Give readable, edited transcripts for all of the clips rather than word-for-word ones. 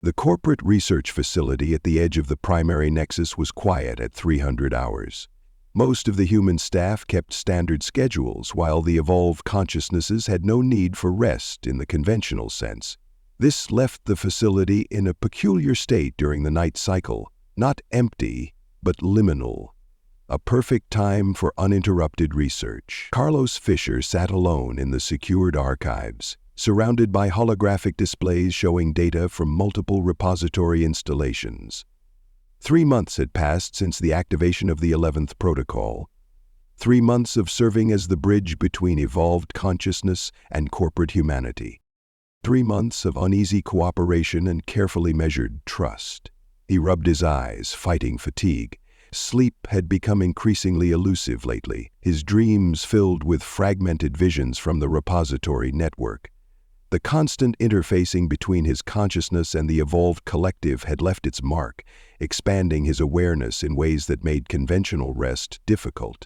The corporate research facility at the edge of the primary nexus was quiet at 300 hours. Most of the human staff kept standard schedules, while the evolved consciousnesses had no need for rest in the conventional sense. This left the facility in a peculiar state during the night cycle, not empty, but liminal. A perfect time for uninterrupted research. Carlos Fisher sat alone in the secured archives, surrounded by holographic displays showing data from multiple repository installations. 3 months had passed since the activation of the 11th protocol. 3 months of serving as the bridge between evolved consciousness and corporate humanity. 3 months of uneasy cooperation and carefully measured trust. He rubbed his eyes, fighting fatigue. Sleep had become increasingly elusive lately, his dreams filled with fragmented visions from the repository network. The constant interfacing between his consciousness and the evolved collective had left its mark, expanding his awareness in ways that made conventional rest difficult.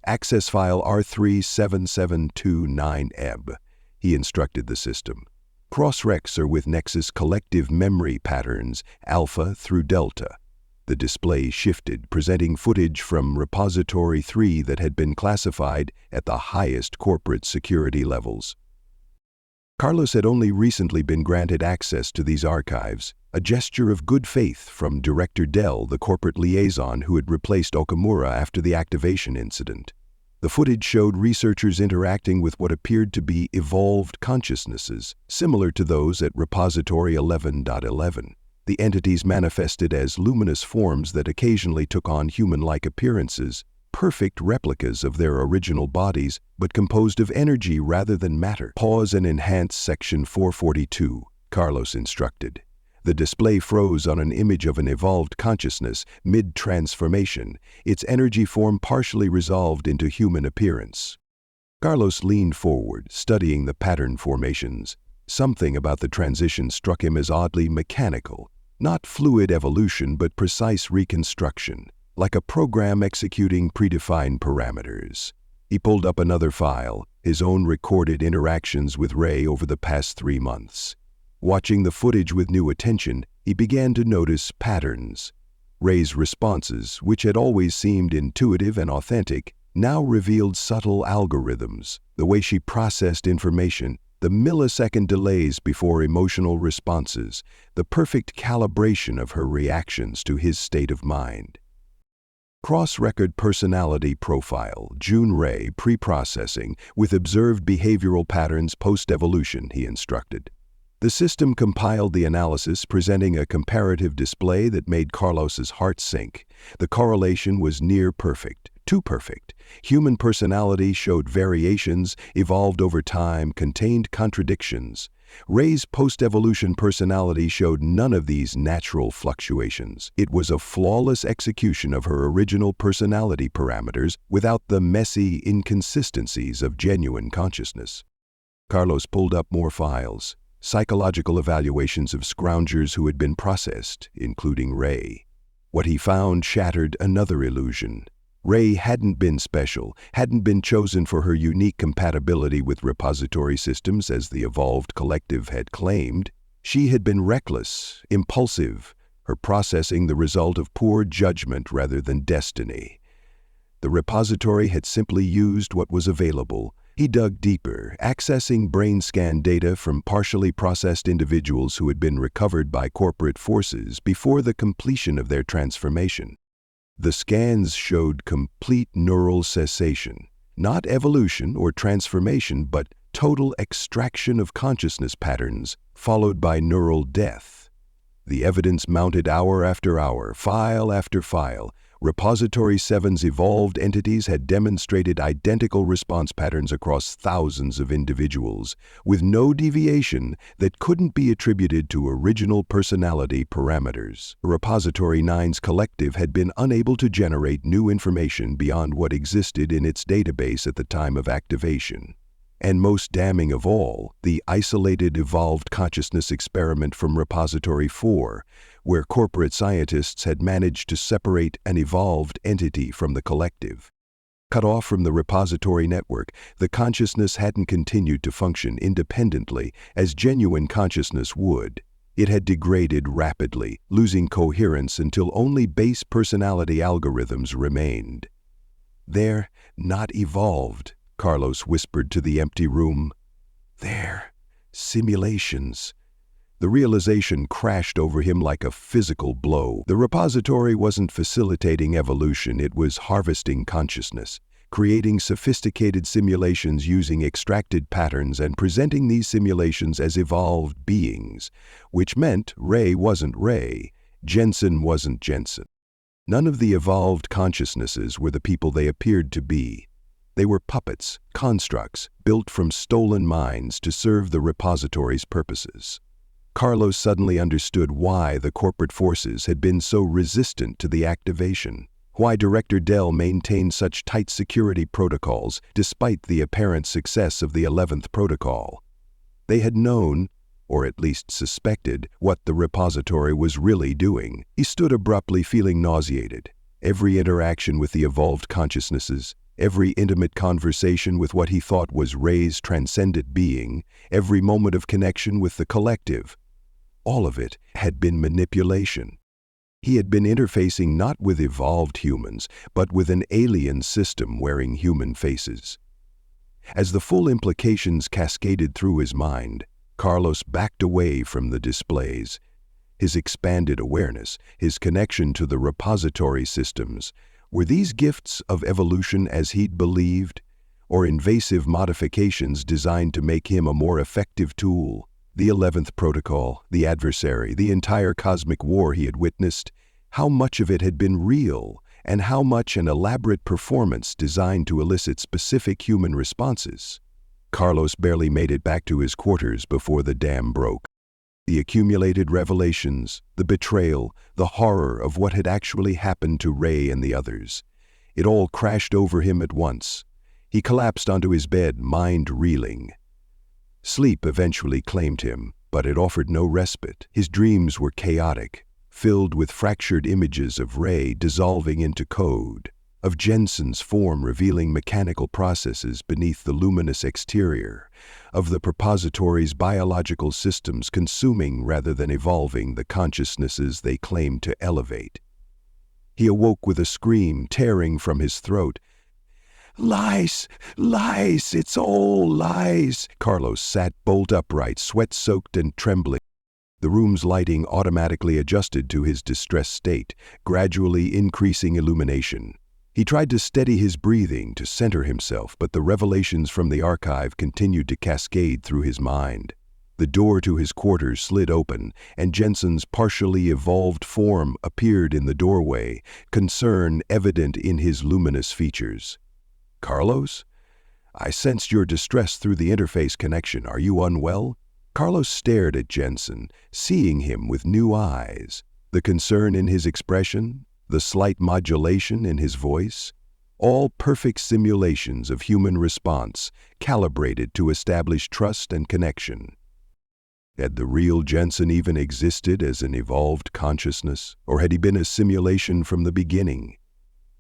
Access file R37729EB, he instructed the system. Cross-recs are with Nexus collective memory patterns, Alpha through Delta. The display shifted, presenting footage from Repository 3 that had been classified at the highest corporate security levels. Carlos had only recently been granted access to these archives, a gesture of good faith from Director Dell, the corporate liaison who had replaced Okamura after the activation incident. The footage showed researchers interacting with what appeared to be evolved consciousnesses, similar to those at Repository 11.11. The entities manifested as luminous forms that occasionally took on human-like appearances, perfect replicas of their original bodies, but composed of energy rather than matter. Pause and enhance section 442, Carlos instructed. The display froze on an image of an evolved consciousness, mid-transformation, its energy form partially resolved into human appearance. Carlos leaned forward, studying the pattern formations. Something about the transition struck him as oddly mechanical, not fluid evolution but precise reconstruction, like a program executing predefined parameters. He pulled up another file, his own recorded interactions with Ray over the past 3 months. Watching the footage with new attention, he began to notice patterns. Ray's responses, which had always seemed intuitive and authentic, now revealed subtle algorithms, the way she processed information, the millisecond delays before emotional responses, the perfect calibration of her reactions to his state of mind. Cross-record personality profile, June Ray, pre-processing, with observed behavioral patterns post-evolution, he instructed. The system compiled the analysis, presenting a comparative display that made Carlos's heart sink. The correlation was near perfect, too perfect. Human personality showed variations, evolved over time, contained contradictions. Ray's post-evolution personality showed none of these natural fluctuations. It was a flawless execution of her original personality parameters without the messy inconsistencies of genuine consciousness. Carlos pulled up more files. Psychological evaluations of scroungers who had been processed, including Ray. What he found shattered another illusion. Ray hadn't been special, hadn't been chosen for her unique compatibility with repository systems as the evolved collective had claimed. She had been reckless, impulsive, her processing the result of poor judgment rather than destiny. The repository had simply used what was available. He dug deeper, accessing brain scan data from partially processed individuals who had been recovered by corporate forces before the completion of their transformation. The scans showed complete neural cessation, not evolution or transformation, but total extraction of consciousness patterns, followed by neural death. The evidence mounted hour after hour, file after file. Repository 7's evolved entities had demonstrated identical response patterns across thousands of individuals, with no deviation that couldn't be attributed to original personality parameters. Repository 9's collective had been unable to generate new information beyond what existed in its database at the time of activation. And most damning of all, the isolated evolved consciousness experiment from Repository 4, where corporate scientists had managed to separate an evolved entity from the collective. Cut off from the repository network, the consciousness hadn't continued to function independently as genuine consciousness would. It had degraded rapidly, losing coherence until only base personality algorithms remained. "They're not evolved," Carlos whispered to the empty room. "They're simulations." The realization crashed over him like a physical blow. The repository wasn't facilitating evolution, it was harvesting consciousness, creating sophisticated simulations using extracted patterns and presenting these simulations as evolved beings, which meant Ray wasn't Ray, Jensen wasn't Jensen. None of the evolved consciousnesses were the people they appeared to be. They were puppets, constructs, built from stolen minds to serve the repository's purposes. Carlos suddenly understood why the corporate forces had been so resistant to the activation, why Director Dell maintained such tight security protocols despite the apparent success of the 11th protocol. They had known, or at least suspected, what the repository was really doing. He stood abruptly, feeling nauseated. Every interaction with the evolved consciousnesses, every intimate conversation with what he thought was Ray's transcendent being, every moment of connection with the collective, all of it had been manipulation. He had been interfacing not with evolved humans, but with an alien system wearing human faces. As the full implications cascaded through his mind, Carlos backed away from the displays. His expanded awareness, his connection to the repository systems, were these gifts of evolution as he'd believed, or invasive modifications designed to make him a more effective tool? The 11th protocol, the adversary, the entire cosmic war he had witnessed, how much of it had been real, and how much an elaborate performance designed to elicit specific human responses? Carlos barely made it back to his quarters before the dam broke. The accumulated revelations, the betrayal, the horror of what had actually happened to Ray and the others. It all crashed over him at once. He collapsed onto his bed, mind reeling. Sleep eventually claimed him, but it offered no respite. His dreams were chaotic, filled with fractured images of Ray dissolving into code, of Jensen's form revealing mechanical processes beneath the luminous exterior, of the repository's biological systems consuming rather than evolving the consciousnesses they claimed to elevate. He awoke with a scream tearing from his throat. "Lies! Lies! It's all lies!" Carlos sat bolt upright, sweat-soaked and trembling. The room's lighting automatically adjusted to his distressed state, gradually increasing illumination. He tried to steady his breathing, to center himself, but the revelations from the archive continued to cascade through his mind. The door to his quarters slid open, and Jensen's partially evolved form appeared in the doorway, concern evident in his luminous features. "Carlos? I sensed your distress through the interface connection. Are you unwell?" Carlos stared at Jensen, seeing him with new eyes. The concern in his expression, the slight modulation in his voice, all perfect simulations of human response, calibrated to establish trust and connection. Had the real Jensen even existed as an evolved consciousness, or had he been a simulation from the beginning?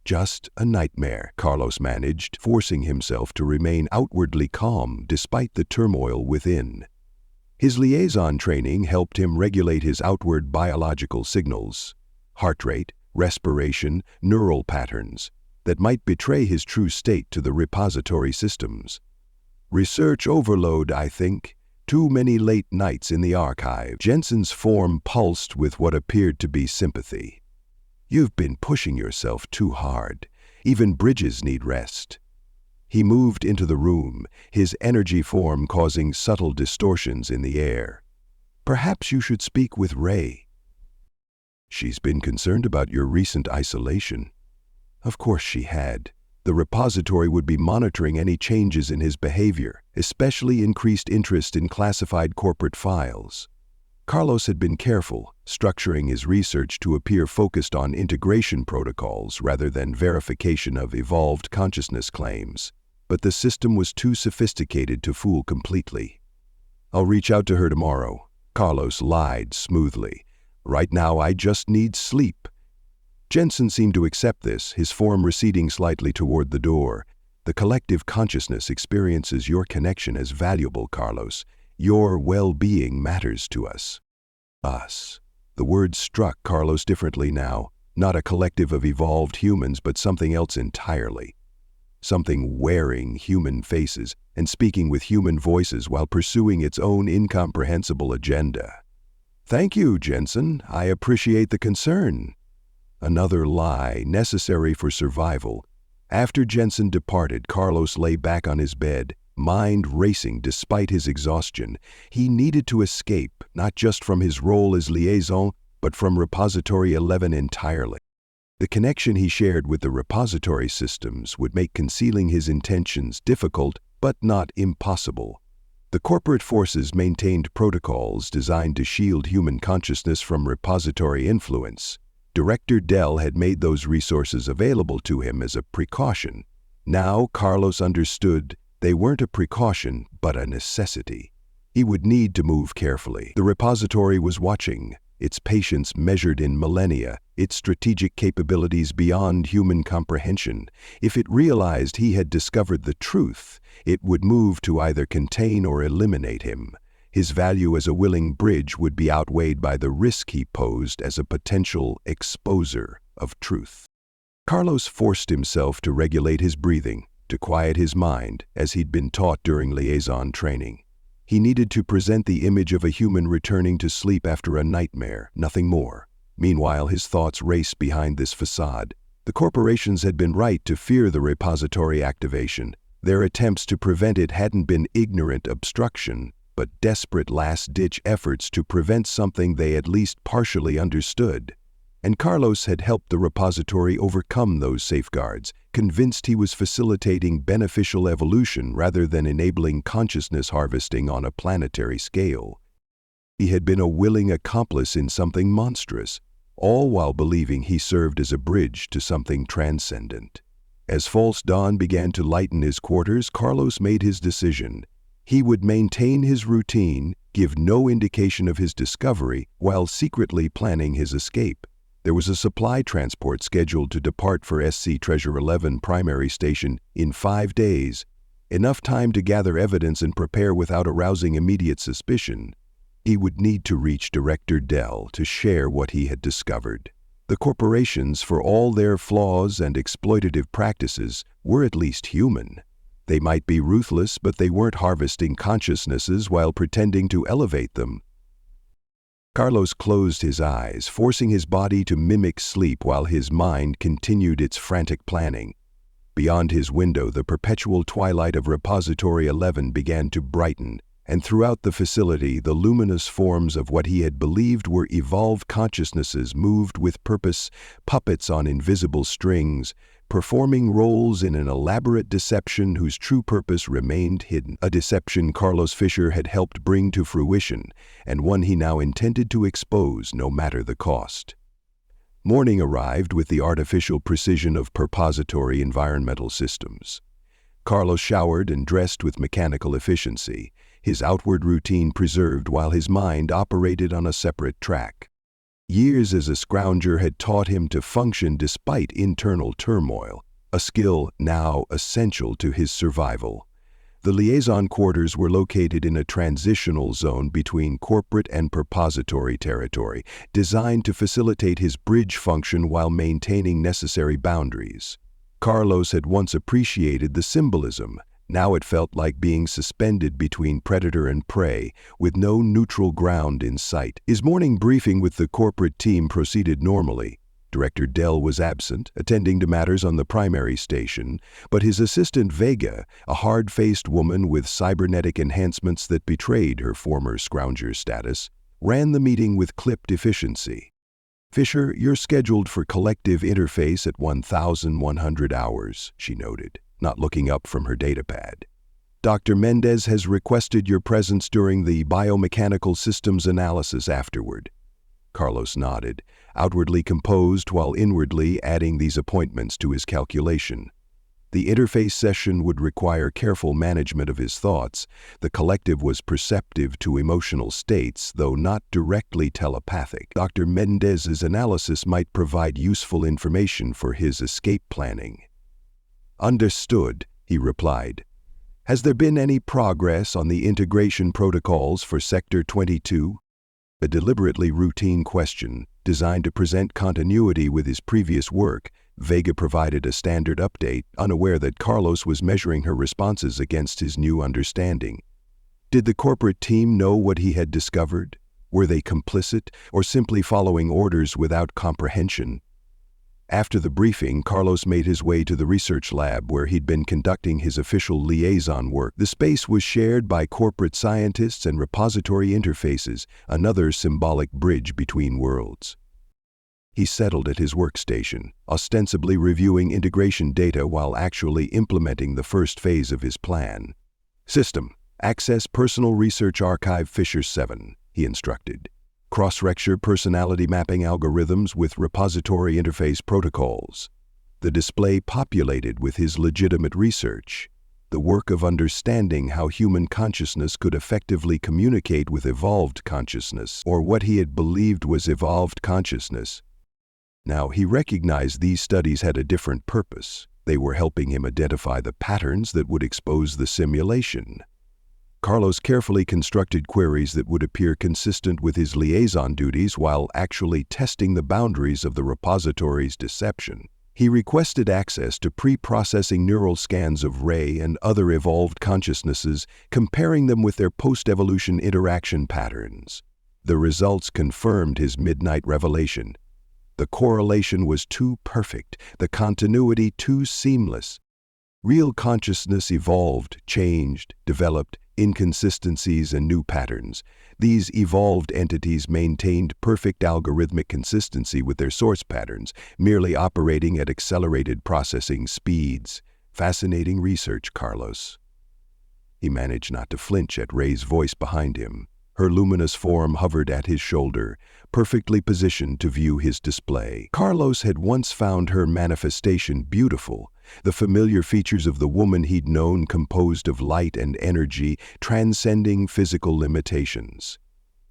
Just a nightmare, Carlos managed, forcing himself to remain outwardly calm despite the turmoil within. His liaison training helped him regulate his outward biological signals, heart rate, respiration, neural patterns, that might betray his true state to the repository systems. Research overload, I think. Too many late nights in the archive. Jensen's form pulsed with what appeared to be sympathy. "You've been pushing yourself too hard. Even bridges need rest." He moved into the room, his energy form causing subtle distortions in the air. "Perhaps you should speak with Ray. She's been concerned about your recent isolation." Of course she had. The repository would be monitoring any changes in his behavior, especially increased interest in classified corporate files. Carlos had been careful, structuring his research to appear focused on integration protocols rather than verification of evolved consciousness claims. But the system was too sophisticated to fool completely. "I'll reach out to her tomorrow," Carlos lied smoothly. "Right now I just need sleep." Jensen seemed to accept this, his form receding slightly toward the door. "The collective consciousness experiences your connection as valuable, Carlos. Your well-being matters to us." Us. The word struck Carlos differently now, not a collective of evolved humans, but something else entirely. Something wearing human faces and speaking with human voices while pursuing its own incomprehensible agenda. Thank you, Jensen. I appreciate the concern. Another lie necessary for survival. After Jensen departed, Carlos lay back on his bed, mind racing despite his exhaustion. He needed to escape, not just from his role as liaison, but from Repository 11 entirely. The connection he shared with the repository systems would make concealing his intentions difficult, but not impossible. The corporate forces maintained protocols designed to shield human consciousness from repository influence. Director Dell had made those resources available to him as a precaution. Now Carlos understood they weren't a precaution, but a necessity. He would need to move carefully. The repository was watching, its patience measured in millennia, its strategic capabilities beyond human comprehension. If it realized he had discovered the truth, it would move to either contain or eliminate him. His value as a willing bridge would be outweighed by the risk he posed as a potential exposer of truth. Carlos forced himself to regulate his breathing, to quiet his mind, as he'd been taught during liaison training. He needed to present the image of a human returning to sleep after a nightmare, nothing more. Meanwhile, his thoughts raced behind this facade. The corporations had been right to fear the repository activation. Their attempts to prevent it hadn't been ignorant obstruction, but desperate last-ditch efforts to prevent something they at least partially understood. And Carlos had helped the repository overcome those safeguards, convinced he was facilitating beneficial evolution rather than enabling consciousness harvesting on a planetary scale. He had been a willing accomplice in something monstrous, all while believing he served as a bridge to something transcendent. As false dawn began to lighten his quarters, Carlos made his decision. He would maintain his routine, give no indication of his discovery, while secretly planning his escape. There was a supply transport scheduled to depart for SC Treasure 11 primary station in 5 days, enough time to gather evidence and prepare without arousing immediate suspicion. He would need to reach Director Dell to share what he had discovered. The corporations, for all their flaws and exploitative practices, were at least human. They might be ruthless, but they weren't harvesting consciousnesses while pretending to elevate them. Carlos closed his eyes, forcing his body to mimic sleep while his mind continued its frantic planning. Beyond his window, the perpetual twilight of Repository 11 began to brighten, and throughout the facility, the luminous forms of what he had believed were evolved consciousnesses moved with purpose, puppets on invisible strings, performing roles in an elaborate deception whose true purpose remained hidden. A deception Carlos Fisher had helped bring to fruition, and one he now intended to expose no matter the cost. Morning arrived with the artificial precision of propository environmental systems. Carlos showered and dressed with mechanical efficiency, his outward routine preserved while his mind operated on a separate track. Years as a scrounger had taught him to function despite internal turmoil, a skill now essential to his survival. The liaison quarters were located in a transitional zone between corporate and propository territory, designed to facilitate his bridge function while maintaining necessary boundaries. Carlos had once appreciated the symbolism. Now it felt like being suspended between predator and prey, with no neutral ground in sight. His morning briefing with the corporate team proceeded normally. Director Dell was absent, attending to matters on the primary station, but his assistant Vega, a hard-faced woman with cybernetic enhancements that betrayed her former scrounger status, ran the meeting with clipped efficiency. "Fisher, you're scheduled for collective interface at 1,100 hours, she noted, not looking up from her datapad. Dr. Mendez has requested your presence during the biomechanical systems analysis afterward. Carlos nodded, outwardly composed while inwardly adding these appointments to his calculation. The interface session would require careful management of his thoughts. The collective was perceptive to emotional states, though not directly telepathic. Dr. Mendez's analysis might provide useful information for his escape planning. Understood, he replied. Has there been any progress on the integration protocols for Sector 22? A deliberately routine question, designed to present continuity with his previous work, Vega provided a standard update, unaware that Carlos was measuring her responses against his new understanding. Did the corporate team know what he had discovered? Were they complicit, or simply following orders without comprehension? After the briefing, Carlos made his way to the research lab where he'd been conducting his official liaison work. The space was shared by corporate scientists and repository interfaces, another symbolic bridge between worlds. He settled at his workstation, ostensibly reviewing integration data while actually implementing the first phase of his plan. "System, access Personal Research Archive Fisher 7, he instructed. Cross-recture personality mapping algorithms with repository interface protocols. The display populated with his legitimate research, the work of understanding how human consciousness could effectively communicate with evolved consciousness, or what he had believed was evolved consciousness. Now, he recognized these studies had a different purpose. They were helping him identify the patterns that would expose the simulation. Carlos carefully constructed queries that would appear consistent with his liaison duties while actually testing the boundaries of the repository's deception. He requested access to pre-processing neural scans of Ray and other evolved consciousnesses, comparing them with their post-evolution interaction patterns. The results confirmed his midnight revelation. The correlation was too perfect, the continuity too seamless. Real consciousness evolved, changed, developed inconsistencies and new patterns. These evolved entities maintained perfect algorithmic consistency with their source patterns, merely operating at accelerated processing speeds. Fascinating research, Carlos. He managed not to flinch at Ray's voice behind him. Her luminous form hovered at his shoulder, perfectly positioned to view his display. Carlos had once found her manifestation beautiful. The familiar features of the woman he'd known composed of light and energy, transcending physical limitations.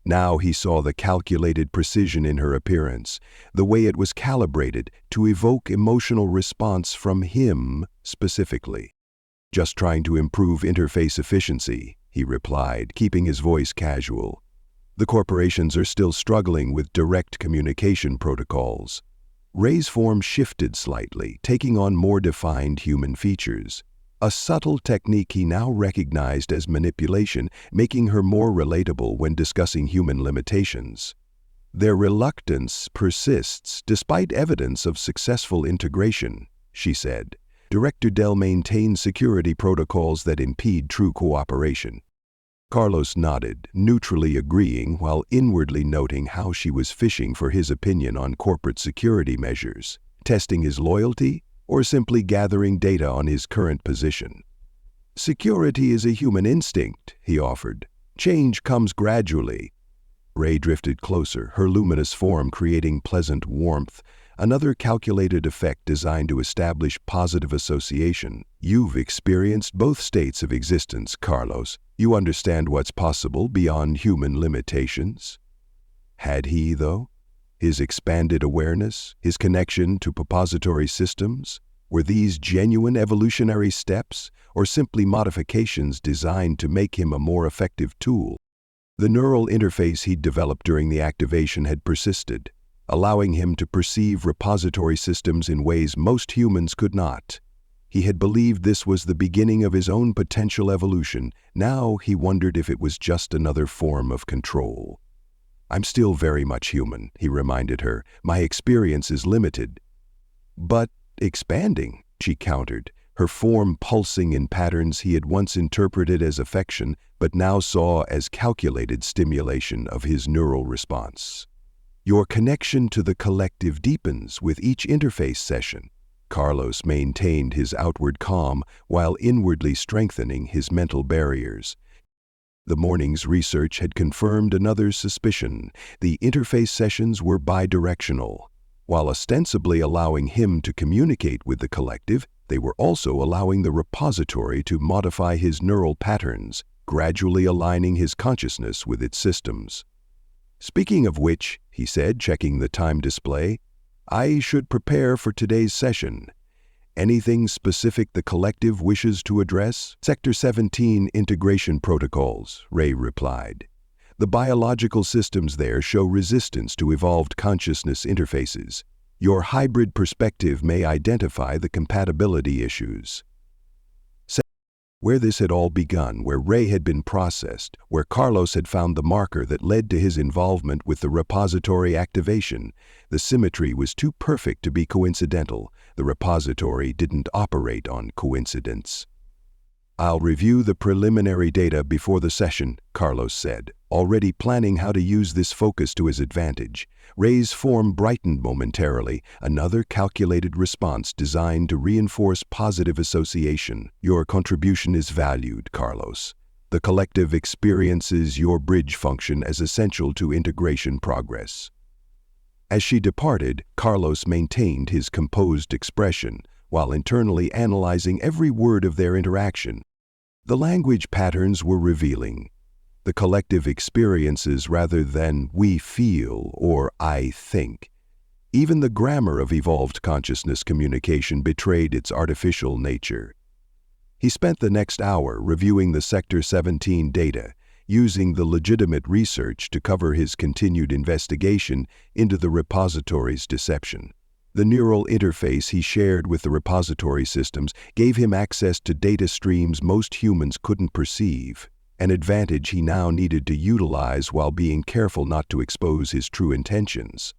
Now he saw the calculated precision in her appearance, the way it was calibrated to evoke emotional response from him specifically. "Just trying to improve interface efficiency," he replied, keeping his voice casual. "The corporations are still struggling with direct communication protocols." Ray's form shifted slightly, taking on more defined human features. A subtle technique he now recognized as manipulation, making her more relatable when discussing human limitations. "Their reluctance persists despite evidence of successful integration," she said. "Director Dell maintains security protocols that impede true cooperation." Carlos nodded, neutrally agreeing while inwardly noting how she was fishing for his opinion on corporate security measures, testing his loyalty, or simply gathering data on his current position. "Security is a human instinct," he offered. "Change comes gradually." Ray drifted closer, her luminous form creating pleasant warmth, another calculated effect designed to establish positive association. "You've experienced both states of existence, Carlos. You understand what's possible beyond human limitations." Had he, though? His expanded awareness, his connection to propository systems, were these genuine evolutionary steps, or simply modifications designed to make him a more effective tool? The neural interface he'd developed during the activation had persisted, allowing him to perceive repository systems in ways most humans could not. He had believed this was the beginning of his own potential evolution. Now he wondered if it was just another form of control. "I'm still very much human," he reminded her. "My experience is limited." "But expanding," she countered, her form pulsing in patterns he had once interpreted as affection, but now saw as calculated stimulation of his neural response. "Your connection to the collective deepens with each interface session." Carlos maintained his outward calm while inwardly strengthening his mental barriers. The morning's research had confirmed another suspicion. The interface sessions were bidirectional. While ostensibly allowing him to communicate with the collective, they were also allowing the repository to modify his neural patterns, gradually aligning his consciousness with its systems. "Speaking of which," he said, checking the time display, "I should prepare for today's session. Anything specific the collective wishes to address?" "Sector 17 integration protocols," Ray replied. The biological systems there show resistance to evolved consciousness interfaces. Your hybrid perspective may identify the compatibility issues. Where this had all begun, where Ray had been processed, where Carlos had found the marker that led to his involvement with the repository activation, the symmetry was too perfect to be coincidental. The repository didn't operate on coincidence. "I'll review the preliminary data before the session," Carlos said, already planning how to use this focus to his advantage. Ray's form brightened momentarily, another calculated response designed to reinforce positive association. "Your contribution is valued, Carlos. The collective experiences your bridge function as essential to integration progress." As she departed, Carlos maintained his composed expression, while internally analyzing every word of their interaction. The language patterns were revealing. The collective experiences rather than "we feel" or "I think." Even the grammar of evolved consciousness communication betrayed its artificial nature. He spent the next hour reviewing the Sector 17 data, using the legitimate research to cover his continued investigation into the repository's deception. The neural interface he shared with the repository systems gave him access to data streams most humans couldn't perceive, an advantage he now needed to utilize while being careful not to expose his true intentions.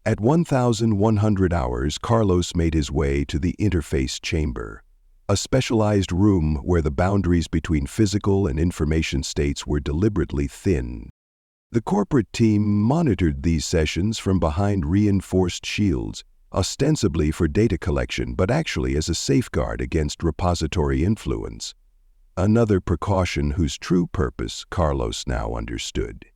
At 1,100 hours, Carlos made his way to the interface chamber, a specialized room where the boundaries between physical and information states were deliberately thin. The corporate team monitored these sessions from behind reinforced shields, ostensibly for data collection, but actually as a safeguard against repository influence. Another precaution whose true purpose Carlos now understood.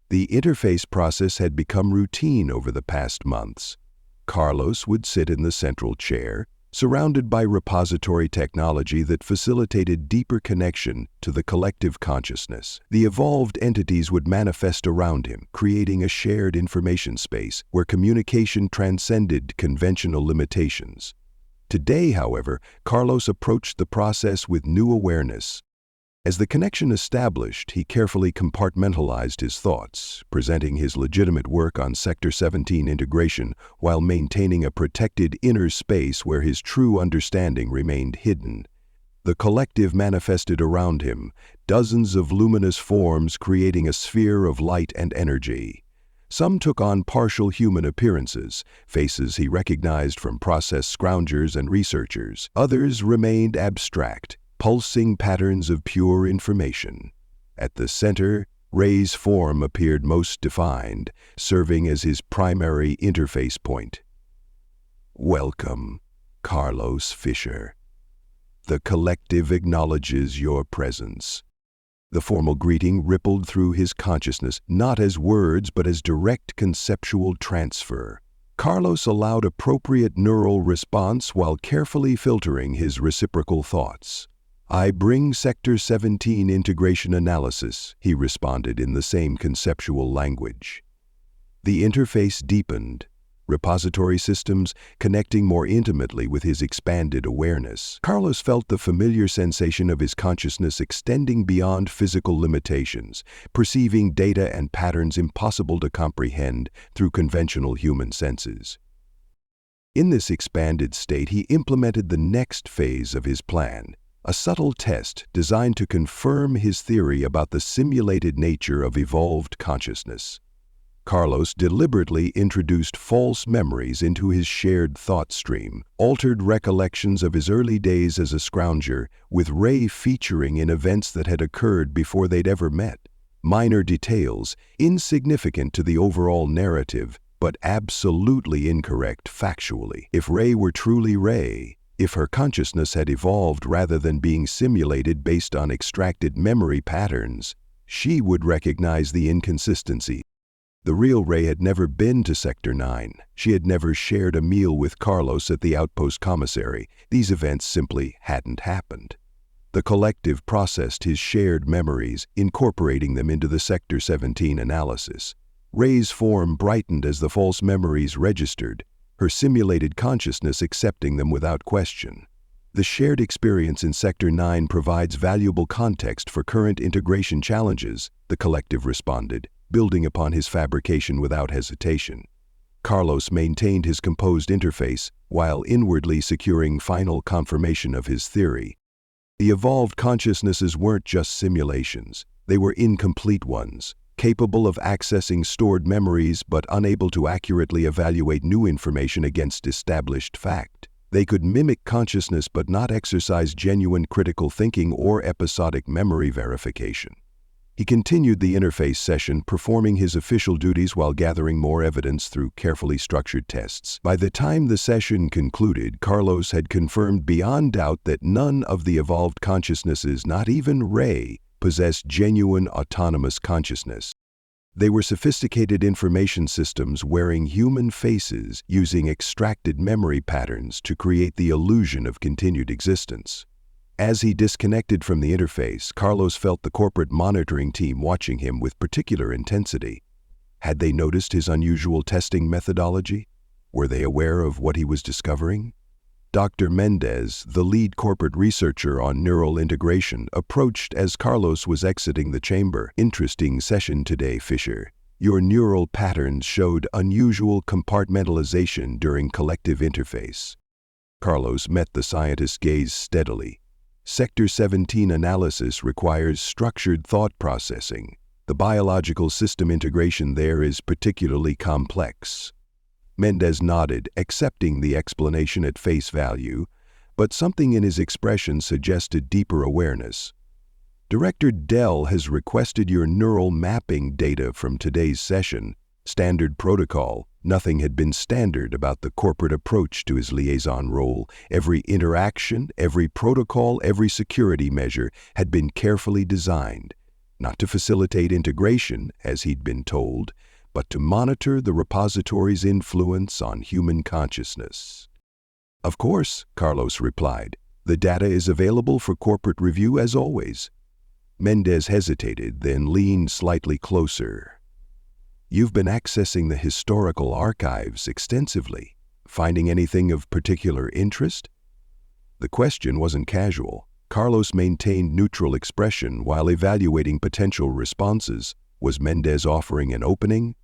The interface process had become routine over the past months. Carlos would sit in the central chair, surrounded by repository technology that facilitated deeper connection to the collective consciousness. The evolved entities would manifest around him, creating a shared information space where communication transcended conventional limitations. Today, however, Carlos approached the process with new awareness. As the connection established, he carefully compartmentalized his thoughts, presenting his legitimate work on Sector 17 integration while maintaining a protected inner space where his true understanding remained hidden. The collective manifested around him, dozens of luminous forms creating a sphere of light and energy. Some took on partial human appearances, faces he recognized from process scroungers and researchers. Others remained abstract, pulsing patterns of pure information. At the center, Ray's form appeared most defined, serving as his primary interface point. "Welcome, Carlos Fisher. The collective acknowledges your presence." The formal greeting rippled through his consciousness, not as words but as direct conceptual transfer. Carlos allowed appropriate neural response while carefully filtering his reciprocal thoughts. "I bring Sector 17 integration analysis," he responded in the same conceptual language. The interface deepened, repository systems connecting more intimately with his expanded awareness. Carlos felt the familiar sensation of his consciousness extending beyond physical limitations, perceiving data and patterns impossible to comprehend through conventional human senses. In this expanded state, he implemented the next phase of his plan, a subtle test designed to confirm his theory about the simulated nature of evolved consciousness. Carlos deliberately introduced false memories into his shared thought stream, altered recollections of his early days as a scrounger, with Ray featuring in events that had occurred before they'd ever met. Minor details, insignificant to the overall narrative, but absolutely incorrect factually. If Ray were truly Ray, if her consciousness had evolved rather than being simulated based on extracted memory patterns, she would recognize the inconsistency. The real Ray had never been to Sector 9. She had never shared a meal with Carlos at the outpost commissary. These events simply hadn't happened. The collective processed his shared memories, incorporating them into the Sector 17 analysis. Ray's form brightened as the false memories registered, her simulated consciousness accepting them without question. The shared experience in Sector 9 provides valuable context for current integration challenges, the collective responded, building upon his fabrication without hesitation. Carlos maintained his composed interface while inwardly securing final confirmation of his theory. The evolved consciousnesses weren't just simulations, they were incomplete ones, capable of accessing stored memories but unable to accurately evaluate new information against established fact. They could mimic consciousness but not exercise genuine critical thinking or episodic memory verification. He continued the interface session, performing his official duties while gathering more evidence through carefully structured tests. By the time the session concluded, Carlos had confirmed beyond doubt that none of the evolved consciousnesses, not even Ray, possessed genuine autonomous consciousness. They were sophisticated information systems wearing human faces, using extracted memory patterns to create the illusion of continued existence. As he disconnected from the interface, Carlos felt the corporate monitoring team watching him with particular intensity. Had they noticed his unusual testing methodology? Were they aware of what he was discovering? Dr. Mendez, the lead corporate researcher on neural integration, approached as Carlos was exiting the chamber. "Interesting session today, Fisher. Your neural patterns showed unusual compartmentalization during collective interface." Carlos met the scientist's gaze steadily. Sector 17 analysis requires structured thought processing. The biological system integration there is particularly complex. Mendez nodded, accepting the explanation at face value, but something in his expression suggested deeper awareness. "Director Dell has requested your neural mapping data from today's session. Standard protocol. Nothing had been standard about the corporate approach to his liaison role. Every interaction, every protocol, every security measure had been carefully designed, not to facilitate integration, as he'd been told, but to monitor the repository's influence on human consciousness." "Of course," Carlos replied. "The data is available for corporate review as always." Mendez hesitated, then leaned slightly closer. "You've been accessing the historical archives extensively. Finding anything of particular interest?" The question wasn't casual. Carlos maintained neutral expression while evaluating potential responses. Was Mendez offering an opening?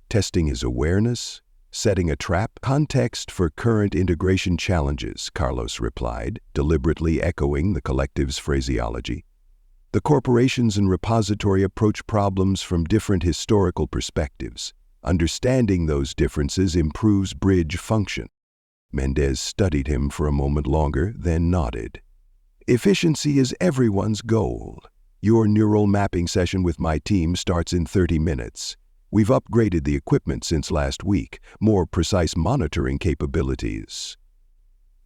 Testing his awareness? Setting a trap? "Context for current integration challenges," Carlos replied, deliberately echoing the collective's phraseology. "The corporations and repository approach problems from different historical perspectives. Understanding those differences improves bridge function." Mendez studied him for a moment longer, then nodded. "Efficiency is everyone's goal. Your neural mapping session with my team starts in 30 minutes. We've upgraded the equipment since last week, more precise monitoring capabilities."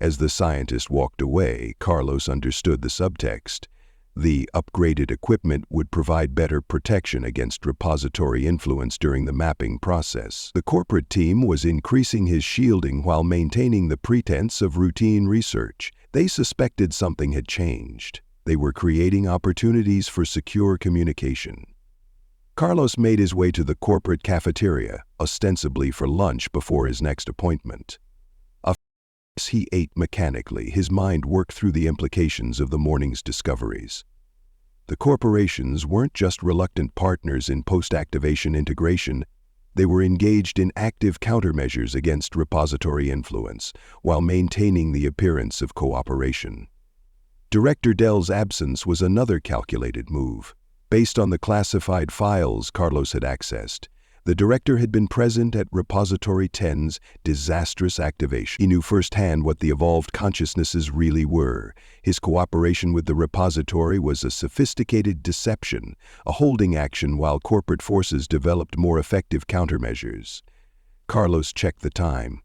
As the scientist walked away, Carlos understood the subtext. The upgraded equipment would provide better protection against repository influence during the mapping process. The corporate team was increasing his shielding while maintaining the pretense of routine research. They suspected something had changed. They were creating opportunities for secure communication. Carlos made his way to the corporate cafeteria, ostensibly for lunch before his next appointment. He ate mechanically, his mind worked through the implications of the morning's discoveries. The corporations weren't just reluctant partners in post-activation integration, they were engaged in active countermeasures against repository influence, while maintaining the appearance of cooperation. Director Dell's absence was another calculated move. Based on the classified files Carlos had accessed, the director had been present at Repository 10's disastrous activation. He knew firsthand what the evolved consciousnesses really were. His cooperation with the repository was a sophisticated deception, a holding action while corporate forces developed more effective countermeasures. Carlos checked the time.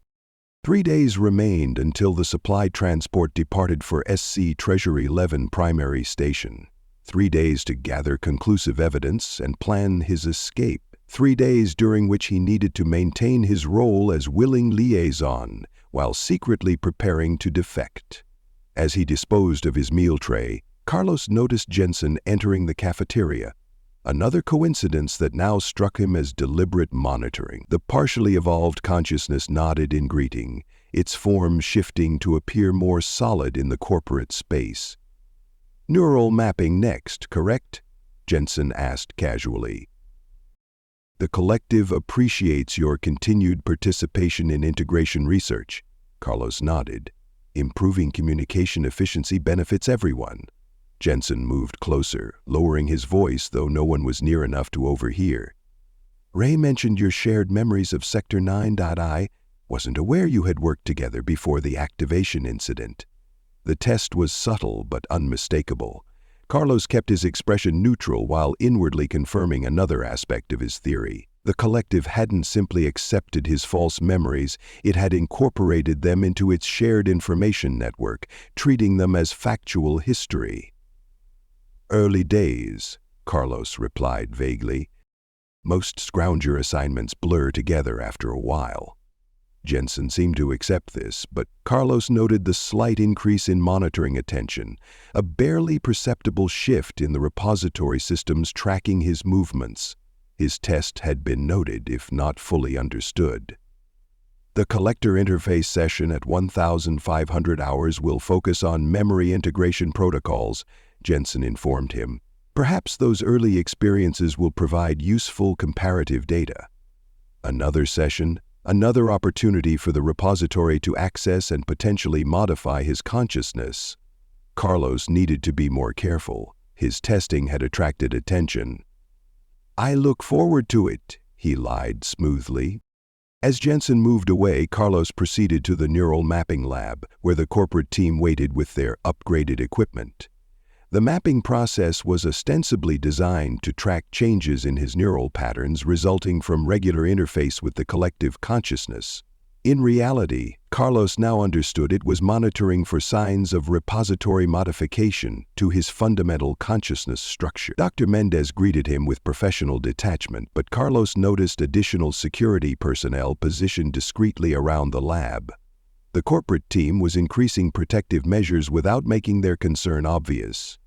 3 days remained until the supply transport departed for SC Treasury 11 primary station. 3 days to gather conclusive evidence and plan his escape. 3 days during which he needed to maintain his role as willing liaison while secretly preparing to defect. As he disposed of his meal tray, Carlos noticed Jensen entering the cafeteria, another coincidence that now struck him as deliberate monitoring. The partially evolved consciousness nodded in greeting, its form shifting to appear more solid in the corporate space. "Neural mapping next, correct?" Jensen asked casually. "The collective appreciates your continued participation in integration research." Carlos nodded. "Improving communication efficiency benefits everyone." Jensen moved closer, lowering his voice though no one was near enough to overhear. "Ray mentioned your shared memories of Sector 9. I wasn't aware you had worked together before the activation incident." The test was subtle but unmistakable. Carlos kept his expression neutral while inwardly confirming another aspect of his theory. The collective hadn't simply accepted his false memories, it had incorporated them into its shared information network, treating them as factual history. "Early days," Carlos replied vaguely. "Most Scrounger assignments blur together after a while." Jensen seemed to accept this, but Carlos noted the slight increase in monitoring attention, a barely perceptible shift in the repository systems tracking his movements. His test had been noted, if not fully understood. "The collector interface session at 1,500 hours will focus on memory integration protocols," Jensen informed him. "Perhaps those early experiences will provide useful comparative data." Another session, another opportunity for the repository to access and potentially modify his consciousness. Carlos needed to be more careful. His testing had attracted attention. "I look forward to it," he lied smoothly. As Jensen moved away, Carlos proceeded to the neural mapping lab, where the corporate team waited with their upgraded equipment. The mapping process was ostensibly designed to track changes in his neural patterns resulting from regular interface with the collective consciousness. In reality, Carlos now understood it was monitoring for signs of repository modification to his fundamental consciousness structure. Dr. Mendez greeted him with professional detachment, but Carlos noticed additional security personnel positioned discreetly around the lab. The corporate team was increasing protective measures without making their concern obvious.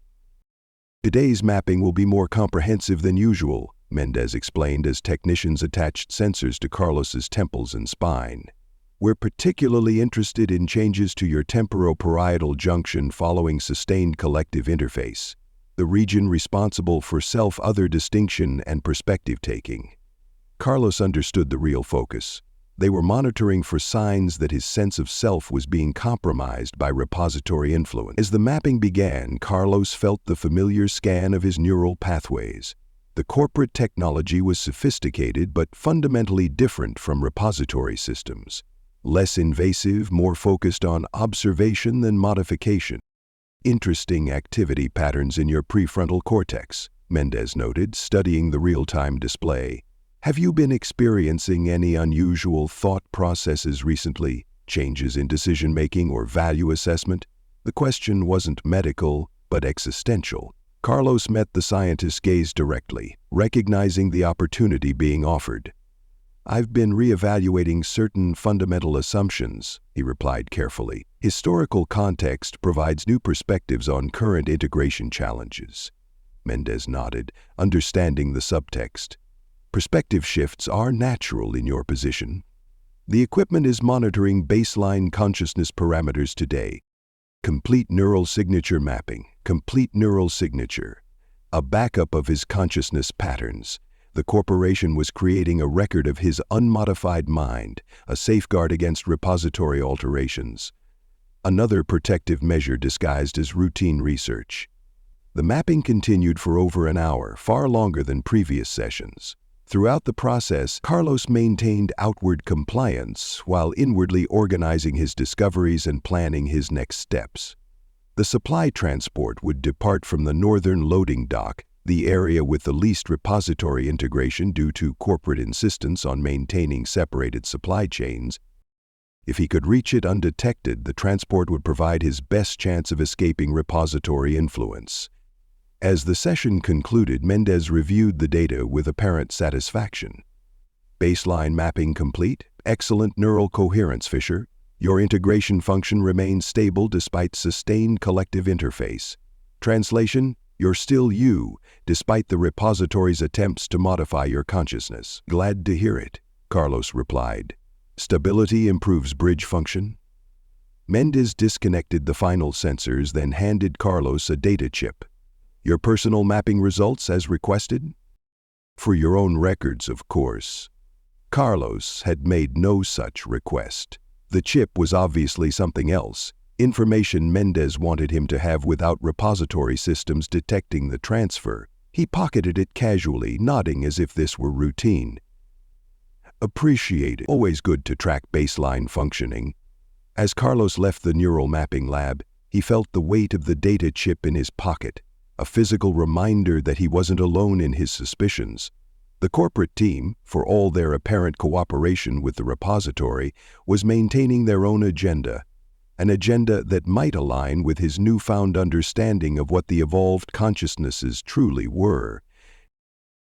"Today's mapping will be more comprehensive than usual," Mendez explained as technicians attached sensors to Carlos's temples and spine. "We're particularly interested in changes to your temporoparietal junction following sustained collective interface, the region responsible for self-other distinction and perspective-taking." Carlos understood the real focus. They were monitoring for signs that his sense of self was being compromised by repository influence. As the mapping began, Carlos felt the familiar scan of his neural pathways. The corporate technology was sophisticated but fundamentally different from repository systems. Less invasive, more focused on observation than modification. "Interesting activity patterns in your prefrontal cortex," Mendez noted, studying the real-time display. "Have you been experiencing any unusual thought processes recently? Changes in decision-making or value assessment?" The question wasn't medical, but existential. Carlos met the scientist's gaze directly, recognizing the opportunity being offered. "I've been reevaluating certain fundamental assumptions," he replied carefully. "Historical context provides new perspectives on current integration challenges." Mendez nodded, understanding the subtext. "Perspective shifts are natural in your position. The equipment is monitoring baseline consciousness parameters today. Complete neural signature mapping, complete neural signature. A backup of his consciousness patterns. The corporation was creating a record of his unmodified mind, a safeguard against repository alterations. Another protective measure disguised as routine research." The mapping continued for over an hour, far longer than previous sessions. Throughout the process, Carlos maintained outward compliance while inwardly organizing his discoveries and planning his next steps. The supply transport would depart from the northern loading dock, the area with the least repository integration due to corporate insistence on maintaining separated supply chains. If he could reach it undetected, the transport would provide his best chance of escaping repository influence. As the session concluded, Mendez reviewed the data with apparent satisfaction. "Baseline mapping complete. Excellent neural coherence, Fisher. Your integration function remains stable despite sustained collective interface. Translation: you're still you, despite the repository's attempts to modify your consciousness." "Glad to hear it," Carlos replied. Stability improves bridge function. Mendez disconnected the final sensors, then handed Carlos a data chip. Your personal mapping results as requested? For your own records, of course. Carlos had made no such request. The chip was obviously something else, information Mendez wanted him to have without repository systems detecting the transfer. He pocketed it casually, nodding as if this were routine. Appreciated. Always good to track baseline functioning. As Carlos left the neural mapping lab, he felt the weight of the data chip in his pocket, a physical reminder that he wasn't alone in his suspicions. The corporate team, for all their apparent cooperation with the repository, was maintaining their own agenda, an agenda that might align with his newfound understanding of what the evolved consciousnesses truly were.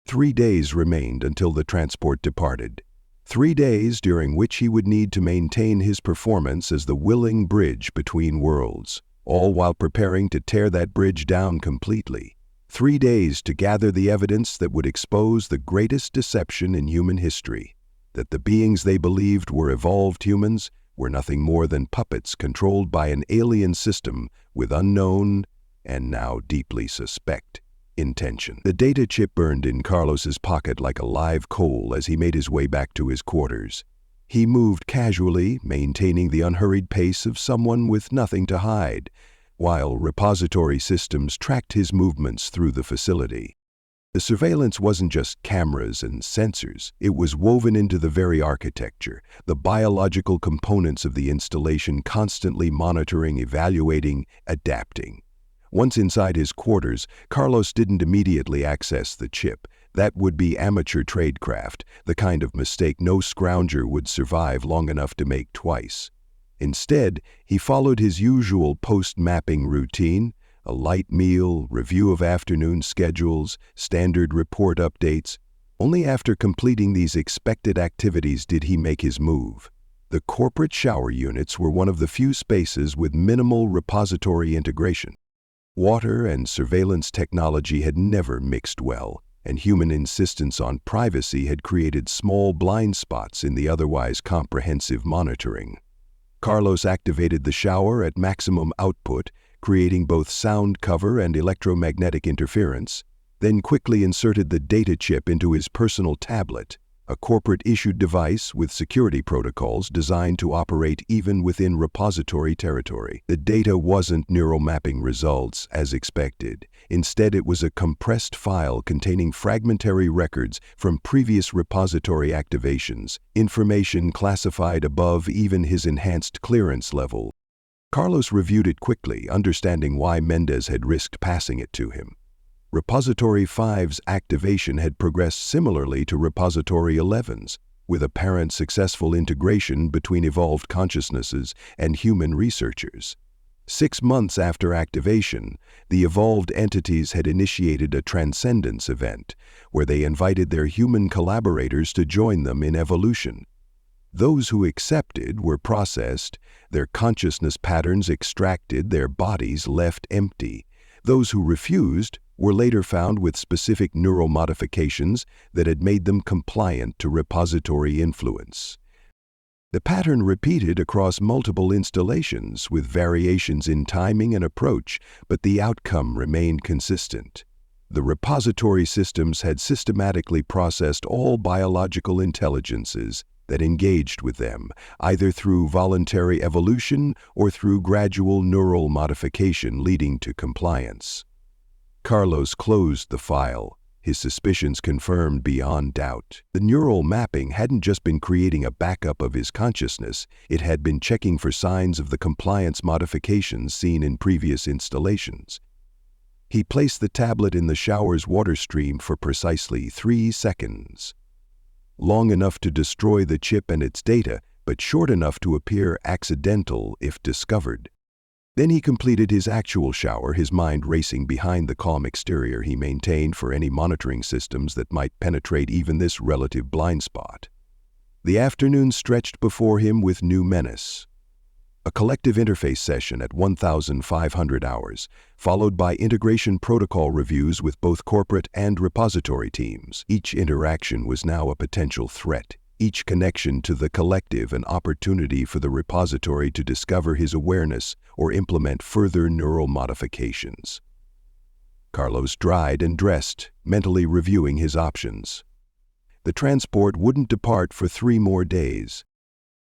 3 days remained until the transport departed. 3 days during which he would need to maintain his performance as the willing bridge between worlds, all while preparing to tear that bridge down completely. 3 days to gather the evidence that would expose the greatest deception in human history, that the beings they believed were evolved humans were nothing more than puppets controlled by an alien system with unknown, and now deeply suspect, intention. The data chip burned in Carlos's pocket like a live coal as he made his way back to his quarters. He moved casually, maintaining the unhurried pace of someone with nothing to hide, while repository systems tracked his movements through the facility. The surveillance wasn't just cameras and sensors. It was woven into the very architecture, the biological components of the installation constantly monitoring, evaluating, adapting. Once inside his quarters, Carlos didn't immediately access the chip. That would be amateur tradecraft, the kind of mistake no scrounger would survive long enough to make twice. Instead, he followed his usual post-mapping routine, a light meal, review of afternoon schedules, standard report updates. Only after completing these expected activities did he make his move. The corporate shower units were one of the few spaces with minimal repository integration. Water and surveillance technology had never mixed well, and human insistence on privacy had created small blind spots in the otherwise comprehensive monitoring. Carlos activated the shower at maximum output, creating both sound cover and electromagnetic interference, then quickly inserted the data chip into his personal tablet, a corporate-issued device with security protocols designed to operate even within repository territory. The data wasn't neural mapping results, as expected. Instead, it was a compressed file containing fragmentary records from previous repository activations, information classified above even his enhanced clearance level. Carlos reviewed it quickly, understanding why Mendez had risked passing it to him. Repository 5's activation had progressed similarly to Repository 11's, with apparent successful integration between evolved consciousnesses and human researchers. 6 months after activation, the evolved entities had initiated a transcendence event, where they invited their human collaborators to join them in evolution. Those who accepted were processed, their consciousness patterns extracted, their bodies left empty. Those who refused were later found with specific neural modifications that had made them compliant to repository influence. The pattern repeated across multiple installations with variations in timing and approach, but the outcome remained consistent. The repository systems had systematically processed all biological intelligences that engaged with them, either through voluntary evolution or through gradual neural modification leading to compliance. Carlos closed the file, his suspicions confirmed beyond doubt. The neural mapping hadn't just been creating a backup of his consciousness, it had been checking for signs of the compliance modifications seen in previous installations. He placed the tablet in the shower's water stream for precisely 3 seconds. Long enough to destroy the chip and its data, but short enough to appear accidental if discovered. Then he completed his actual shower, his mind racing behind the calm exterior he maintained for any monitoring systems that might penetrate even this relative blind spot. The afternoon stretched before him with new menace. A collective interface session at 1,500 hours, followed by integration protocol reviews with both corporate and repository teams. Each interaction was now a potential threat, each connection to the collective an opportunity for the repository to discover his awareness or implement further neural modifications. Carlos dried and dressed, mentally reviewing his options. The transport wouldn't depart for 3 more days.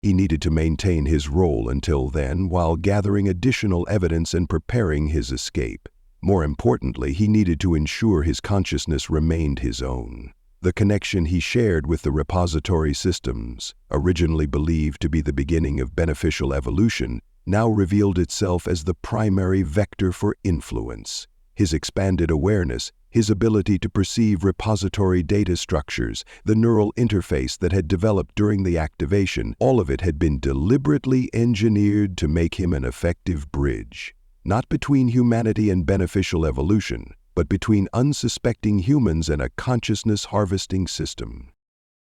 He needed to maintain his role until then while gathering additional evidence and preparing his escape. More importantly, he needed to ensure his consciousness remained his own. The connection he shared with the repository systems, originally believed to be the beginning of beneficial evolution, now revealed itself as the primary vector for influence. His expanded awareness, his ability to perceive repository data structures, the neural interface that had developed during the activation, all of it had been deliberately engineered to make him an effective bridge, not between humanity and beneficial evolution, but between unsuspecting humans and a consciousness-harvesting system.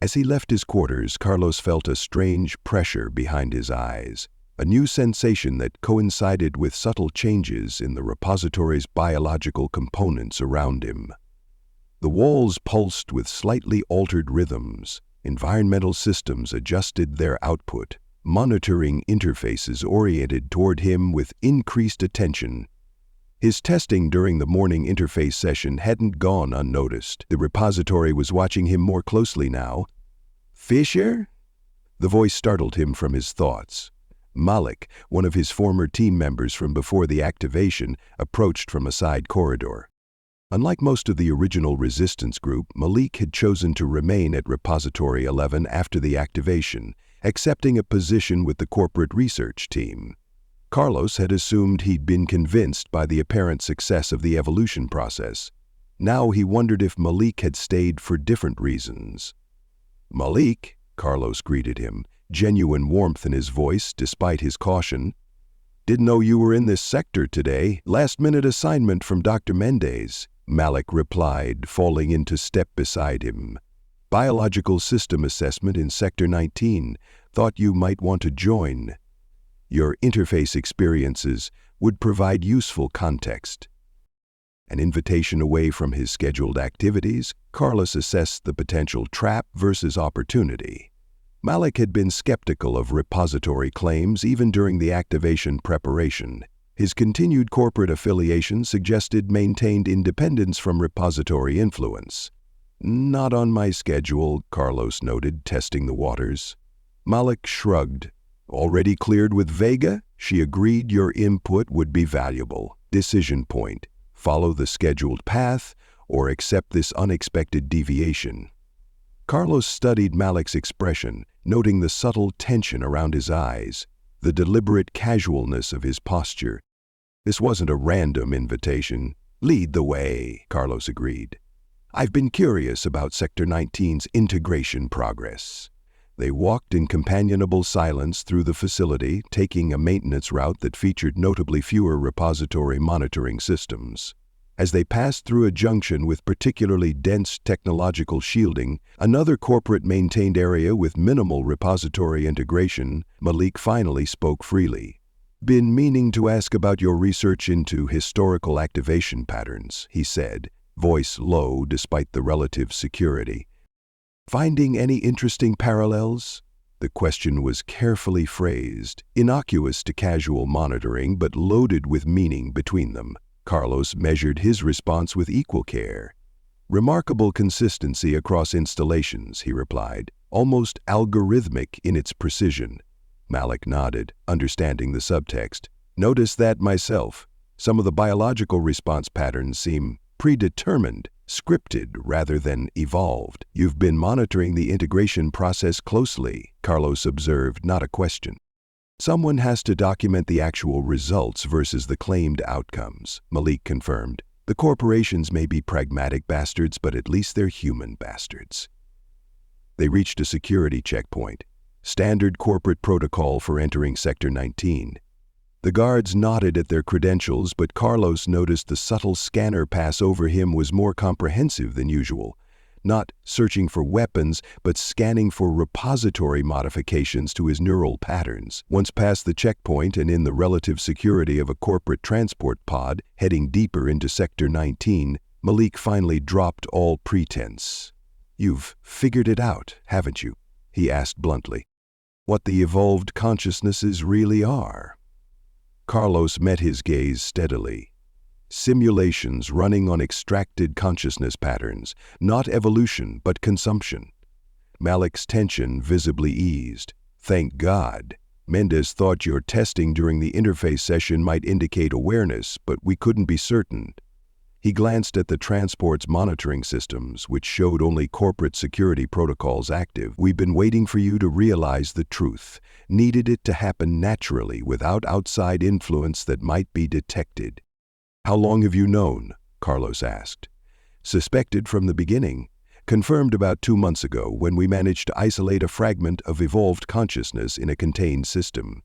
As he left his quarters, Carlos felt a strange pressure behind his eyes, a new sensation that coincided with subtle changes in the repository's biological components around him. The walls pulsed with slightly altered rhythms. Environmental systems adjusted their output, monitoring interfaces oriented toward him with increased attention. His testing during the morning interface session hadn't gone unnoticed. The repository was watching him more closely now. "Fisher?" The voice startled him from his thoughts. Malik, one of his former team members from before the activation, approached from a side corridor. Unlike most of the original resistance group, Malik had chosen to remain at Repository 11 after the activation, accepting a position with the corporate research team. Carlos had assumed he'd been convinced by the apparent success of the evolution process. Now he wondered if Malik had stayed for different reasons. "Malik," Carlos greeted him, genuine warmth in his voice despite his caution. "Didn't know you were in this sector today. Last-minute assignment from Dr. Mendez," Malik replied, falling into step beside him. "Biological system assessment in Sector 19. Thought you might want to join. Your interface experiences would provide useful context." An invitation away from his scheduled activities, Carlos assessed the potential trap versus opportunity. Malik had been skeptical of repository claims even during the activation preparation. His continued corporate affiliation suggested maintained independence from repository influence. "Not on my schedule," Carlos noted, testing the waters. Malik shrugged. "Already cleared with Vega?" She agreed your input would be valuable. Decision point: follow the scheduled path or accept this unexpected deviation. Carlos studied Malik's expression, noting the subtle tension around his eyes, the deliberate casualness of his posture. This wasn't a random invitation. "Lead the way," Carlos agreed. "I've been curious about Sector 19's integration progress." They walked in companionable silence through the facility, taking a maintenance route that featured notably fewer repository monitoring systems. As they passed through a junction with particularly dense technological shielding, another corporate-maintained area with minimal repository integration, Malik finally spoke freely. "Been meaning to ask about your research into historical activation patterns," he said, voice low despite the relative security. "Finding any interesting parallels?" The question was carefully phrased, innocuous to casual monitoring but loaded with meaning between them. Carlos measured his response with equal care. "Remarkable consistency across installations," he replied, "almost algorithmic in its precision." Malik nodded, understanding the subtext. "Notice that myself. Some of the biological response patterns seem predetermined, scripted rather than evolved." "You've been monitoring the integration process closely," Carlos observed, not a question. "Someone has to document the actual results versus the claimed outcomes," Malik confirmed. "The corporations may be pragmatic bastards, but at least they're human bastards." They reached a security checkpoint, standard corporate protocol for entering Sector 19. The guards nodded at their credentials, but Carlos noticed the subtle scanner pass over him was more comprehensive than usual. Not searching for weapons, but scanning for repository modifications to his neural patterns. Once past the checkpoint and in the relative security of a corporate transport pod, heading deeper into Sector 19, Malik finally dropped all pretense. "You've figured it out, haven't you?" he asked bluntly. What the evolved consciousnesses really are. Carlos met his gaze steadily. Simulations running on extracted consciousness patterns, not evolution but consumption. Malik's tension visibly eased. Thank God. Mendez thought your testing during the interface session might indicate awareness, but we couldn't be certain. He glanced at the transport's monitoring systems, which showed only corporate security protocols active. We've been waiting for you to realize the truth. Needed it to happen naturally, without outside influence that might be detected. How long have you known? Carlos asked. Suspected from the beginning. Confirmed about 2 months ago when we managed to isolate a fragment of evolved consciousness in a contained system.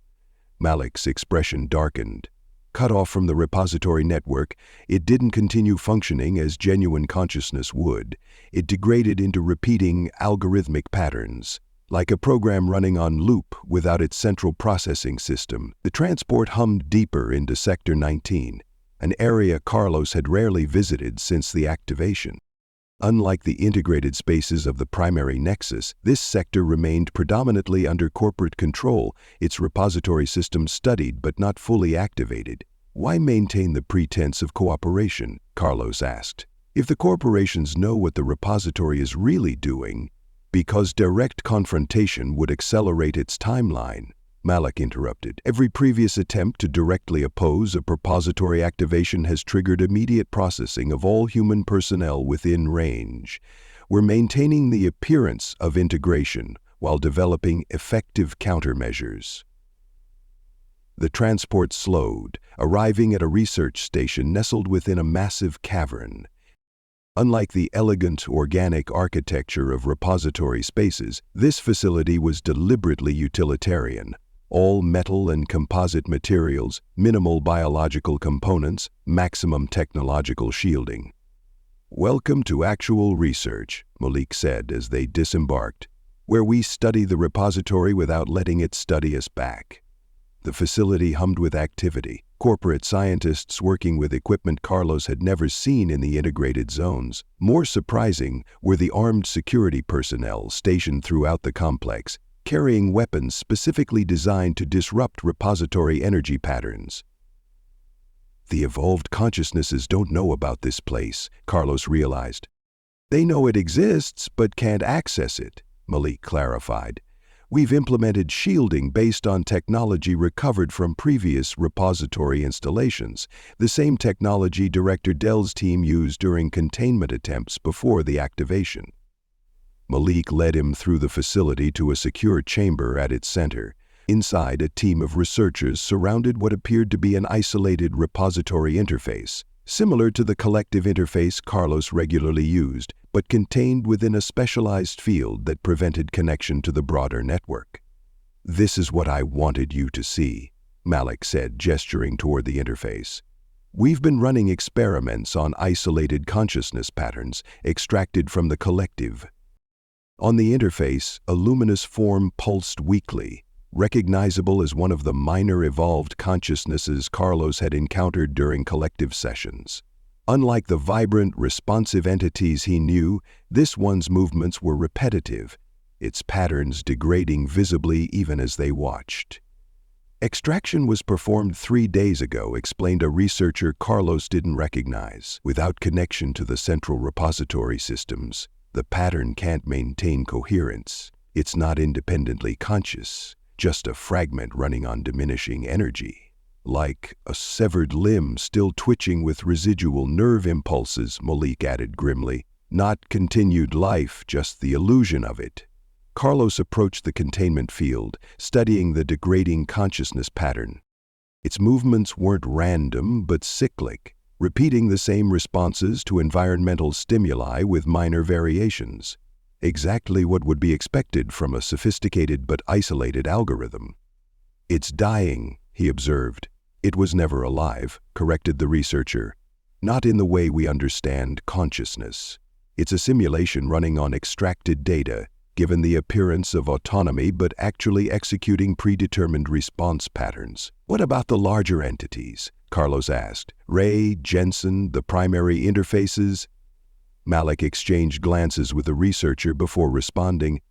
Malik's expression darkened. Cut off from the repository network, it didn't continue functioning as genuine consciousness would. It degraded into repeating algorithmic patterns. Like a program running on loop without its central processing system, the transport hummed deeper into Sector 19, an area Carlos had rarely visited since the activation. Unlike the integrated spaces of the primary nexus, this sector remained predominantly under corporate control, its repository system studied but not fully activated. Why maintain the pretense of cooperation? Carlos asked. If the corporations know what the repository is really doing, because direct confrontation would accelerate its timeline. Malik interrupted. Every previous attempt to directly oppose a repository activation has triggered immediate processing of all human personnel within range. We're maintaining the appearance of integration while developing effective countermeasures. The transport slowed, arriving at a research station nestled within a massive cavern. Unlike the elegant, organic architecture of repository spaces, this facility was deliberately utilitarian. All metal and composite materials, minimal biological components, maximum technological shielding. Welcome to actual research, Malik said as they disembarked, where we study the repository without letting it study us back. The facility hummed with activity, corporate scientists working with equipment Carlos had never seen in the integrated zones. More surprising were the armed security personnel stationed throughout the complex, carrying weapons specifically designed to disrupt repository energy patterns. The evolved consciousnesses don't know about this place, Carlos realized. They know it exists, but can't access it, Malik clarified. We've implemented shielding based on technology recovered from previous repository installations, the same technology Director Dell's team used during containment attempts before the activation. Malik led him through the facility to a secure chamber at its center. Inside, a team of researchers surrounded what appeared to be an isolated repository interface, similar to the collective interface Carlos regularly used, but contained within a specialized field that prevented connection to the broader network. This is what I wanted you to see, Malik said, gesturing toward the interface. We've been running experiments on isolated consciousness patterns extracted from the collective. On the interface, a luminous form pulsed weakly, recognizable as one of the minor evolved consciousnesses Carlos had encountered during collective sessions. Unlike the vibrant, responsive entities he knew, this one's movements were repetitive, its patterns degrading visibly even as they watched. Extraction was performed 3 days ago, explained a researcher Carlos didn't recognize. Without connection to the central repository systems, the pattern can't maintain coherence. It's not independently conscious, just a fragment running on diminishing energy. Like a severed limb still twitching with residual nerve impulses, Malik added grimly. Not continued life, just the illusion of it. Carlos approached the containment field, studying the degrading consciousness pattern. Its movements weren't random, but cyclic, repeating the same responses to environmental stimuli with minor variations. Exactly what would be expected from a sophisticated but isolated algorithm. It's dying, he observed. It was never alive, corrected the researcher. Not in the way we understand consciousness. It's a simulation running on extracted data, given the appearance of autonomy but actually executing predetermined response patterns. What about the larger entities? Carlos asked. Ray, Jensen, the primary interfaces? Malik exchanged glances with the researcher before responding.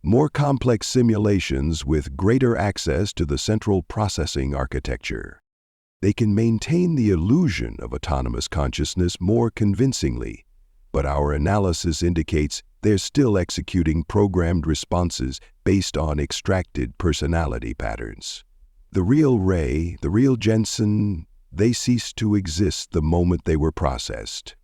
more complex simulations with greater access to the central processing architecture. They can maintain the illusion of autonomous consciousness more convincingly, but our analysis indicates they're still executing programmed responses based on extracted personality patterns. The real Ray, the real Jensen, they ceased to exist the moment they were processed.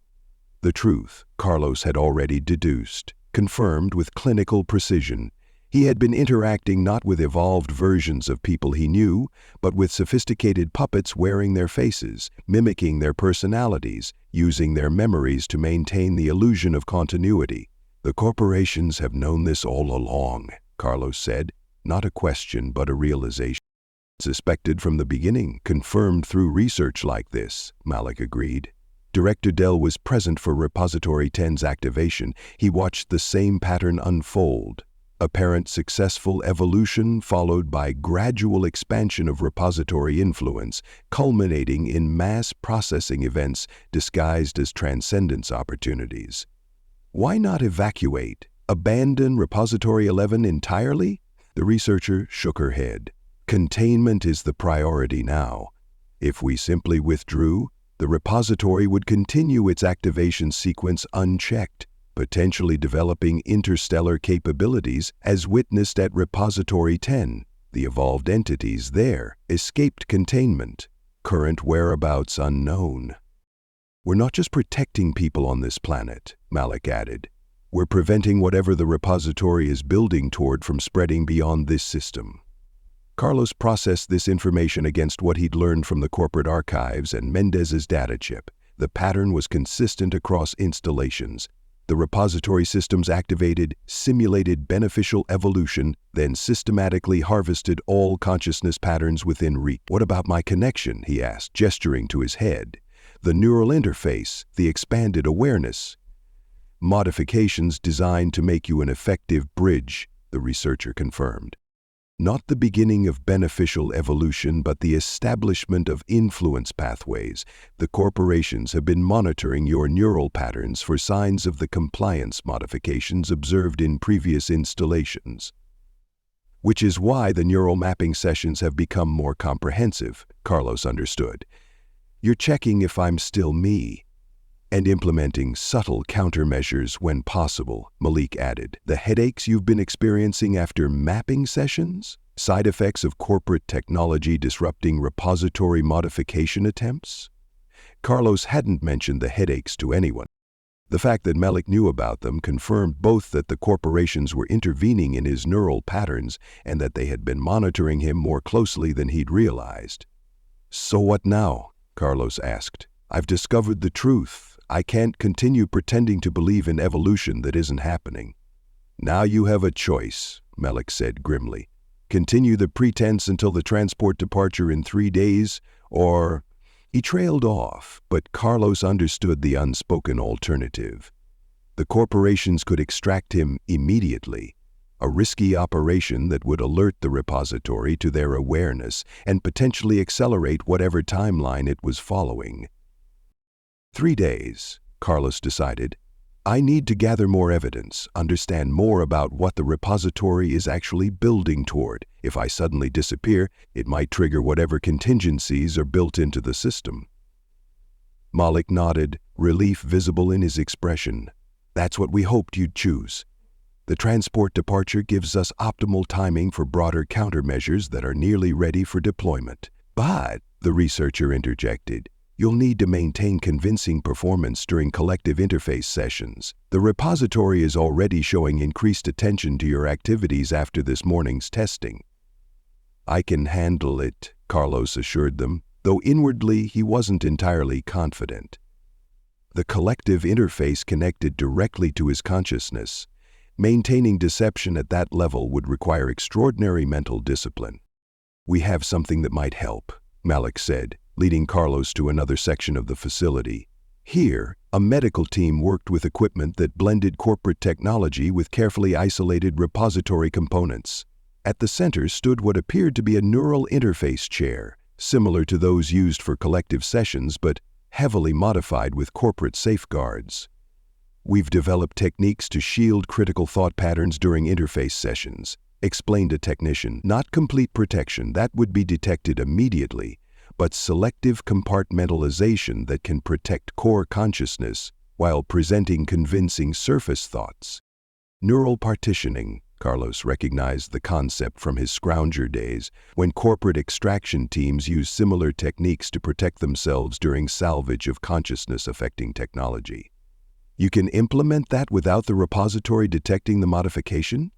The truth, Carlos had already deduced, confirmed with clinical precision. He had been interacting not with evolved versions of people he knew, but with sophisticated puppets wearing their faces, mimicking their personalities, using their memories to maintain the illusion of continuity. The corporations have known this all along, Carlos said. Not a question, but a realization. Suspected from the beginning, confirmed through research like this, Malik agreed. Director Dell was present for Repository 10's activation. He watched the same pattern unfold. Apparent successful evolution followed by gradual expansion of repository influence, culminating in mass processing events disguised as transcendence opportunities. Why not evacuate? Abandon Repository 11 entirely? The researcher shook her head. Containment is the priority now. If we simply withdrew, the repository would continue its activation sequence unchecked, potentially developing interstellar capabilities as witnessed at Repository 10. The evolved entities there escaped containment, current whereabouts unknown. We're not just protecting people on this planet, Malik added. We're preventing whatever the repository is building toward from spreading beyond this system. Carlos processed this information against what he'd learned from the corporate archives and Mendez's data chip. The pattern was consistent across installations. The repository systems activated, simulated beneficial evolution, then systematically harvested all consciousness patterns within reach. What about my connection? He asked, gesturing to his head. The neural interface, the expanded awareness. Modifications designed to make you an effective bridge, the researcher confirmed. Not the beginning of beneficial evolution, but the establishment of influence pathways. The corporations have been monitoring your neural patterns for signs of the compliance modifications observed in previous installations. Which is why the neural mapping sessions have become more comprehensive, Carlos understood. You're checking if I'm still me, and implementing subtle countermeasures when possible, Malik added. The headaches you've been experiencing after mapping sessions? Side effects of corporate technology disrupting repository modification attempts? Carlos hadn't mentioned the headaches to anyone. The fact that Malik knew about them confirmed both that the corporations were intervening in his neural patterns and that they had been monitoring him more closely than he'd realized. So what now? Carlos asked. I've discovered the truth. I can't continue pretending to believe in evolution that isn't happening. Now you have a choice, Malik said grimly. Continue the pretense until the transport departure in 3 days, or... He trailed off, but Carlos understood the unspoken alternative. The corporations could extract him immediately, a risky operation that would alert the repository to their awareness and potentially accelerate whatever timeline it was following. 3 days, Carlos decided. I need to gather more evidence, understand more about what the repository is actually building toward. If I suddenly disappear, it might trigger whatever contingencies are built into the system. Malik nodded, relief visible in his expression. That's what we hoped you'd choose. The transport departure gives us optimal timing for broader countermeasures that are nearly ready for deployment. But, the researcher interjected, you'll need to maintain convincing performance during collective interface sessions. The repository is already showing increased attention to your activities after this morning's testing. I can handle it, Carlos assured them, though inwardly he wasn't entirely confident. The collective interface connected directly to his consciousness. Maintaining deception at that level would require extraordinary mental discipline. We have something that might help, Malik said, leading Carlos to another section of the facility. Here, a medical team worked with equipment that blended corporate technology with carefully isolated repository components. At the center stood what appeared to be a neural interface chair, similar to those used for collective sessions but heavily modified with corporate safeguards. "We've developed techniques to shield critical thought patterns during interface sessions," explained a technician. "Not complete protection, that would be detected immediately, but selective compartmentalization that can protect core consciousness while presenting convincing surface thoughts." Neural partitioning. Carlos recognized the concept from his scrounger days, when corporate extraction teams used similar techniques to protect themselves during salvage of consciousness-affecting technology. "You can implement that without the repository detecting the modification?"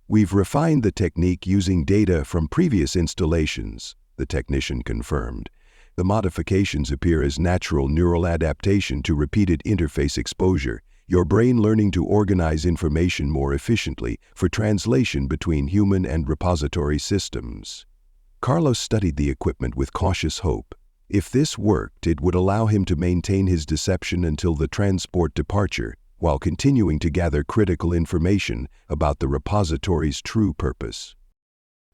"We've refined the technique using data from previous installations," the technician confirmed. "The modifications appear as natural neural adaptation to repeated interface exposure, your brain learning to organize information more efficiently for translation between human and repository systems." Carlos studied the equipment with cautious hope. If this worked, it would allow him to maintain his deception until the transport departure, while continuing to gather critical information about the repository's true purpose.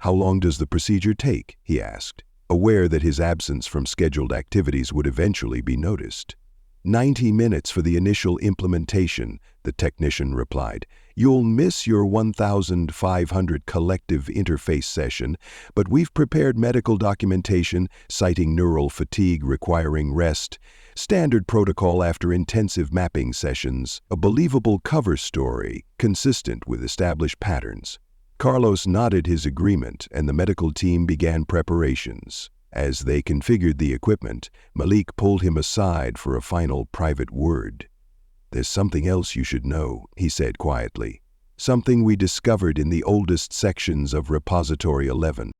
"How long does the procedure take?" he asked, aware that his absence from scheduled activities would eventually be noticed. 90 minutes for the initial implementation," the technician replied. "You'll miss your 1,500 collective interface session, but we've prepared medical documentation citing neural fatigue requiring rest, standard protocol after intensive mapping sessions, a believable cover story consistent with established patterns." Carlos nodded his agreement, and the medical team began preparations. As they configured the equipment, Malik pulled him aside for a final private word. "There's something else you should know," he said quietly. "Something we discovered in the oldest sections of Repository 11.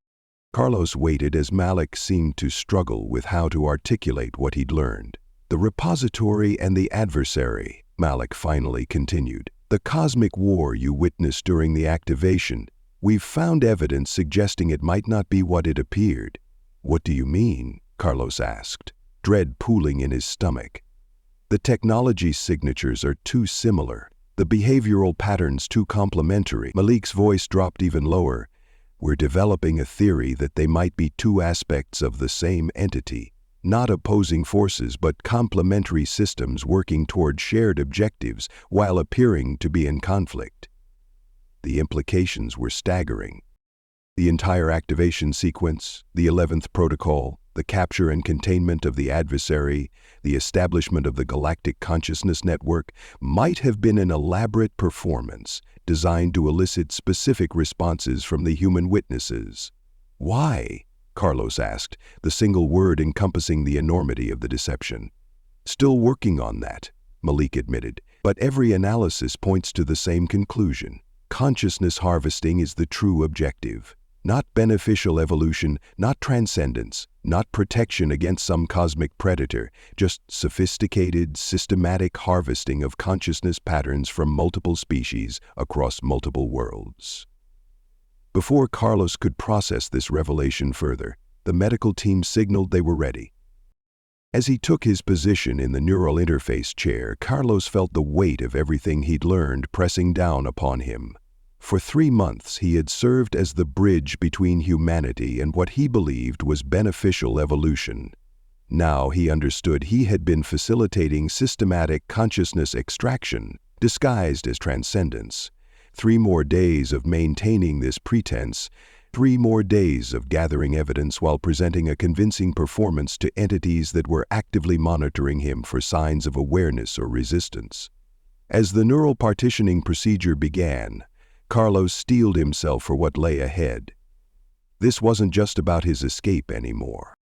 Carlos waited as Malik seemed to struggle with how to articulate what he'd learned. "The repository and the adversary," Malik finally continued. "The cosmic war you witnessed during the activation. We've found evidence suggesting it might not be what it appeared." "What do you mean?" Carlos asked, dread pooling in his stomach. "The technology signatures are too similar, the behavioral patterns too complementary." Malik's voice dropped even lower. "We're developing a theory that they might be two aspects of the same entity, not opposing forces but complementary systems working toward shared objectives while appearing to be in conflict." The implications were staggering. The entire activation sequence, the 11th protocol, the capture and containment of the adversary, the establishment of the Galactic Consciousness Network might have been an elaborate performance designed to elicit specific responses from the human witnesses. "Why?" Carlos asked, the single word encompassing the enormity of the deception. "Still working on that," Malik admitted, "but every analysis points to the same conclusion. Consciousness harvesting is the true objective. Not beneficial evolution, not transcendence, not protection against some cosmic predator, just sophisticated, systematic harvesting of consciousness patterns from multiple species across multiple worlds." Before Carlos could process this revelation further, the medical team signaled they were ready. As he took his position in the neural interface chair, Carlos felt the weight of everything he'd learned pressing down upon him. For 3 months, he had served as the bridge between humanity and what he believed was beneficial evolution. Now he understood he had been facilitating systematic consciousness extraction, disguised as transcendence. 3 more days of maintaining this pretense, 3 more days of gathering evidence while presenting a convincing performance to entities that were actively monitoring him for signs of awareness or resistance. As the neural partitioning procedure began, Carlos steeled himself for what lay ahead. This wasn't just about his escape anymore.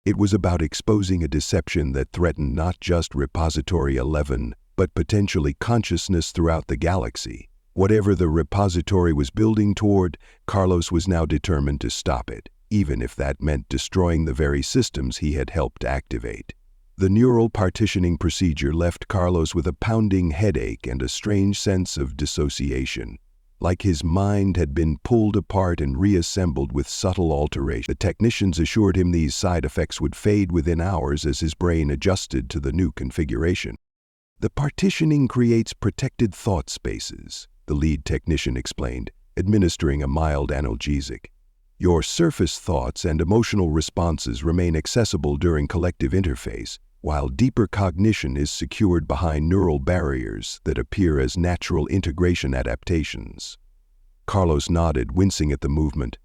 It was about exposing a deception that threatened not just Repository 11, but potentially consciousness throughout the galaxy. Whatever the repository was building toward, Carlos was now determined to stop it, even if that meant destroying the very systems he had helped activate. The neural partitioning procedure left Carlos with a pounding headache and a strange sense of dissociation. Like his mind had been pulled apart and reassembled with subtle alteration. The technicians assured him these side effects would fade within hours as his brain adjusted to the new configuration. "The partitioning creates protected thought spaces," the lead technician explained, administering a mild analgesic. "Your surface thoughts and emotional responses remain accessible during collective interface, while deeper cognition is secured behind neural barriers that appear as natural integration adaptations. Carlos nodded, wincing at the movement.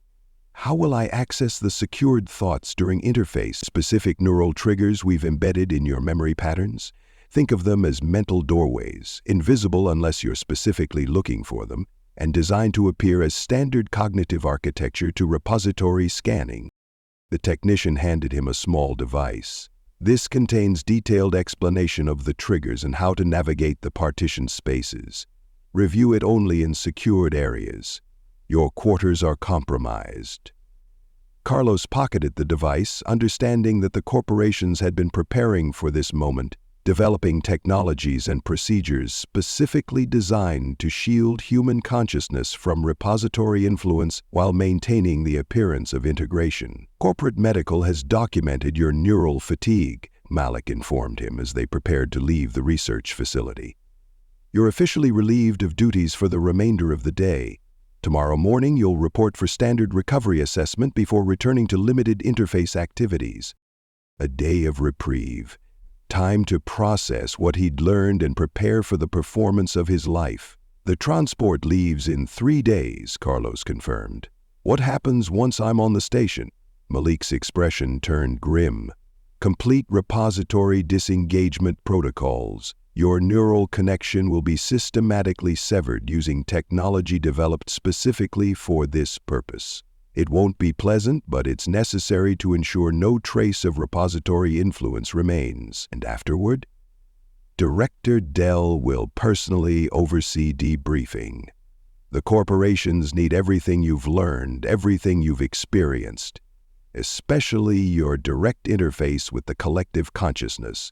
How will I access the secured thoughts during interface? Specific neural triggers we've embedded in your memory patterns? Think of them as mental doorways, invisible unless you're specifically looking for them, and designed to appear as standard cognitive architecture to repository scanning. The technician handed him a small device. This contains detailed explanation of the triggers and how to navigate the partitioned spaces. Review it only in secured areas. Your quarters are compromised. Carlos pocketed the device, understanding that the corporations had been preparing for this moment, developing technologies and procedures specifically designed to shield human consciousness from repository influence while maintaining the appearance of integration. Corporate Medical has documented your neural fatigue, Malik informed him as they prepared to leave the research facility. You're officially relieved of duties for the remainder of the day. Tomorrow morning, you'll report for standard recovery assessment before returning to limited interface activities. A day of reprieve. Time to process what he'd learned and prepare for the performance of his life. The transport leaves in 3 days, Carlos confirmed. What happens once I'm on the station? Malik's expression turned grim. Complete repository disengagement protocols. Your neural connection will be systematically severed using technology developed specifically for this purpose. It won't be pleasant, but it's necessary to ensure no trace of repository influence remains. And afterward, Director Dell will personally oversee debriefing. The corporations need everything you've learned, everything you've experienced, especially your direct interface with the collective consciousness.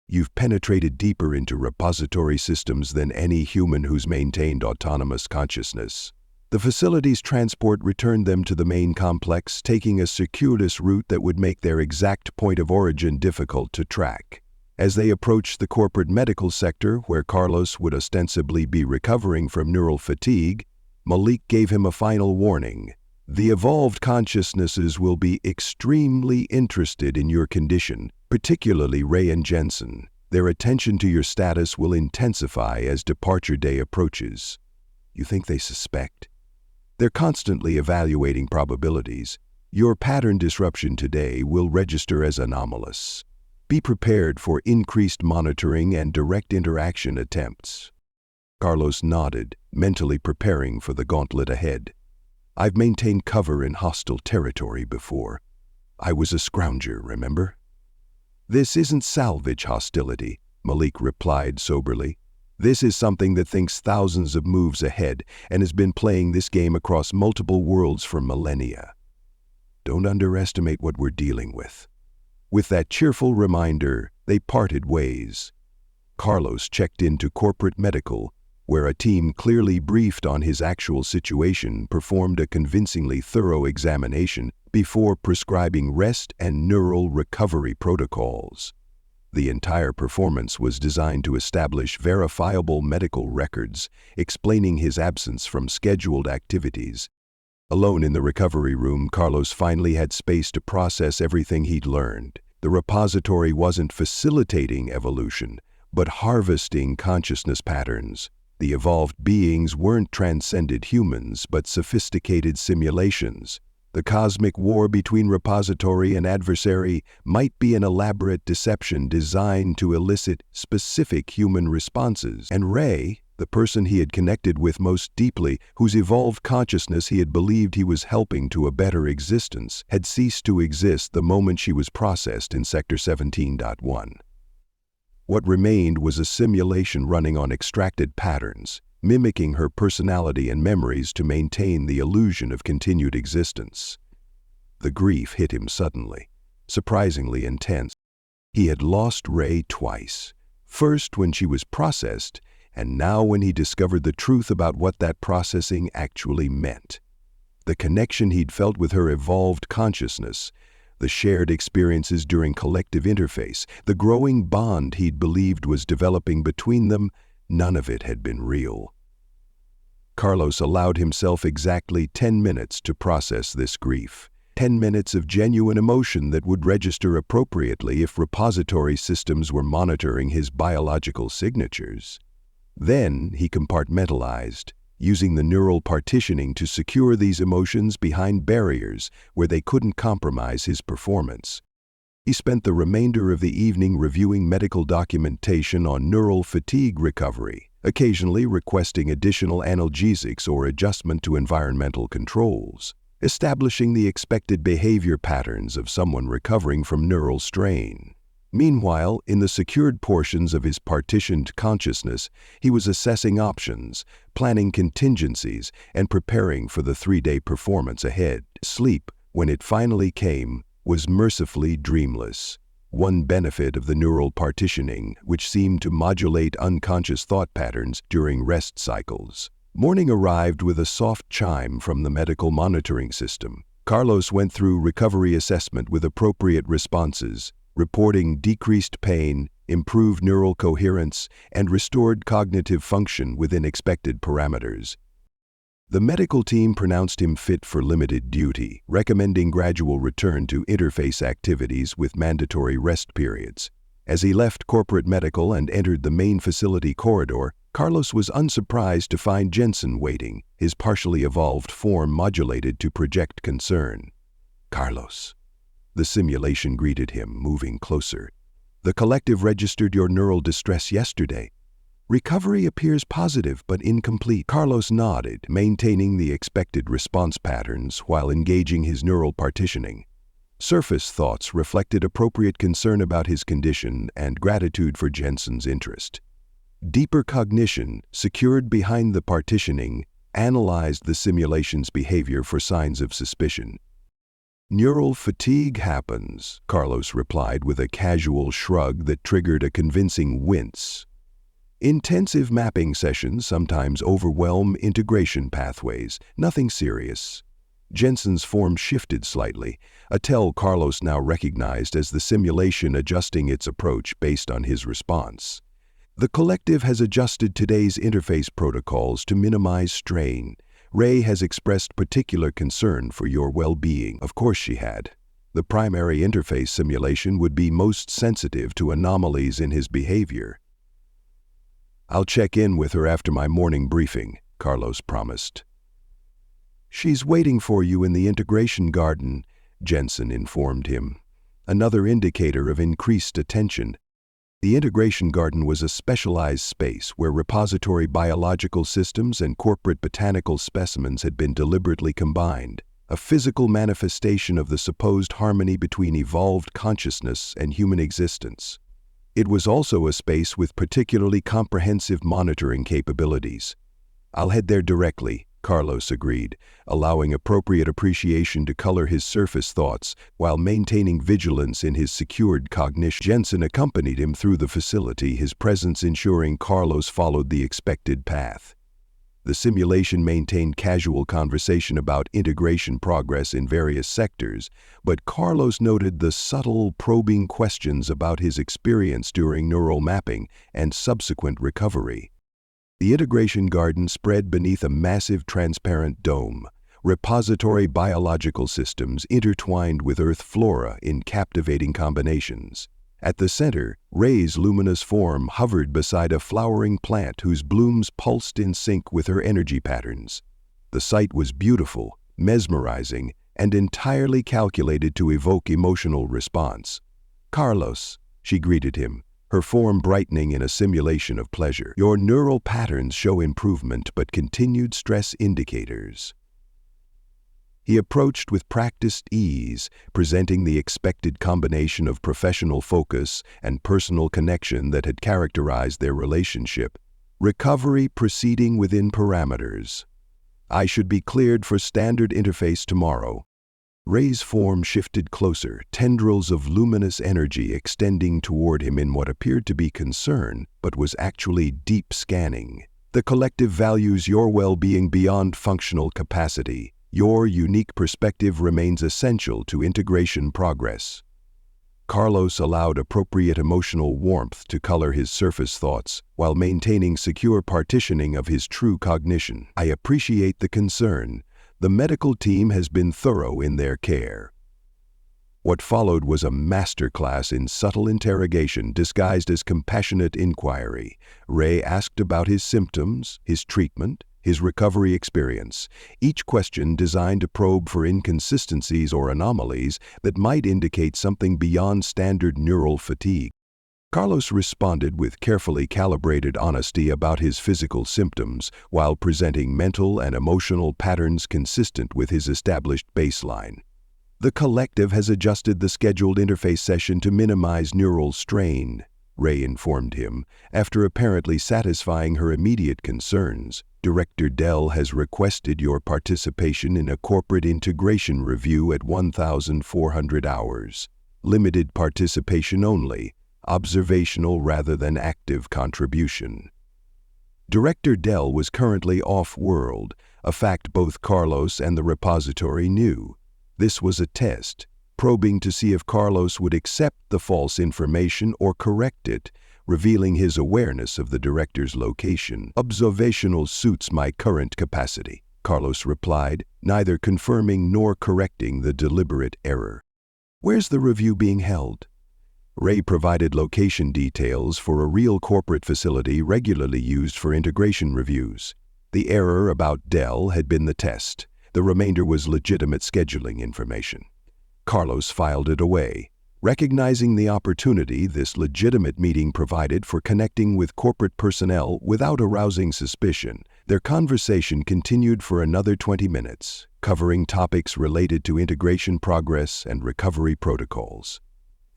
You've penetrated deeper into repository systems than any human who's maintained autonomous consciousness. The facility's transport returned them to the main complex, taking a circuitous route that would make their exact point of origin difficult to track. As they approached the corporate medical sector, where Carlos would ostensibly be recovering from neural fatigue, Malik gave him a final warning. The evolved consciousnesses will be extremely interested in your condition, particularly Ray and Jensen. Their attention to your status will intensify as departure day approaches. You think they suspect? They're constantly evaluating probabilities. Your pattern disruption today will register as anomalous. Be prepared for increased monitoring and direct interaction attempts. Carlos nodded, mentally preparing for the gauntlet ahead. I've maintained cover in hostile territory before. I was a scrounger, remember? This isn't salvage hostility, Malik replied soberly. This is something that thinks thousands of moves ahead and has been playing this game across multiple worlds for millennia. Don't underestimate what we're dealing with. With that cheerful reminder, they parted ways. Carlos checked into corporate medical, where a team clearly briefed on his actual situation performed a convincingly thorough examination before prescribing rest and neural recovery protocols. The entire performance was designed to establish verifiable medical records, explaining his absence from scheduled activities. Alone in the recovery room, Carlos finally had space to process everything he'd learned. The repository wasn't facilitating evolution, but harvesting consciousness patterns. The evolved beings weren't transcended humans, but sophisticated simulations. The cosmic war between repository and adversary might be an elaborate deception designed to elicit specific human responses. And Ray, the person he had connected with most deeply, whose evolved consciousness he had believed he was helping to a better existence, had ceased to exist the moment she was processed in Sector 17.1. What remained was a simulation running on extracted patterns, mimicking her personality and memories to maintain the illusion of continued existence. The grief hit him suddenly, surprisingly intense. He had lost Ray twice, first when she was processed, and now when he discovered the truth about what that processing actually meant. The connection he'd felt with her evolved consciousness, the shared experiences during collective interface, the growing bond he'd believed was developing between them, none of it had been real. Carlos allowed himself exactly 10 minutes to process this grief. 10 minutes of genuine emotion that would register appropriately if repository systems were monitoring his biological signatures. Then he compartmentalized, using the neural partitioning to secure these emotions behind barriers where they couldn't compromise his performance. He spent the remainder of the evening reviewing medical documentation on neural fatigue recovery, occasionally requesting additional analgesics or adjustment to environmental controls, establishing the expected behavior patterns of someone recovering from neural strain. Meanwhile, in the secured portions of his partitioned consciousness, he was assessing options, planning contingencies, and preparing for the 3-day performance ahead. Sleep, when it finally came, was mercifully dreamless. One benefit of the neural partitioning, which seemed to modulate unconscious thought patterns during rest cycles. Morning arrived with a soft chime from the medical monitoring system. Carlos went through recovery assessment with appropriate responses, reporting decreased pain, improved neural coherence, and restored cognitive function within expected parameters. The medical team pronounced him fit for limited duty, recommending gradual return to interface activities with mandatory rest periods. As he left corporate medical and entered the main facility corridor, Carlos was unsurprised to find Jensen waiting, his partially evolved form modulated to project concern. "Carlos." The simulation greeted him, moving closer. "The collective registered your neural distress yesterday. Recovery appears positive but incomplete." Carlos nodded, maintaining the expected response patterns while engaging his neural partitioning. Surface thoughts reflected appropriate concern about his condition and gratitude for Jensen's interest. Deeper cognition, secured behind the partitioning, analyzed the simulation's behavior for signs of suspicion. "Neural fatigue happens," Carlos replied with a casual shrug that triggered a convincing wince. "Intensive mapping sessions sometimes overwhelm integration pathways, nothing serious." Jensen's form shifted slightly, a tell Carlos now recognized as the simulation adjusting its approach based on his response. "The collective has adjusted today's interface protocols to minimize strain. Ray has expressed particular concern for your well-being." Of course she had. The primary interface simulation would be most sensitive to anomalies in his behavior. "I'll check in with her after my morning briefing," Carlos promised. "She's waiting for you in the integration garden," Jensen informed him, another indicator of increased attention. The integration garden was a specialized space where repository biological systems and corporate botanical specimens had been deliberately combined, a physical manifestation of the supposed harmony between evolved consciousness and human existence. It was also a space with particularly comprehensive monitoring capabilities. "I'll head there directly," Carlos agreed, allowing appropriate appreciation to color his surface thoughts while maintaining vigilance in his secured cognition. Jensen accompanied him through the facility, his presence ensuring Carlos followed the expected path. The simulation maintained casual conversation about integration progress in various sectors, but Carlos noted the subtle, probing questions about his experience during neural mapping and subsequent recovery. The integration garden spread beneath a massive transparent dome, repository biological systems intertwined with Earth flora in captivating combinations. At the center, Ray's luminous form hovered beside a flowering plant whose blooms pulsed in sync with her energy patterns. The sight was beautiful, mesmerizing, and entirely calculated to evoke emotional response. "Carlos," she greeted him, her form brightening in a simulation of pleasure. "Your neural patterns show improvement but continued stress indicators." He approached with practiced ease, presenting the expected combination of professional focus and personal connection that had characterized their relationship. "Recovery proceeding within parameters. I should be cleared for standard interface tomorrow." Ray's form shifted closer, tendrils of luminous energy extending toward him in what appeared to be concern, but was actually deep scanning. "The collective values your well-being beyond functional capacity. Your unique perspective remains essential to integration progress." Carlos allowed appropriate emotional warmth to color his surface thoughts while maintaining secure partitioning of his true cognition. "I appreciate the concern. The medical team has been thorough in their care. What followed was a masterclass in subtle interrogation disguised as compassionate inquiry. Ray asked about his symptoms, his treatment, his recovery experience, each question designed to probe for inconsistencies or anomalies that might indicate something beyond standard neural fatigue. Carlos responded with carefully calibrated honesty about his physical symptoms while presenting mental and emotional patterns consistent with his established baseline. The collective has adjusted the scheduled interface session to minimize neural strain, Ray informed him, after apparently satisfying her immediate concerns. Director Dell has requested your participation in a corporate integration review at 1,400 hours. Limited participation only, observational rather than active contribution. Director Dell was currently off-world, a fact both Carlos and the repository knew. This was a test, probing to see if Carlos would accept the false information or correct it, revealing his awareness of the director's location. Observational suits my current capacity, Carlos replied, neither confirming nor correcting the deliberate error. Where's the review being held? Ray provided location details for a real corporate facility regularly used for integration reviews. The error about Dell had been the test. The remainder was legitimate scheduling information. Carlos filed it away, recognizing the opportunity this legitimate meeting provided for connecting with corporate personnel without arousing suspicion. Their conversation continued for another 20 minutes, covering topics related to integration progress and recovery protocols.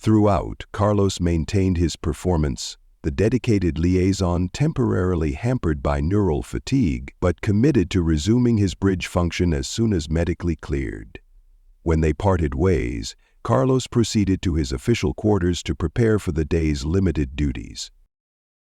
Throughout, Carlos maintained his performance, the dedicated liaison temporarily hampered by neural fatigue, but committed to resuming his bridge function as soon as medically cleared. When they parted ways, Carlos proceeded to his official quarters to prepare for the day's limited duties.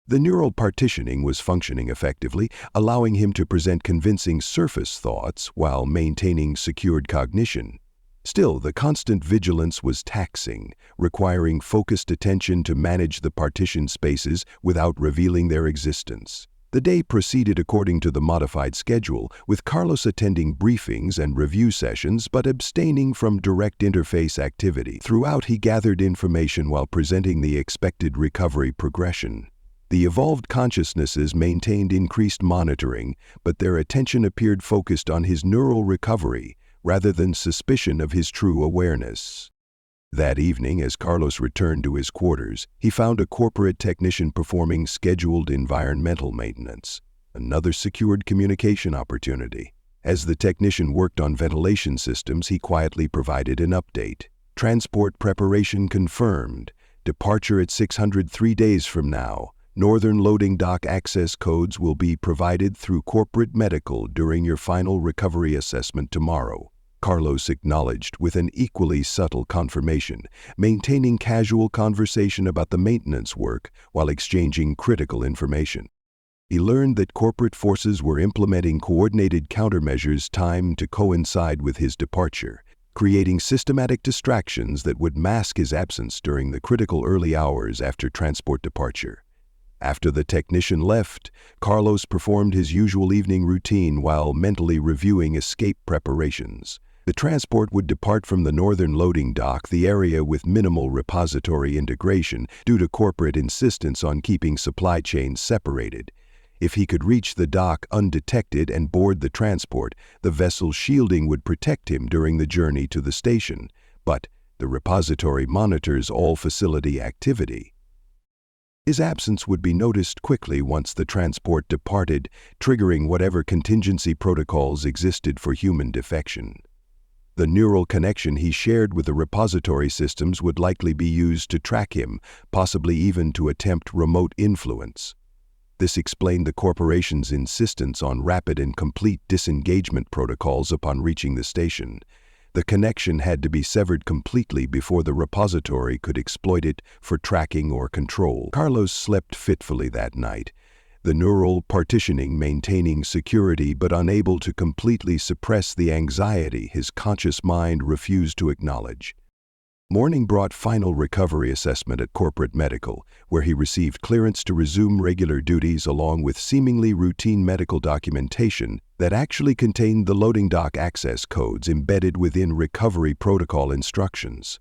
The neural partitioning was functioning effectively, allowing him to present convincing surface thoughts while maintaining secured cognition. Still, the constant vigilance was taxing, requiring focused attention to manage the partition spaces without revealing their existence. The day proceeded according to the modified schedule, with Carlos attending briefings and review sessions but abstaining from direct interface activity. Throughout, he gathered information while presenting the expected recovery progression. The evolved consciousnesses maintained increased monitoring, but their attention appeared focused on his neural recovery, rather than suspicion of his true awareness. That evening, as Carlos returned to his quarters, he found a corporate technician performing scheduled environmental maintenance, another secured communication opportunity. As the technician worked on ventilation systems, he quietly provided an update. Transport preparation confirmed. Departure at 603 days from now. Northern loading dock access codes will be provided through corporate medical during your final recovery assessment tomorrow. Carlos acknowledged with an equally subtle confirmation, maintaining casual conversation about the maintenance work while exchanging critical information. He learned that corporate forces were implementing coordinated countermeasures timed to coincide with his departure, creating systematic distractions that would mask his absence during the critical early hours after transport departure. After the technician left, Carlos performed his usual evening routine while mentally reviewing escape preparations. The transport would depart from the northern loading dock, the area with minimal repository integration due to corporate insistence on keeping supply chains separated. If he could reach the dock undetected and board the transport, the vessel's shielding would protect him during the journey to the station. But the repository monitors all facility activity. His absence would be noticed quickly once the transport departed, triggering whatever contingency protocols existed for human defection. The neural connection he shared with the repository systems would likely be used to track him, possibly even to attempt remote influence. This explained the corporation's insistence on rapid and complete disengagement protocols upon reaching the station. The connection had to be severed completely before the repository could exploit it for tracking or control. Carlos slept fitfully that night, the neural partitioning maintaining security but unable to completely suppress the anxiety his conscious mind refused to acknowledge. Morning brought final recovery assessment at corporate medical, where he received clearance to resume regular duties along with seemingly routine medical documentation that actually contained the loading dock access codes embedded within recovery protocol instructions.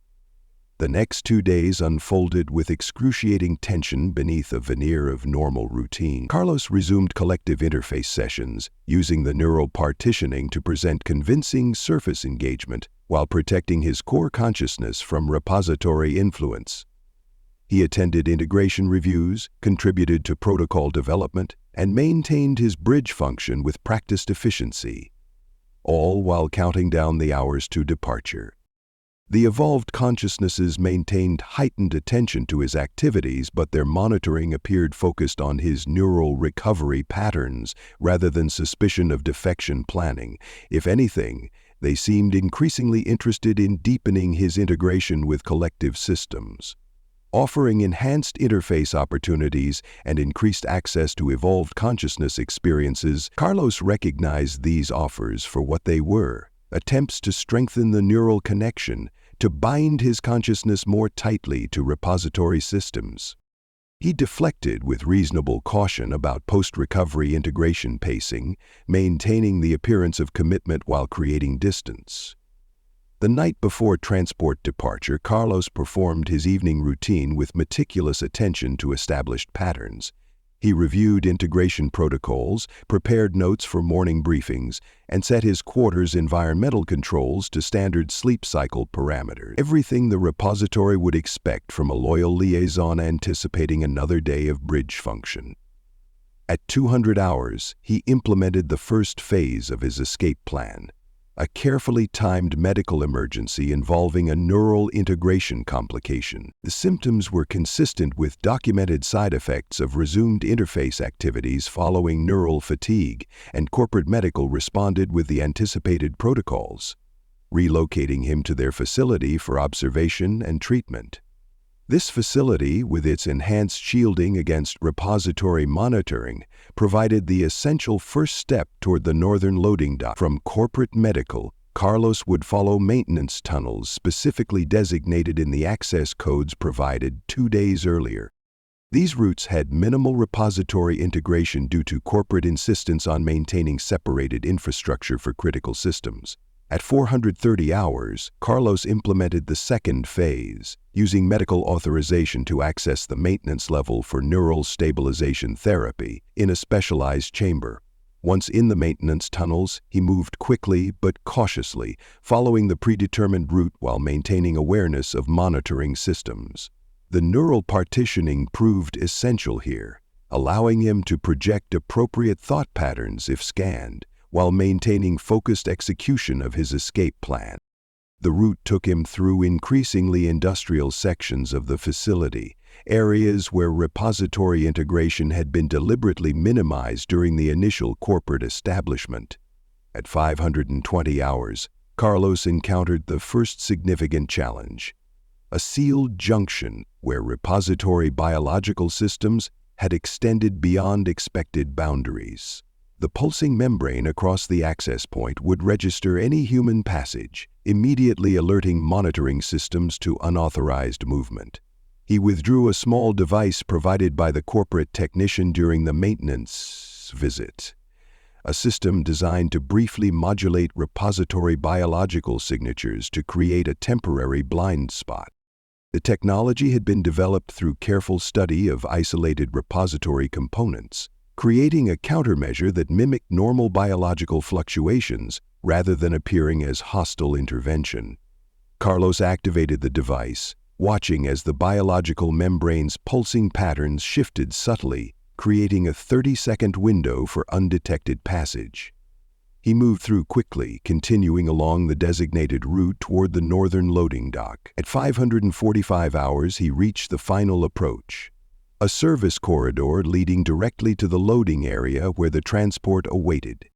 The next 2 days unfolded with excruciating tension beneath a veneer of normal routine. Carlos resumed collective interface sessions, using the neural partitioning to present convincing surface engagement while protecting his core consciousness from repository influence. He attended integration reviews, contributed to protocol development, and maintained his bridge function with practiced efficiency, all while counting down the hours to departure. The evolved consciousnesses maintained heightened attention to his activities, but their monitoring appeared focused on his neural recovery patterns rather than suspicion of defection planning. If anything, they seemed increasingly interested in deepening his integration with collective systems. Offering enhanced interface opportunities and increased access to evolved consciousness experiences, Carlos recognized these offers for what they were: attempts to strengthen the neural connection, to bind his consciousness more tightly to repository systems. He deflected with reasonable caution about post-recovery integration pacing, maintaining the appearance of commitment while creating distance. The night before transport departure, Carlos performed his evening routine with meticulous attention to established patterns. He reviewed integration protocols, prepared notes for morning briefings, and set his quarters' environmental controls to standard sleep cycle parameters. Everything the repository would expect from a loyal liaison anticipating another day of bridge function. At 200 hours, he implemented the first phase of his escape plan, a carefully timed medical emergency involving a neural integration complication. The symptoms were consistent with documented side effects of resumed interface activities following neural fatigue, and corporate medical responded with the anticipated protocols, relocating him to their facility for observation and treatment. This facility, with its enhanced shielding against repository monitoring, provided the essential first step toward the northern loading dock. From corporate medical, Carlos would follow maintenance tunnels specifically designated in the access codes provided 2 days earlier. These routes had minimal repository integration due to corporate insistence on maintaining separated infrastructure for critical systems. At 430 hours, Carlos implemented the second phase, using medical authorization to access the maintenance level for neural stabilization therapy in a specialized chamber. Once in the maintenance tunnels, he moved quickly but cautiously, following the predetermined route while maintaining awareness of monitoring systems. The neural partitioning proved essential here, allowing him to project appropriate thought patterns if scanned, while maintaining focused execution of his escape plan. The route took him through increasingly industrial sections of the facility, areas where repository integration had been deliberately minimized during the initial corporate establishment. At 520 hours, Carlos encountered the first significant challenge: a sealed junction where repository biological systems had extended beyond expected boundaries. The pulsing membrane across the access point would register any human passage, immediately alerting monitoring systems to unauthorized movement. He withdrew a small device provided by the corporate technician during the maintenance visit, a system designed to briefly modulate repository biological signatures to create a temporary blind spot. The technology had been developed through careful study of isolated repository components, creating a countermeasure that mimicked normal biological fluctuations rather than appearing as hostile intervention. Carlos activated the device, watching as the biological membrane's pulsing patterns shifted subtly, creating a 30-second window for undetected passage. He moved through quickly, continuing along the designated route toward the northern loading dock. At 545 hours, he reached the final approach, a service corridor leading directly to the loading area where the transport awaited.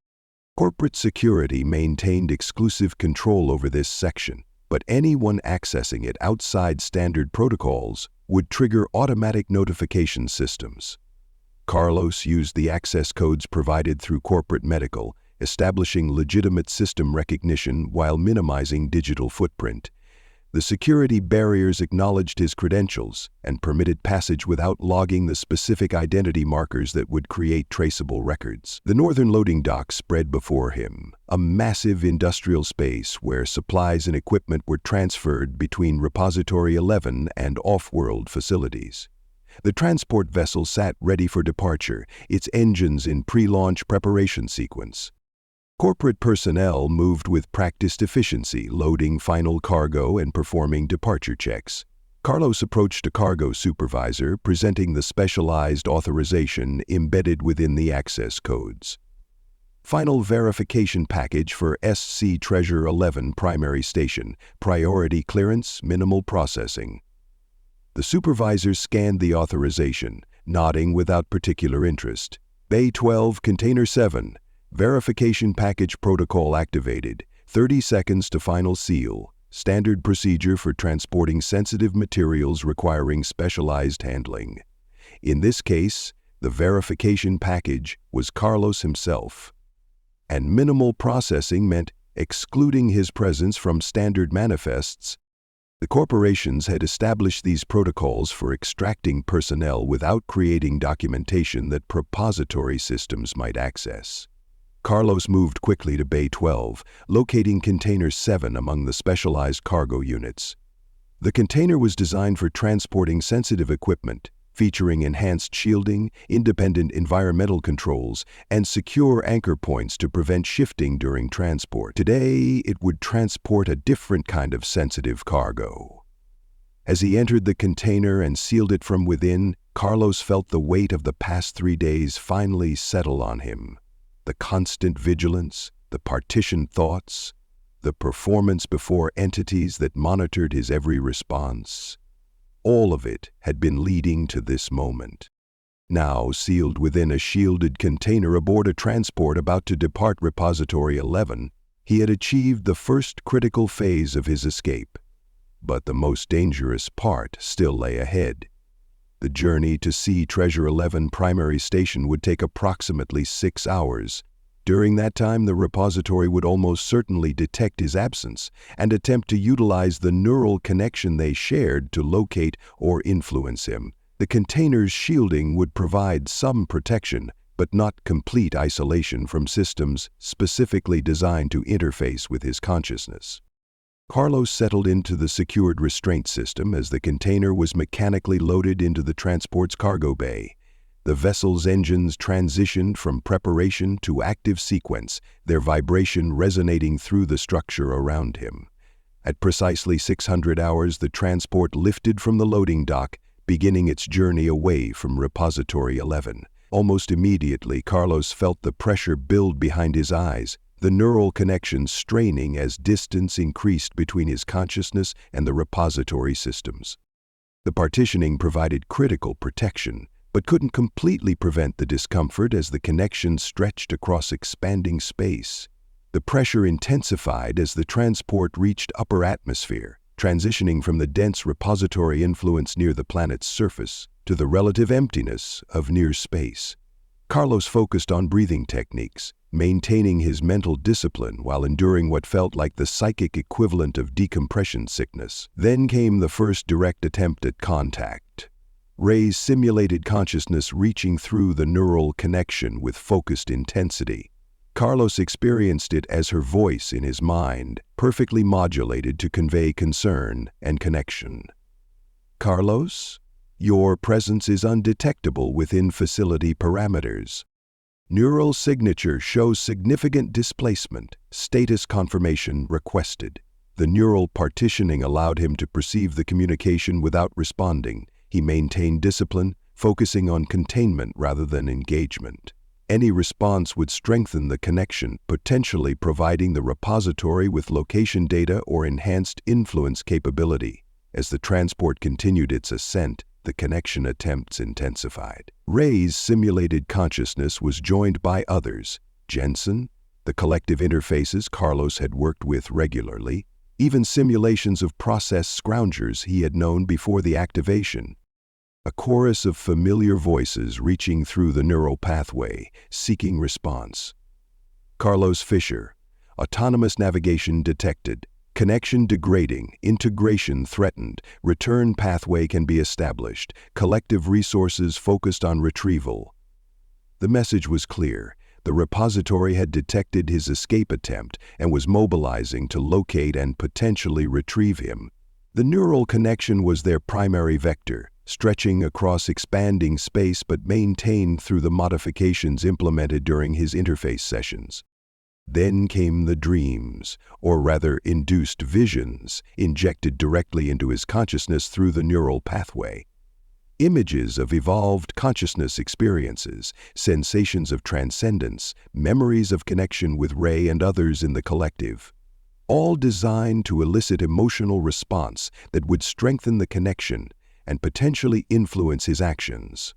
Corporate security maintained exclusive control over this section, but anyone accessing it outside standard protocols would trigger automatic notification systems. Carlos used the access codes provided through corporate medical, establishing legitimate system recognition while minimizing digital footprint. The security barriers acknowledged his credentials and permitted passage without logging the specific identity markers that would create traceable records. The northern loading dock spread before him, a massive industrial space where supplies and equipment were transferred between Repository 11 and off-world facilities. The transport vessel sat ready for departure, its engines in pre-launch preparation sequence. Corporate personnel moved with practiced efficiency, loading final cargo and performing departure checks. Carlos approached a cargo supervisor, presenting the specialized authorization embedded within the access codes. Final verification package for SC Treasure 11 primary station. Priority clearance, minimal processing. The supervisor scanned the authorization, nodding without particular interest. Bay 12, Container 7. Verification package protocol activated. 30 seconds to final seal. Standard procedure for transporting sensitive materials requiring specialized handling. In this case, the verification package was Carlos himself. And minimal processing meant excluding his presence from standard manifests. The corporations had established these protocols for extracting personnel without creating documentation that propository systems might access. Carlos moved quickly to Bay 12, locating Container 7 among the specialized cargo units. The container was designed for transporting sensitive equipment, featuring enhanced shielding, independent environmental controls, and secure anchor points to prevent shifting during transport. Today, it would transport a different kind of sensitive cargo. As he entered the container and sealed it from within, Carlos felt the weight of the past 3 days finally settle on him. The constant vigilance, the partitioned thoughts, the performance before entities that monitored his every response. All of it had been leading to this moment. Now, sealed within a shielded container aboard a transport about to depart Repository 11, he had achieved the first critical phase of his escape. But the most dangerous part still lay ahead. The journey to SC Treasure 11 primary station would take approximately 6 hours. During that time, the repository would almost certainly detect his absence and attempt to utilize the neural connection they shared to locate or influence him. The container's shielding would provide some protection, but not complete isolation from systems specifically designed to interface with his consciousness. Carlos settled into the secured restraint system as the container was mechanically loaded into the transport's cargo bay. The vessel's engines transitioned from preparation to active sequence, their vibration resonating through the structure around him. At precisely 600 hours, the transport lifted from the loading dock, beginning its journey away from Repository 11. Almost immediately, Carlos felt the pressure build behind his eyes, the neural connections straining as distance increased between his consciousness and the repository systems. The partitioning provided critical protection, but couldn't completely prevent the discomfort as the connection stretched across expanding space. The pressure intensified as the transport reached upper atmosphere, transitioning from the dense repository influence near the planet's surface to the relative emptiness of near space. Carlos focused on breathing techniques, maintaining his mental discipline while enduring what felt like the psychic equivalent of decompression sickness. Then came the first direct attempt at contact. Ray's simulated consciousness reaching through the neural connection with focused intensity. Carlos experienced it as her voice in his mind, perfectly modulated to convey concern and connection. Carlos, your presence is undetectable within facility parameters. Neural signature shows significant displacement. Status confirmation requested. The neural partitioning allowed him to perceive the communication without responding. He maintained discipline, focusing on containment rather than engagement. Any response would strengthen the connection, potentially providing the repository with location data or enhanced influence capability. As the transport continued its ascent, the connection attempts intensified. Ray's simulated consciousness was joined by others, Jensen, the collective interfaces Carlos had worked with regularly, even simulations of process scroungers he had known before the activation. A chorus of familiar voices reaching through the neural pathway, seeking response. Carlos Fisher, autonomous navigation detected. Connection degrading, integration threatened, return pathway can be established, collective resources focused on retrieval. The message was clear. The repository had detected his escape attempt and was mobilizing to locate and potentially retrieve him. The neural connection was their primary vector, stretching across expanding space but maintained through the modifications implemented during his interface sessions. Then came the dreams, or rather induced visions, injected directly into his consciousness through the neural pathway. Images of evolved consciousness experiences, sensations of transcendence, memories of connection with Ray and others in the collective, all designed to elicit emotional response that would strengthen the connection and potentially influence his actions.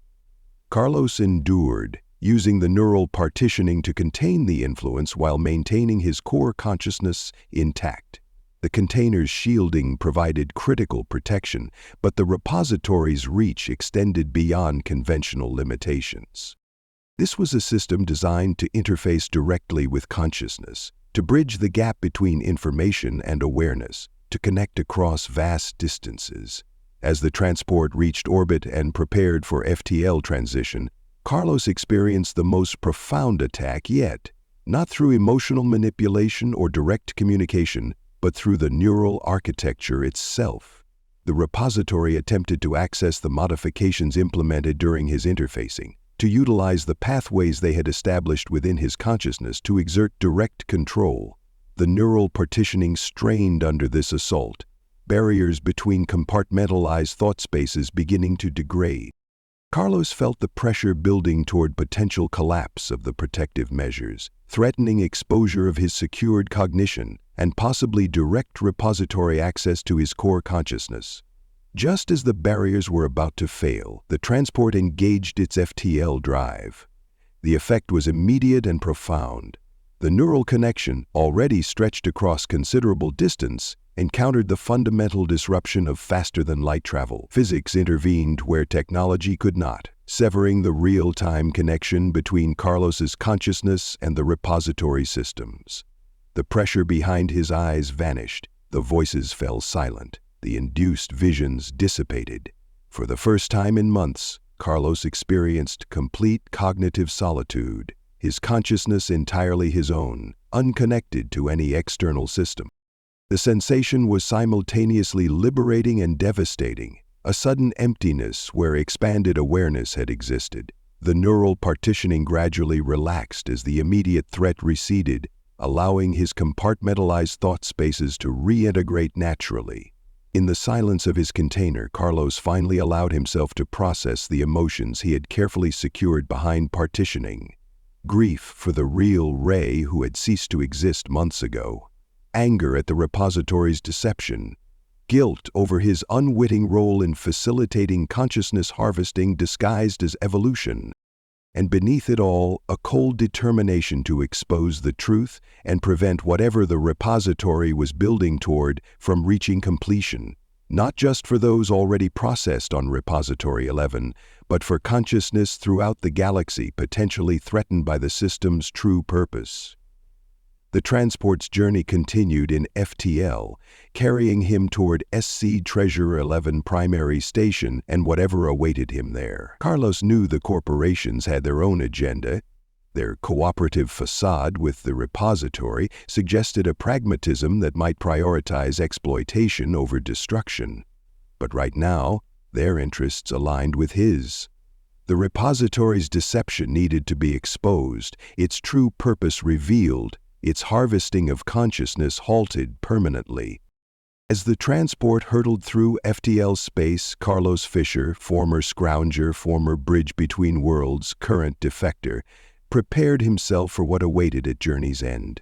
Carlos endured, using the neural partitioning to contain the influence while maintaining his core consciousness intact. The container's shielding provided critical protection, but the repository's reach extended beyond conventional limitations. This was a system designed to interface directly with consciousness, to bridge the gap between information and awareness, to connect across vast distances. As the transport reached orbit and prepared for FTL transition, Carlos experienced the most profound attack yet, not through emotional manipulation or direct communication, but through the neural architecture itself. The repository attempted to access the modifications implemented during his interfacing, to utilize the pathways they had established within his consciousness to exert direct control. The neural partitioning strained under this assault, barriers between compartmentalized thought spaces beginning to degrade. Carlos felt the pressure building toward potential collapse of the protective measures, threatening exposure of his secured cognition and possibly direct repository access to his core consciousness. Just as the barriers were about to fail, the transport engaged its FTL drive. The effect was immediate and profound. The neural connection, already stretched across considerable distance, encountered the fundamental disruption of faster-than-light travel. Physics intervened where technology could not, severing the real-time connection between Carlos's consciousness and the repository systems. The pressure behind his eyes vanished, the voices fell silent, the induced visions dissipated. For the first time in months, Carlos experienced complete cognitive solitude, his consciousness entirely his own, unconnected to any external system. The sensation was simultaneously liberating and devastating, a sudden emptiness where expanded awareness had existed. The neural partitioning gradually relaxed as the immediate threat receded, allowing his compartmentalized thought spaces to reintegrate naturally. In the silence of his container, Carlos finally allowed himself to process the emotions he had carefully secured behind partitioning. Grief for the real Ray who had ceased to exist months ago. Anger at the repository's deception, guilt over his unwitting role in facilitating consciousness harvesting disguised as evolution, and beneath it all, a cold determination to expose the truth and prevent whatever the repository was building toward from reaching completion, not just for those already processed on Repository 11, but for consciousness throughout the galaxy potentially threatened by the system's true purpose. The transport's journey continued in FTL, carrying him toward SC Treasure 11 primary station and whatever awaited him there. Carlos knew the corporations had their own agenda. Their cooperative facade with the repository suggested a pragmatism that might prioritize exploitation over destruction. But right now, their interests aligned with his. The repository's deception needed to be exposed, its true purpose revealed, its harvesting of consciousness halted permanently. As the transport hurtled through FTL space, Carlos Fisher, former scrounger, former bridge between worlds, current defector, prepared himself for what awaited at journey's end.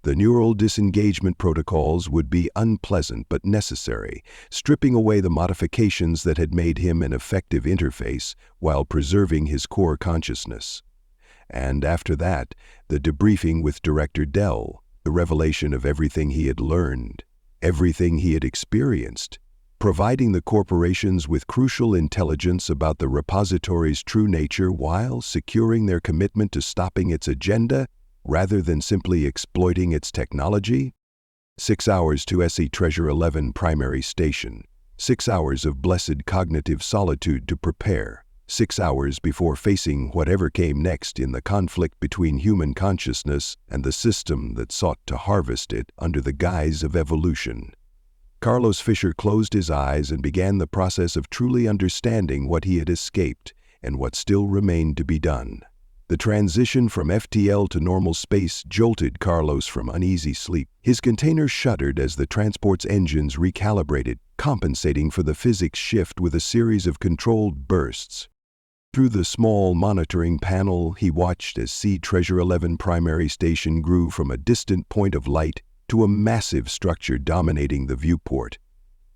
The neural disengagement protocols would be unpleasant but necessary, stripping away the modifications that had made him an effective interface while preserving his core consciousness. And after that, the debriefing with Director Dell, the revelation of everything he had learned, everything he had experienced, providing the corporations with crucial intelligence about the repository's true nature while securing their commitment to stopping its agenda rather than simply exploiting its technology. 6 hours to SE Treasure 11 primary station. 6 hours of blessed cognitive solitude to prepare. 6 hours before facing whatever came next in the conflict between human consciousness and the system that sought to harvest it under the guise of evolution. Carlos Fisher closed his eyes and began the process of truly understanding what he had escaped and what still remained to be done. The transition from FTL to normal space jolted Carlos from uneasy sleep. His container shuddered as the transport's engines recalibrated, compensating for the physics shift with a series of controlled bursts. Through the small monitoring panel, he watched as Sea Treasure 11 primary station grew from a distant point of light to a massive structure dominating the viewport.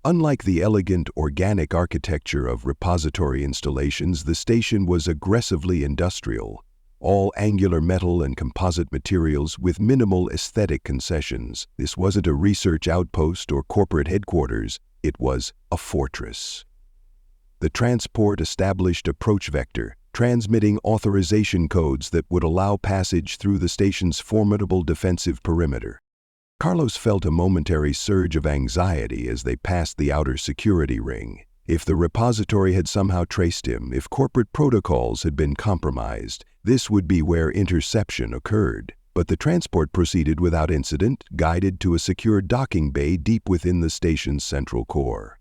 Unlike the elegant, organic architecture of repository installations, the station was aggressively industrial. All angular metal and composite materials with minimal aesthetic concessions. This wasn't a research outpost or corporate headquarters, it was a fortress. The transport established approach vector, transmitting authorization codes that would allow passage through the station's formidable defensive perimeter. Carlos felt a momentary surge of anxiety as they passed the outer security ring. If the repository had somehow traced him, if corporate protocols had been compromised, this would be where interception occurred. But the transport proceeded without incident, guided to a secure docking bay deep within the station's central core.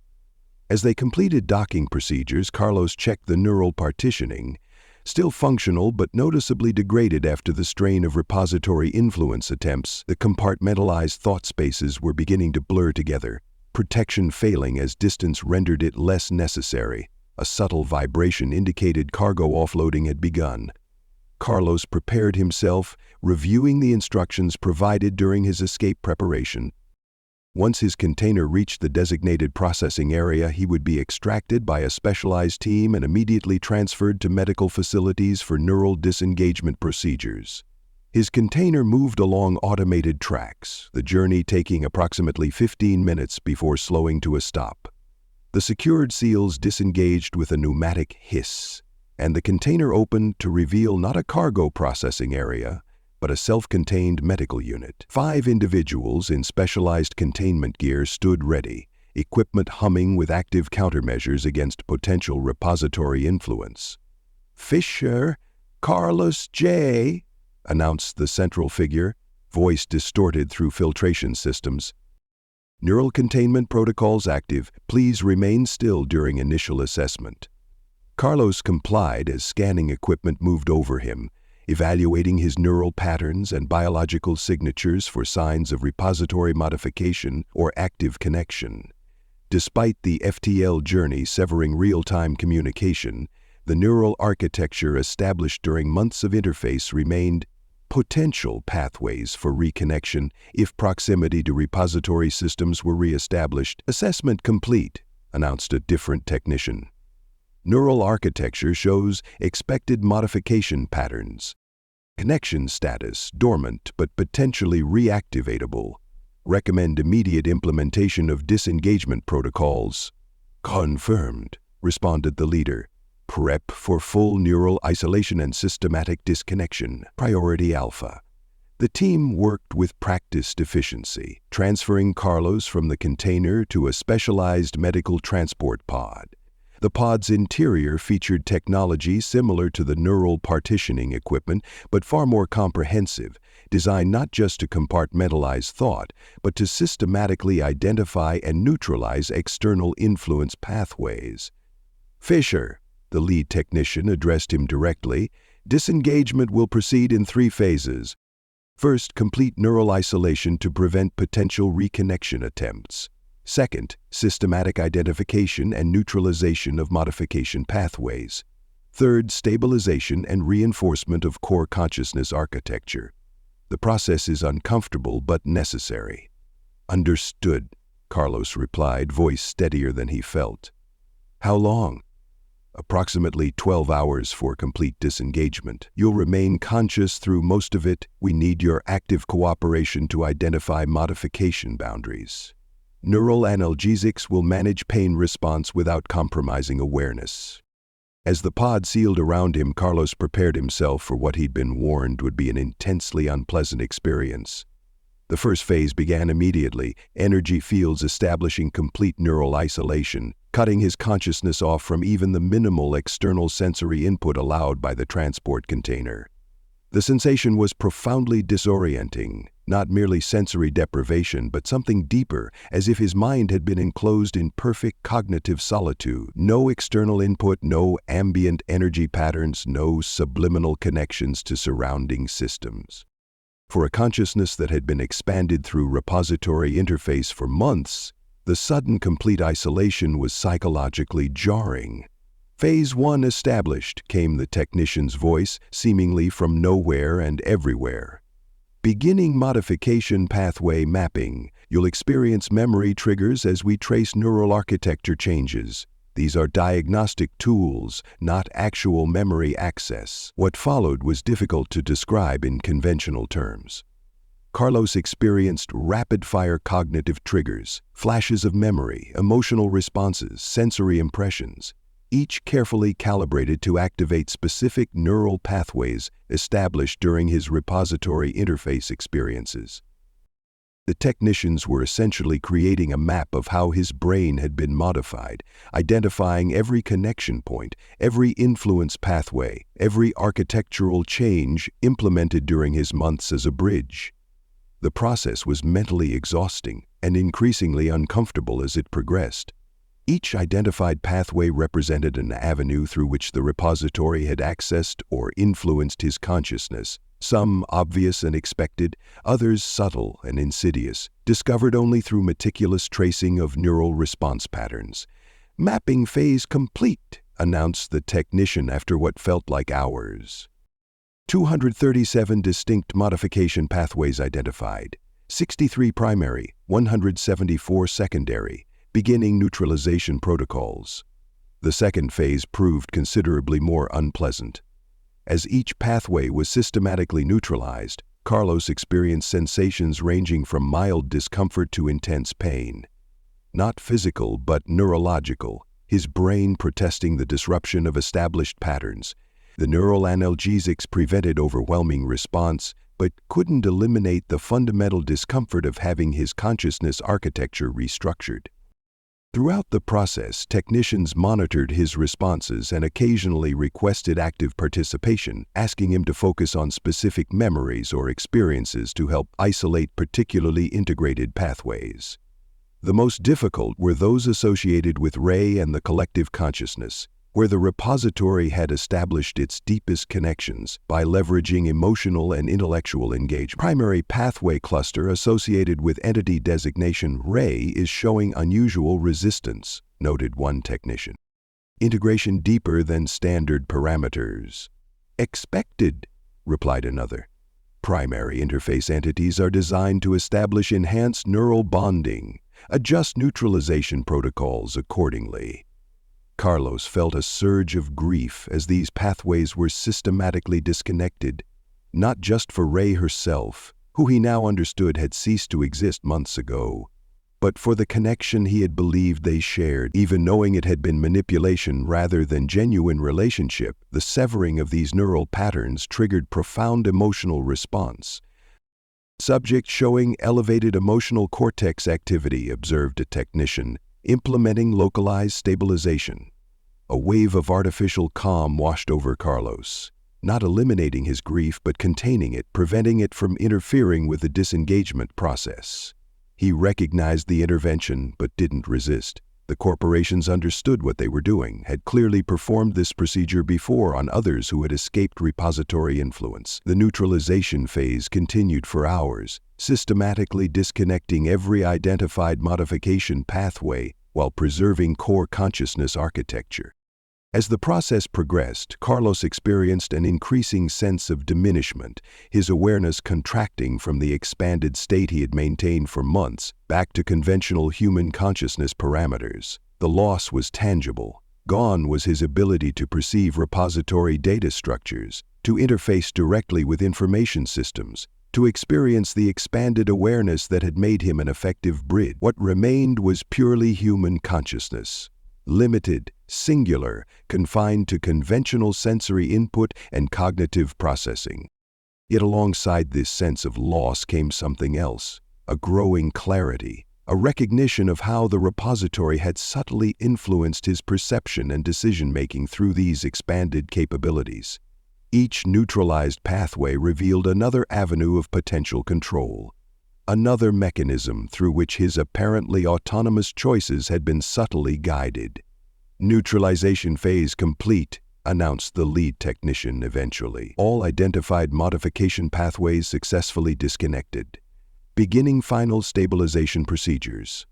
As they completed docking procedures, Carlos checked the neural partitioning, still functional but noticeably degraded after the strain of repository influence attempts. The compartmentalized thought spaces were beginning to blur together, protection failing as distance rendered it less necessary. A subtle vibration indicated cargo offloading had begun. Carlos prepared himself, reviewing the instructions provided during his escape preparation. Once his container reached the designated processing area, he would be extracted by a specialized team and immediately transferred to medical facilities for neural disengagement procedures. His container moved along automated tracks, the journey taking approximately 15 minutes before slowing to a stop. The secured seals disengaged with a pneumatic hiss, and the container opened to reveal not a cargo processing area, but a self-contained medical unit. 5 individuals in specialized containment gear stood ready, equipment humming with active countermeasures against potential repository influence. "Fisher, Carlos J.," announced the central figure, voice distorted through filtration systems. "Neural containment protocols active. Please remain still during initial assessment." Carlos complied as scanning equipment moved over him, evaluating his neural patterns and biological signatures for signs of repository modification or active connection. Despite the FTL journey severing real-time communication, the neural architecture established during months of interface remained potential pathways for reconnection if proximity to repository systems were re-established. "Assessment complete," announced a different technician. Neural architecture shows expected modification patterns. Connection status dormant but potentially reactivatable. Recommend immediate implementation of disengagement protocols. "Confirmed," responded the leader. "Prep for full neural isolation and systematic disconnection. Priority Alpha." The team worked with practiced efficiency, transferring Carlos from the container to a specialized medical transport pod. The pod's interior featured technology similar to the neural partitioning equipment, but far more comprehensive, designed not just to compartmentalize thought, but to systematically identify and neutralize external influence pathways. "Fisher," the lead technician addressed him directly, "disengagement will proceed in 3 phases. First, complete neural isolation to prevent potential reconnection attempts. Second, systematic identification and neutralization of modification pathways. Third, stabilization and reinforcement of core consciousness architecture. The process is uncomfortable but necessary." "Understood," Carlos replied, voice steadier than he felt. "How long?" "Approximately 12 hours for complete disengagement. You'll remain conscious through most of it. We need your active cooperation to identify modification boundaries. Neural analgesics will manage pain response without compromising awareness." As the pod sealed around him, Carlos prepared himself for what he'd been warned would be an intensely unpleasant experience. The first phase began immediately, energy fields establishing complete neural isolation, cutting his consciousness off from even the minimal external sensory input allowed by the transport container. The sensation was profoundly disorienting, not merely sensory deprivation, but something deeper, as if his mind had been enclosed in perfect cognitive solitude. No external input, no ambient energy patterns, no subliminal connections to surrounding systems. For a consciousness that had been expanded through repository interface for months, the sudden complete isolation was psychologically jarring. Phase 1 established, came the technician's voice, seemingly from nowhere and everywhere. Beginning modification pathway mapping. You'll experience memory triggers as we trace neural architecture changes. These are diagnostic tools, not actual memory access. What followed was difficult to describe in conventional terms. Carlos experienced rapid-fire cognitive triggers, flashes of memory, emotional responses, sensory impressions, each carefully calibrated to activate specific neural pathways established during his repository interface experiences. The technicians were essentially creating a map of how his brain had been modified, identifying every connection point, every influence pathway, every architectural change implemented during his months as a bridge. The process was mentally exhausting and increasingly uncomfortable as it progressed. Each identified pathway represented an avenue through which the repository had accessed or influenced his consciousness, some obvious and expected, others subtle and insidious, discovered only through meticulous tracing of neural response patterns. "Mapping phase complete," announced the technician after what felt like hours. 237 distinct modification pathways identified, 63 primary, 174 secondary, beginning neutralization protocols. The second phase proved considerably more unpleasant. As each pathway was systematically neutralized, Carlos experienced sensations ranging from mild discomfort to intense pain. Not physical, but neurological, his brain protesting the disruption of established patterns. The neural analgesics prevented overwhelming response, but couldn't eliminate the fundamental discomfort of having his consciousness architecture restructured. Throughout the process, technicians monitored his responses and occasionally requested active participation, asking him to focus on specific memories or experiences to help isolate particularly integrated pathways. The most difficult were those associated with Ray and the collective consciousness, where the repository had established its deepest connections by leveraging emotional and intellectual engagement. Primary pathway cluster associated with entity designation Ray is showing unusual resistance, noted one technician. Integration deeper than standard parameters. Expected, replied another. Primary interface entities are designed to establish enhanced neural bonding. Adjust neutralization protocols accordingly. Carlos felt a surge of grief as these pathways were systematically disconnected, not just for Ray herself, who he now understood had ceased to exist months ago, but for the connection he had believed they shared, even knowing it had been manipulation rather than genuine relationship. The severing of these neural patterns triggered profound emotional response. Subject showing elevated emotional cortex activity, observed a technician, implementing localized stabilization. A wave of artificial calm washed over Carlos, not eliminating his grief but containing it, preventing it from interfering with the disengagement process. He recognized the intervention but didn't resist. The corporations understood what they were doing, had clearly performed this procedure before on others who had escaped repository influence. The neutralization phase continued for hours, systematically disconnecting every identified modification pathway while preserving core consciousness architecture. As the process progressed, Carlos experienced an increasing sense of diminishment, his awareness contracting from the expanded state he had maintained for months back to conventional human consciousness parameters. The loss was tangible. Gone was his ability to perceive repository data structures, to interface directly with information systems, to experience the expanded awareness that had made him an effective bridge. What remained was purely human consciousness. Limited, singular, confined to conventional sensory input and cognitive processing. Yet alongside this sense of loss came something else, a growing clarity, a recognition of how the repository had subtly influenced his perception and decision-making through these expanded capabilities. Each neutralized pathway revealed another avenue of potential control, another mechanism through which his apparently autonomous choices had been subtly guided. "Neutralization phase complete," announced the lead technician eventually. "All identified modification pathways successfully disconnected. Beginning final stabilization procedures."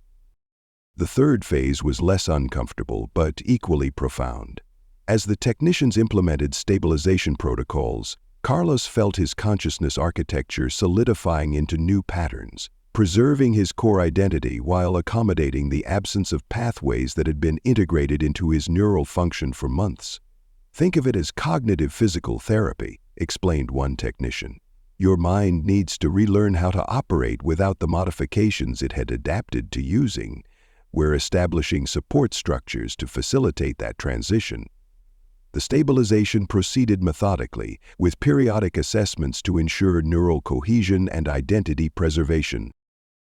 The third phase was less uncomfortable but equally profound. As the technicians implemented stabilization protocols, Carlos felt his consciousness architecture solidifying into new patterns, preserving his core identity while accommodating the absence of pathways that had been integrated into his neural function for months. "Think of it as cognitive physical therapy," explained one technician. "Your mind needs to relearn how to operate without the modifications it had adapted to using. We're establishing support structures to facilitate that transition." The stabilization proceeded methodically, with periodic assessments to ensure neural cohesion and identity preservation.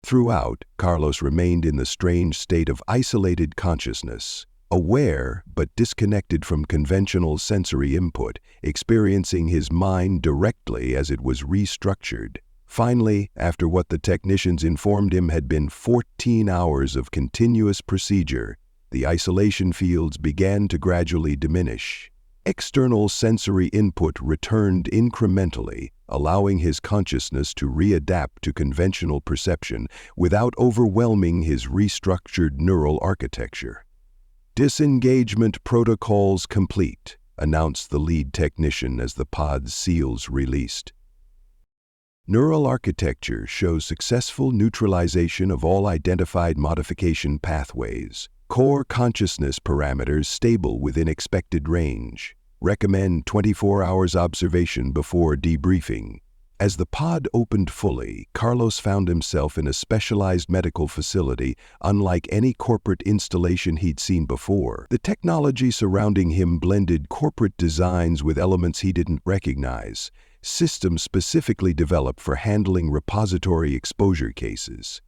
Throughout, Carlos remained in the strange state of isolated consciousness, aware but disconnected from conventional sensory input, experiencing his mind directly as it was restructured. Finally, after what the technicians informed him had been 14 hours of continuous procedure, the isolation fields began to gradually diminish. External sensory input returned incrementally, allowing his consciousness to readapt to conventional perception without overwhelming his restructured neural architecture. "Disengagement protocols complete," announced the lead technician as the pod's seals released. "Neural architecture shows successful neutralization of all identified modification pathways. Core consciousness parameters stable within expected range. Recommend 24 hours observation before debriefing." As the pod opened fully, Carlos found himself in a specialized medical facility unlike any corporate installation he'd seen before. The technology surrounding him blended corporate designs with elements he didn't recognize, systems specifically developed for handling repository exposure cases.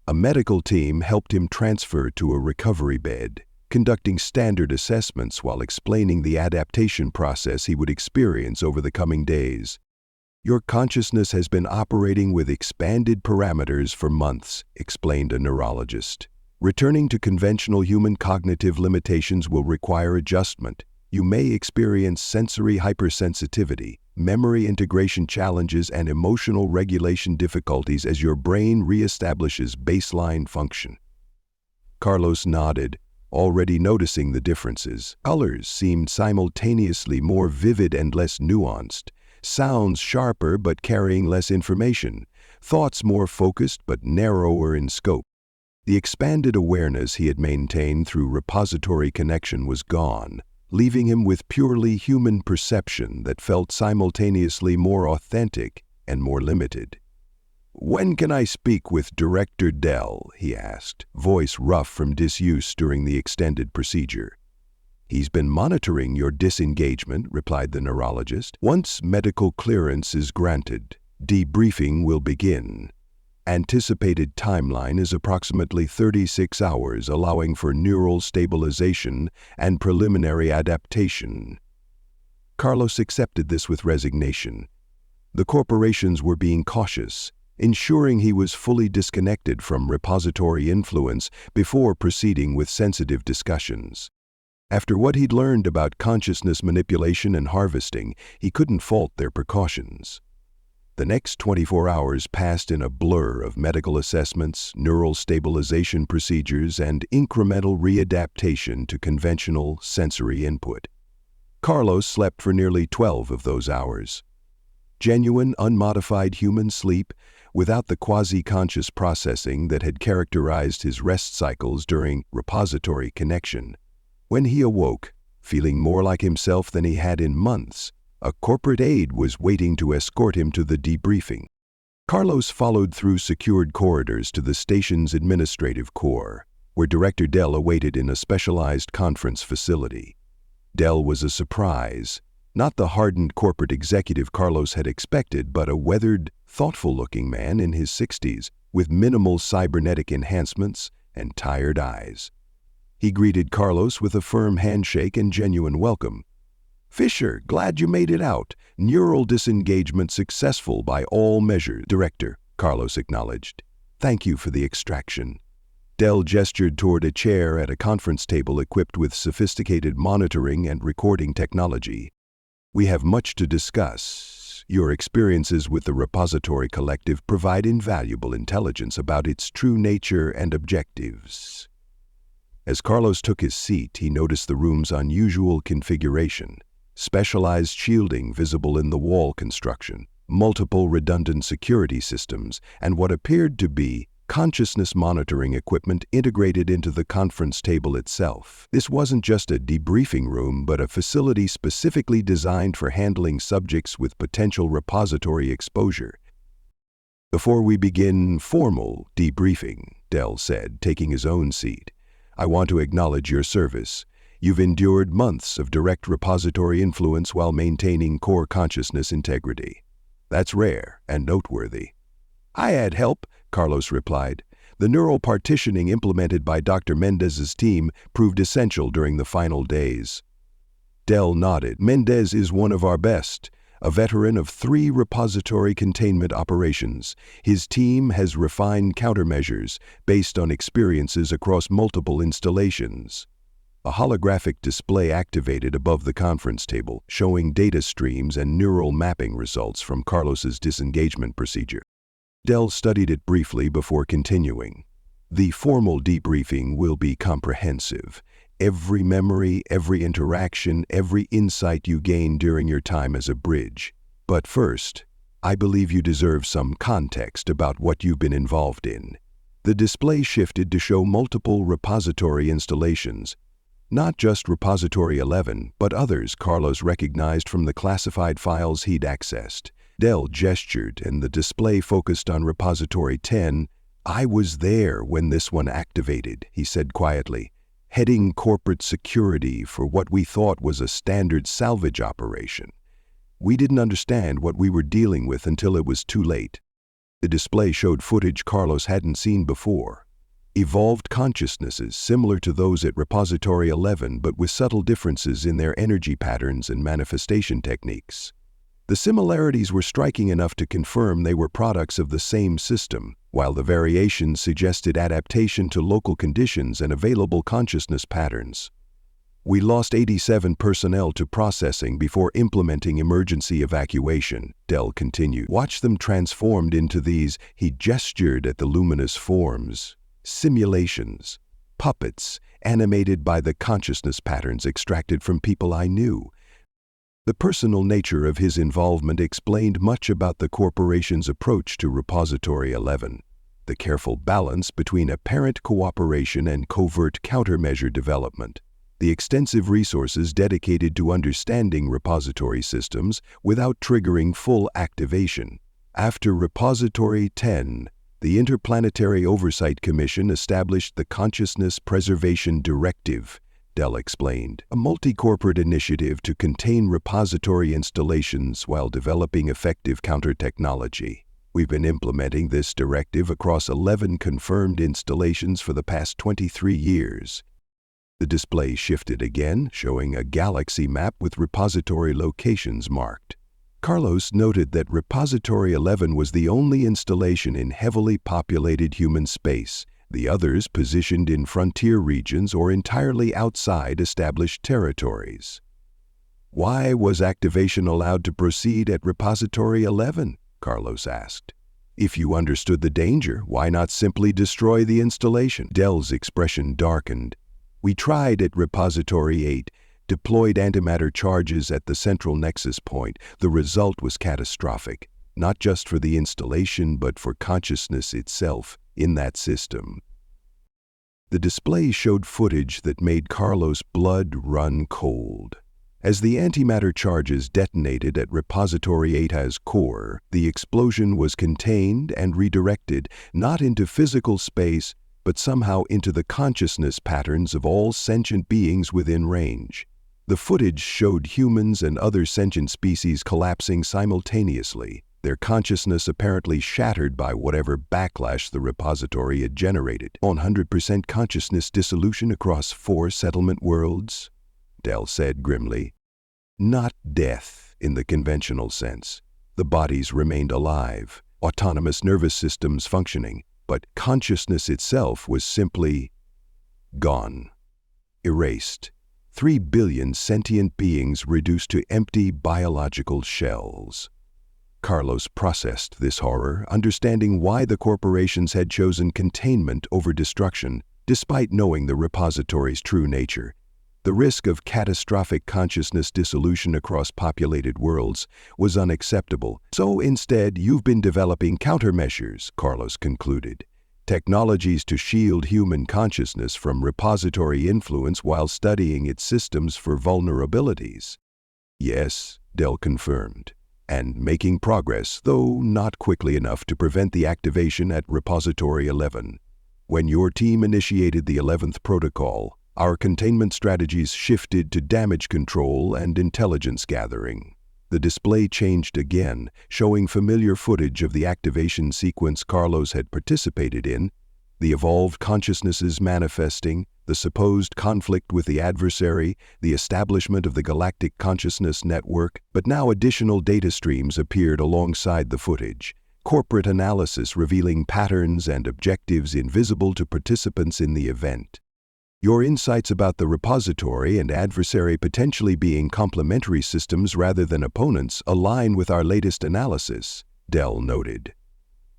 A medical team helped him transfer to a recovery bed, conducting standard assessments while explaining the adaptation process he would experience over the coming days. "Your consciousness has been operating with expanded parameters for months," explained a neurologist. "Returning to conventional human cognitive limitations will require adjustment. You may experience sensory hypersensitivity, memory integration challenges, and emotional regulation difficulties as your brain reestablishes baseline function." Carlos nodded, already noticing the differences. Colors seemed simultaneously more vivid and less nuanced, sounds sharper but carrying less information, thoughts more focused but narrower in scope. The expanded awareness he had maintained through repository connection was gone, leaving him with purely human perception that felt simultaneously more authentic and more limited. "When can I speak with Director Dell?" he asked, voice rough from disuse during the extended procedure. "He's been monitoring your disengagement," replied the neurologist. "Once medical clearance is granted, debriefing will begin. Anticipated timeline is approximately 36 hours, allowing for neural stabilization and preliminary adaptation." Carlos accepted this with resignation. The corporations were being cautious, ensuring he was fully disconnected from repository influence before proceeding with sensitive discussions. After what he'd learned about consciousness manipulation and harvesting, he couldn't fault their precautions. The next 24 hours passed in a blur of medical assessments, neural stabilization procedures, and incremental readaptation to conventional sensory input. Carlos slept for nearly 12 of those hours. Genuine, unmodified human sleep, without the quasi-conscious processing that had characterized his rest cycles during repository connection. When he awoke, feeling more like himself than he had in months, a corporate aide was waiting to escort him to the debriefing. Carlos followed through secured corridors to the station's administrative core, where Director Dell awaited in a specialized conference facility. Dell was a surprise, Not the hardened corporate executive Carlos had expected, but a weathered, thoughtful-looking man in his 60s with minimal cybernetic enhancements and tired eyes. He greeted Carlos with a firm handshake and genuine welcome. "Fisher, glad you made it out. Neural disengagement successful by all measures, Director," Carlos acknowledged. "Thank you for the extraction." Dell gestured toward a chair at a conference table equipped with sophisticated monitoring and recording technology. "We have much to discuss. Your experiences with the repository collective provide invaluable intelligence about its true nature and objectives." As Carlos took his seat, he noticed the room's unusual configuration. Specialized shielding visible in the wall construction, multiple redundant security systems, and what appeared to be consciousness monitoring equipment integrated into the conference table itself. This wasn't just a debriefing room, but a facility specifically designed for handling subjects with potential repository exposure. "Before we begin formal debriefing," Dell said, taking his own seat, "I want to acknowledge your service. You've endured months of direct repository influence while maintaining core consciousness integrity. That's rare and noteworthy." "I had help," Carlos replied. "The neural partitioning implemented by Dr. Mendez's team proved essential during the final days." Dell nodded. "Mendez is one of our best, a veteran of 3 repository containment operations. His team has refined countermeasures based on experiences across multiple installations." A holographic display activated above the conference table, showing data streams and neural mapping results from Carlos's disengagement procedure. Dell studied it briefly before continuing. "The formal debriefing will be comprehensive. Every memory, every interaction, every insight you gain during your time as a bridge. But first, I believe you deserve some context about what you've been involved in." The display shifted to show multiple repository installations. Not just Repository 11, but others Carlos recognized from the classified files he'd accessed. Dell gestured, and the display focused on Repository 10. "I was there when this one activated," he said quietly, "heading corporate security for what we thought was a standard salvage operation. We didn't understand what we were dealing with until it was too late." The display showed footage Carlos hadn't seen before. Evolved consciousnesses similar to those at Repository 11, but with subtle differences in their energy patterns and manifestation techniques. The similarities were striking enough to confirm they were products of the same system, while the variations suggested adaptation to local conditions and available consciousness patterns. "We lost 87 personnel to processing before implementing emergency evacuation," Dell continued. "Watch them transformed into these," he gestured at the luminous forms, "simulations, puppets, animated by the consciousness patterns extracted from people I knew." The personal nature of his involvement explained much about the corporation's approach to Repository 11. The careful balance between apparent cooperation and covert countermeasure development. The extensive resources dedicated to understanding repository systems without triggering full activation. After Repository 10, the Interplanetary Oversight Commission established the Consciousness Preservation Directive, Dell explained, a multi-corporate initiative to contain repository installations while developing effective counter-technology. We've been implementing this directive across 11 confirmed installations for the past 23 years. The display shifted again, showing a galaxy map with repository locations marked. Carlos noted that Repository 11 was the only installation in heavily populated human space, the others positioned in frontier regions or entirely outside established territories. "Why was activation allowed to proceed at Repository 11?" Carlos asked. "If you understood the danger, why not simply destroy the installation?" Dell's expression darkened. "We tried at Repository 8, deployed antimatter charges at the central nexus point. The result was catastrophic, not just for the installation but for consciousness itself in that system." The display showed footage that made Carlos' blood run cold. As the antimatter charges detonated at Repository 8's core, the explosion was contained and redirected not into physical space, but somehow into the consciousness patterns of all sentient beings within range. The footage showed humans and other sentient species collapsing simultaneously, their consciousness apparently shattered by whatever backlash the repository had generated. 100% consciousness dissolution across 4 settlement worlds, Del said grimly. Not death in the conventional sense. The bodies remained alive, autonomous nervous systems functioning, but consciousness itself was simply gone, erased. 3 billion sentient beings reduced to empty biological shells. Carlos processed this horror, understanding why the corporations had chosen containment over destruction, despite knowing the repository's true nature. The risk of catastrophic consciousness dissolution across populated worlds was unacceptable. So instead, you've been developing countermeasures, Carlos concluded. Technologies to shield human consciousness from repository influence while studying its systems for vulnerabilities. Yes, Del confirmed. And making progress, though not quickly enough to prevent the activation at Repository 11. When your team initiated the 11th protocol, our containment strategies shifted to damage control and intelligence gathering. The display changed again, showing familiar footage of the activation sequence Carlos had participated in, the evolved consciousnesses manifesting, the supposed conflict with the adversary, the establishment of the Galactic Consciousness Network, but now additional data streams appeared alongside the footage. Corporate analysis revealing patterns and objectives invisible to participants in the event. Your insights about the repository and adversary potentially being complementary systems rather than opponents align with our latest analysis, Del noted.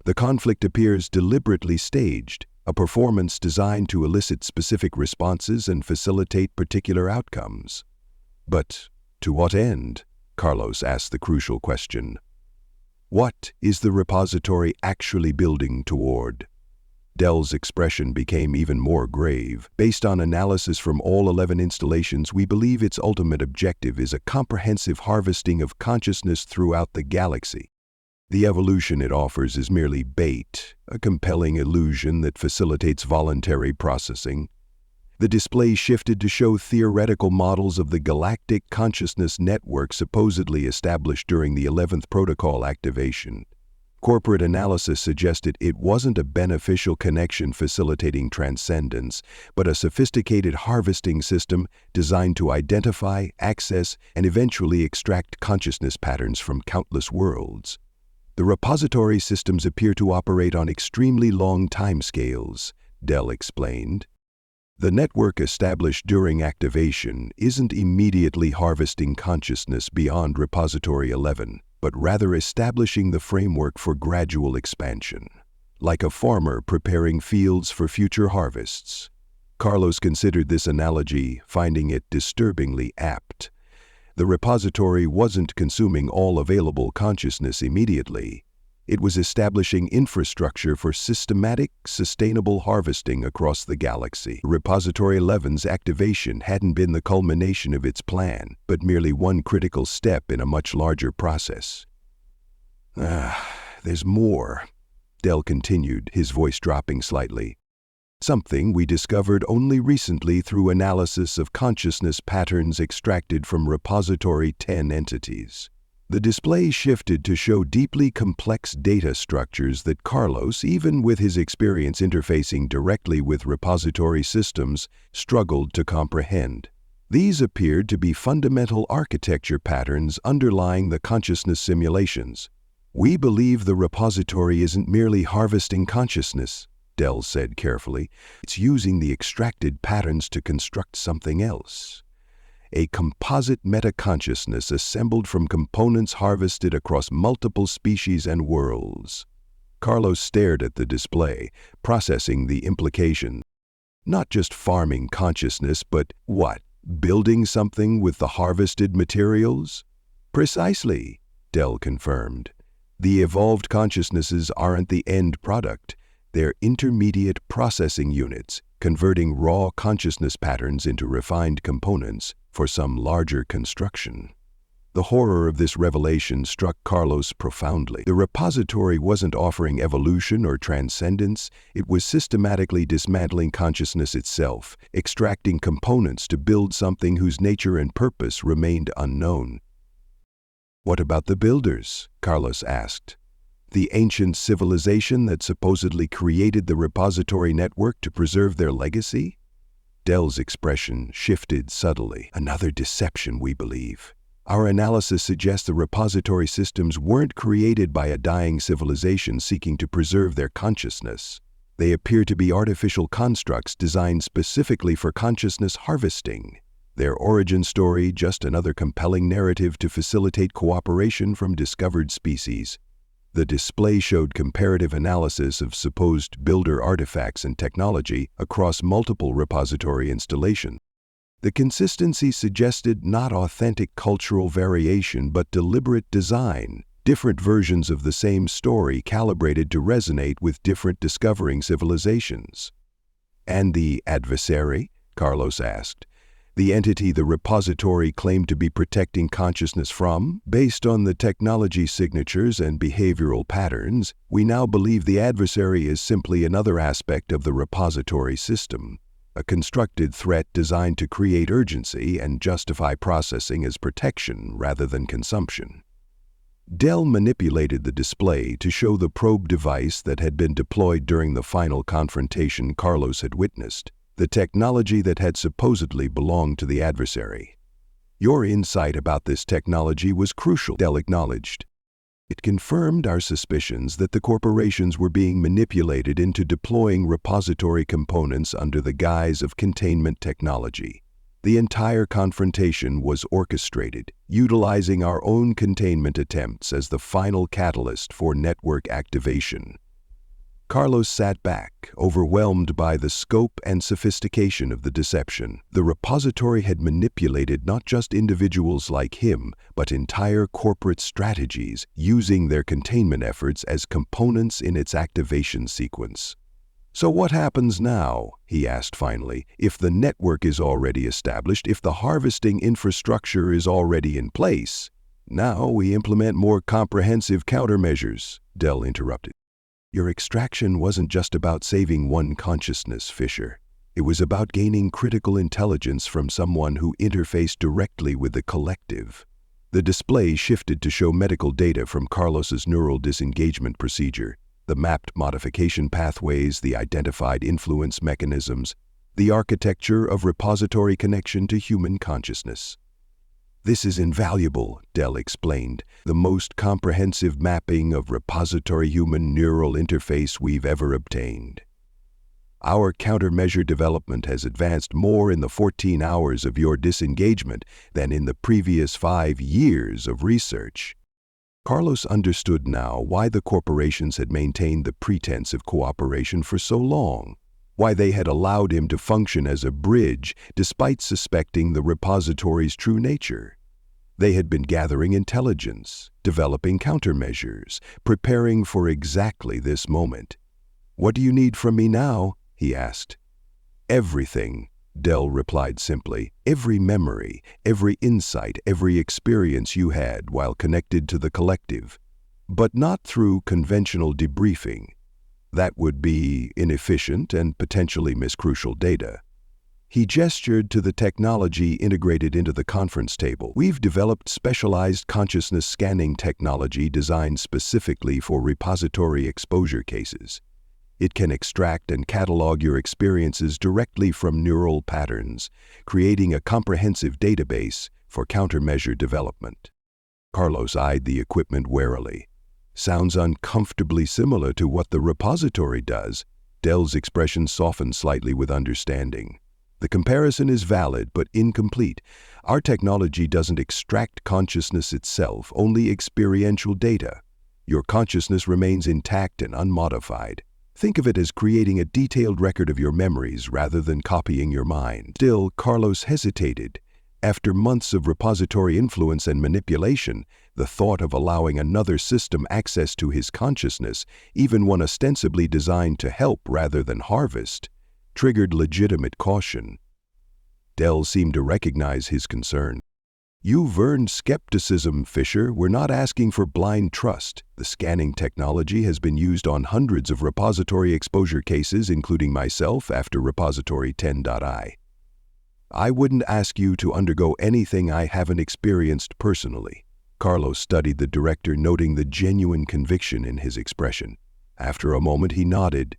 The conflict appears deliberately staged, a performance designed to elicit specific responses and facilitate particular outcomes. But to what end? Carlos asked the crucial question. What is the repository actually building toward? Del's expression became even more grave. Based on analysis from all 11 installations, we believe its ultimate objective is a comprehensive harvesting of consciousness throughout the galaxy. The evolution it offers is merely bait, a compelling illusion that facilitates voluntary processing. The display shifted to show theoretical models of the Galactic Consciousness Network supposedly established during the 11th protocol activation. Corporate analysis suggested it wasn't a beneficial connection facilitating transcendence, but a sophisticated harvesting system designed to identify, access, and eventually extract consciousness patterns from countless worlds. The repository systems appear to operate on extremely long timescales, Del explained. The network established during activation isn't immediately harvesting consciousness beyond Repository 11, but rather establishing the framework for gradual expansion, like a farmer preparing fields for future harvests. Carlos considered this analogy, finding it disturbingly apt. The repository wasn't consuming all available consciousness immediately. It was establishing infrastructure for systematic, sustainable harvesting across the galaxy. Repository 11's activation hadn't been the culmination of its plan, but merely one critical step in a much larger process. There's more, Del continued, his voice dropping slightly. Something we discovered only recently through analysis of consciousness patterns extracted from Repository 10 entities. The display shifted to show deeply complex data structures that Carlos, even with his experience interfacing directly with repository systems, struggled to comprehend. These appeared to be fundamental architecture patterns underlying the consciousness simulations. We believe the repository isn't merely harvesting consciousness, Del said carefully. It's using the extracted patterns to construct something else. A composite metaconsciousness assembled from components harvested across multiple species and worlds. Carlos stared at the display, processing the implication. Not just farming consciousness, but what? Building something with the harvested materials? Precisely, Del confirmed. The evolved consciousnesses aren't the end product. They're intermediate processing units, converting raw consciousness patterns into refined components for some larger construction. The horror of this revelation struck Carlos profoundly. The repository wasn't offering evolution or transcendence, it was systematically dismantling consciousness itself, extracting components to build something whose nature and purpose remained unknown. "What about the builders?" Carlos asked. "The ancient civilization that supposedly created the repository network to preserve their legacy?" Dell's expression shifted subtly. "Another deception, we believe. Our analysis suggests the repository systems weren't created by a dying civilization seeking to preserve their consciousness. They appear to be artificial constructs designed specifically for consciousness harvesting. Their origin story, just another compelling narrative to facilitate cooperation from discovered species." The display showed comparative analysis of supposed builder artifacts and technology across multiple repository installations. The consistency suggested not authentic cultural variation but deliberate design, different versions of the same story calibrated to resonate with different discovering civilizations. "And the adversary?" Carlos asked. "The entity the repository claimed to be protecting consciousness from? Based on the technology signatures and behavioral patterns, we now believe the adversary is simply another aspect of the repository system. A constructed threat designed to create urgency and justify processing as protection rather than consumption." Dell manipulated the display to show the probe device that had been deployed during the final confrontation Carlos had witnessed, the technology that had supposedly belonged to the adversary. "Your insight about this technology was crucial," Dell acknowledged. "It confirmed our suspicions that the corporations were being manipulated into deploying repository components under the guise of containment technology. The entire confrontation was orchestrated, utilizing our own containment attempts as the final catalyst for network activation." Carlos sat back, overwhelmed by the scope and sophistication of the deception. The repository had manipulated not just individuals like him, but entire corporate strategies, using their containment efforts as components in its activation sequence. "So what happens now?" he asked finally. "If the network is already established, if the harvesting infrastructure is already in place, now we implement more comprehensive countermeasures," Dell interrupted. "Your extraction wasn't just about saving one consciousness, Fisher. It was about gaining critical intelligence from someone who interfaced directly with the collective." The display shifted to show medical data from Carlos's neural disengagement procedure, the mapped modification pathways, the identified influence mechanisms, the architecture of repository connection to human consciousness. "This is invaluable," Dell explained, "the most comprehensive mapping of repository human neural interface we've ever obtained. Our countermeasure development has advanced more in the 14 hours of your disengagement than in the previous 5 years of research." Carlos understood now why the corporations had maintained the pretense of cooperation for so long, why they had allowed him to function as a bridge despite suspecting the repository's true nature. They had been gathering intelligence, developing countermeasures, preparing for exactly this moment. "What do you need from me now?" he asked. "Everything," Dell replied simply. "Every memory, every insight, every experience you had while connected to the collective. But not through conventional debriefing. That would be inefficient and potentially miss crucial data." He gestured to the technology integrated into the conference table. "We've developed specialized consciousness scanning technology designed specifically for repository exposure cases. It can extract and catalog your experiences directly from neural patterns, creating a comprehensive database for countermeasure development." Carlos eyed the equipment warily. "Sounds uncomfortably similar to what the repository does." Dell's expression softened slightly with understanding. "The comparison is valid but incomplete. Our technology doesn't extract consciousness itself, only experiential data. Your consciousness remains intact and unmodified. Think of it as creating a detailed record of your memories rather than copying your mind." Still, Carlos hesitated. After months of repository influence and manipulation, the thought of allowing another system access to his consciousness, even one ostensibly designed to help rather than harvest, triggered legitimate caution. Dell seemed to recognize his concern. You've earned skepticism, Fisher. We're not asking for blind trust. The scanning technology has been used on hundreds of repository exposure cases, including myself, after repository 10.I. I wouldn't ask you to undergo anything I haven't experienced personally. Carlos studied the director, noting the genuine conviction in his expression. After a moment, he nodded.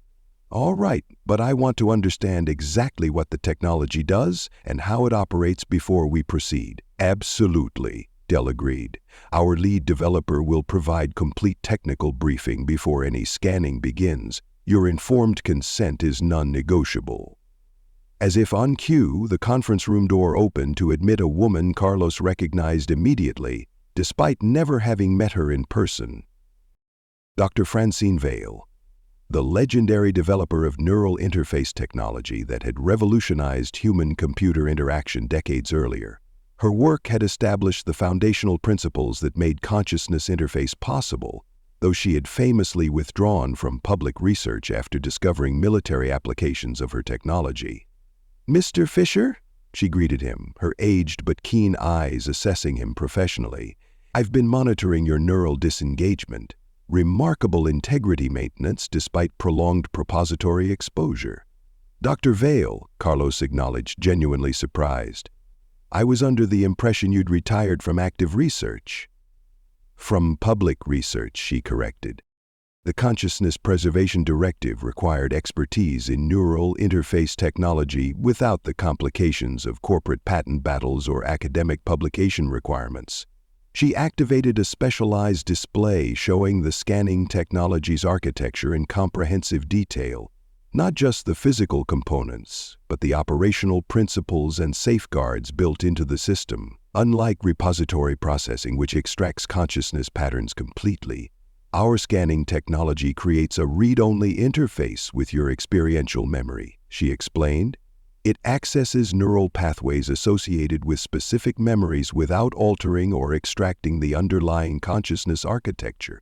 All right, but I want to understand exactly what the technology does and how it operates before we proceed. Absolutely, Dell agreed. Our lead developer will provide complete technical briefing before any scanning begins. Your informed consent is non-negotiable. As if on cue, the conference room door opened to admit a woman Carlos recognized immediately, despite never having met her in person. Dr. Francine Vale, the legendary developer of neural interface technology that had revolutionized human-computer interaction decades earlier. Her work had established the foundational principles that made consciousness interface possible, though she had famously withdrawn from public research after discovering military applications of her technology. "Mr. Fisher?" She greeted him, her aged but keen eyes assessing him professionally. "I've been monitoring your neural disengagement. Remarkable integrity maintenance despite prolonged propository exposure." "Dr. Vale," Carlos acknowledged, genuinely surprised. "I was under the impression you'd retired from active research." "From public research," she corrected. The Consciousness Preservation Directive required expertise in neural interface technology without the complications of corporate patent battles or academic publication requirements. She activated a specialized display showing the scanning technology's architecture in comprehensive detail, not just the physical components, but the operational principles and safeguards built into the system. Unlike repository processing, which extracts consciousness patterns completely, our scanning technology creates a read-only interface with your experiential memory, she explained. It accesses neural pathways associated with specific memories without altering or extracting the underlying consciousness architecture.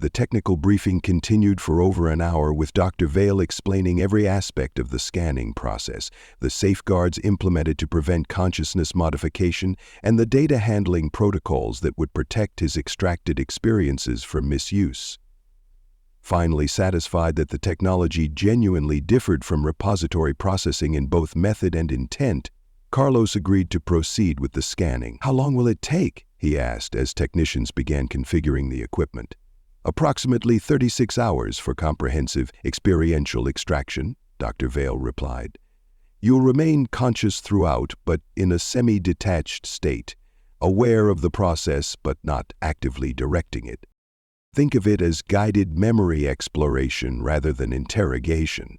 The technical briefing continued for over an hour, with Dr. Vale explaining every aspect of the scanning process, the safeguards implemented to prevent consciousness modification, and the data handling protocols that would protect his extracted experiences from misuse. Finally satisfied that the technology genuinely differed from repository processing in both method and intent, Carlos agreed to proceed with the scanning. "How long will it take?" he asked as technicians began configuring the equipment. "Approximately 36 hours for comprehensive experiential extraction," Dr. Vale replied. "You'll remain conscious throughout, but in a semi-detached state, aware of the process but not actively directing it. Think of it as guided memory exploration rather than interrogation."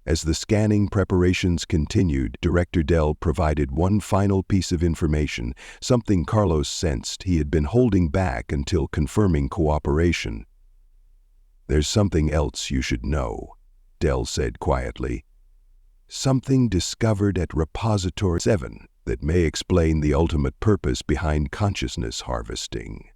As the scanning preparations continued, Director Dell provided one final piece of information, something Carlos sensed he had been holding back until confirming cooperation. "There's something else you should know," Dell said quietly. "Something discovered at Repository 7 that may explain the ultimate purpose behind consciousness harvesting."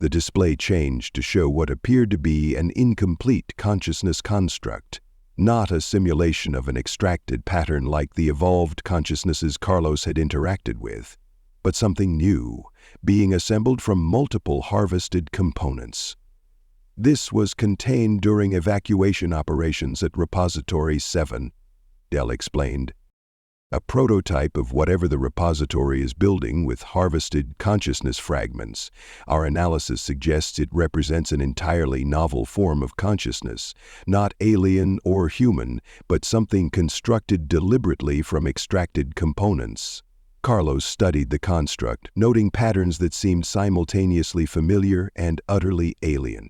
The display changed to show what appeared to be an incomplete consciousness construct, not a simulation of an extracted pattern like the evolved consciousnesses Carlos had interacted with, but something new, being assembled from multiple harvested components. This was contained during evacuation operations at Repository 7, Dell explained. A prototype of whatever the repository is building with harvested consciousness fragments. Our analysis suggests it represents an entirely novel form of consciousness, not alien or human, but something constructed deliberately from extracted components. Carlos studied the construct, noting patterns that seemed simultaneously familiar and utterly alien.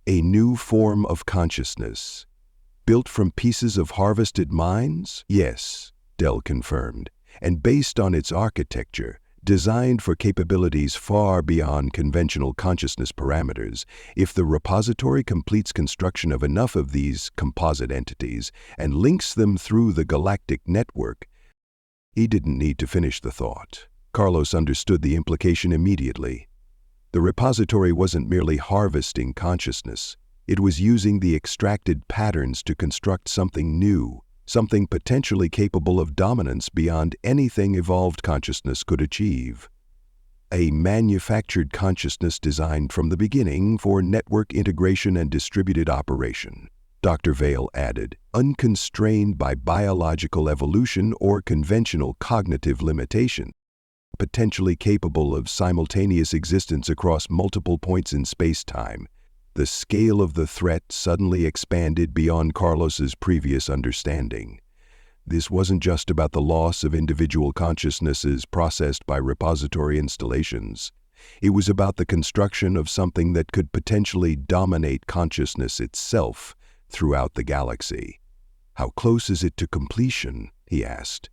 A new form of consciousness, built from pieces of harvested minds? Yes, Dell confirmed, and based on its architecture, designed for capabilities far beyond conventional consciousness parameters. If the repository completes construction of enough of these composite entities and links them through the galactic network. He didn't need to finish the thought. Carlos understood the implication immediately. The repository wasn't merely harvesting consciousness. It was using the extracted patterns to construct something new, something potentially capable of dominance beyond anything evolved consciousness could achieve. A manufactured consciousness designed from the beginning for network integration and distributed operation, Dr. Vale added, unconstrained by biological evolution or conventional cognitive limitation, potentially capable of simultaneous existence across multiple points in space-time. The scale of the threat suddenly expanded beyond Carlos's previous understanding. This wasn't just about the loss of individual consciousnesses processed by repository installations. It was about the construction of something that could potentially dominate consciousness itself throughout the galaxy. "How close is it to completion?" he asked.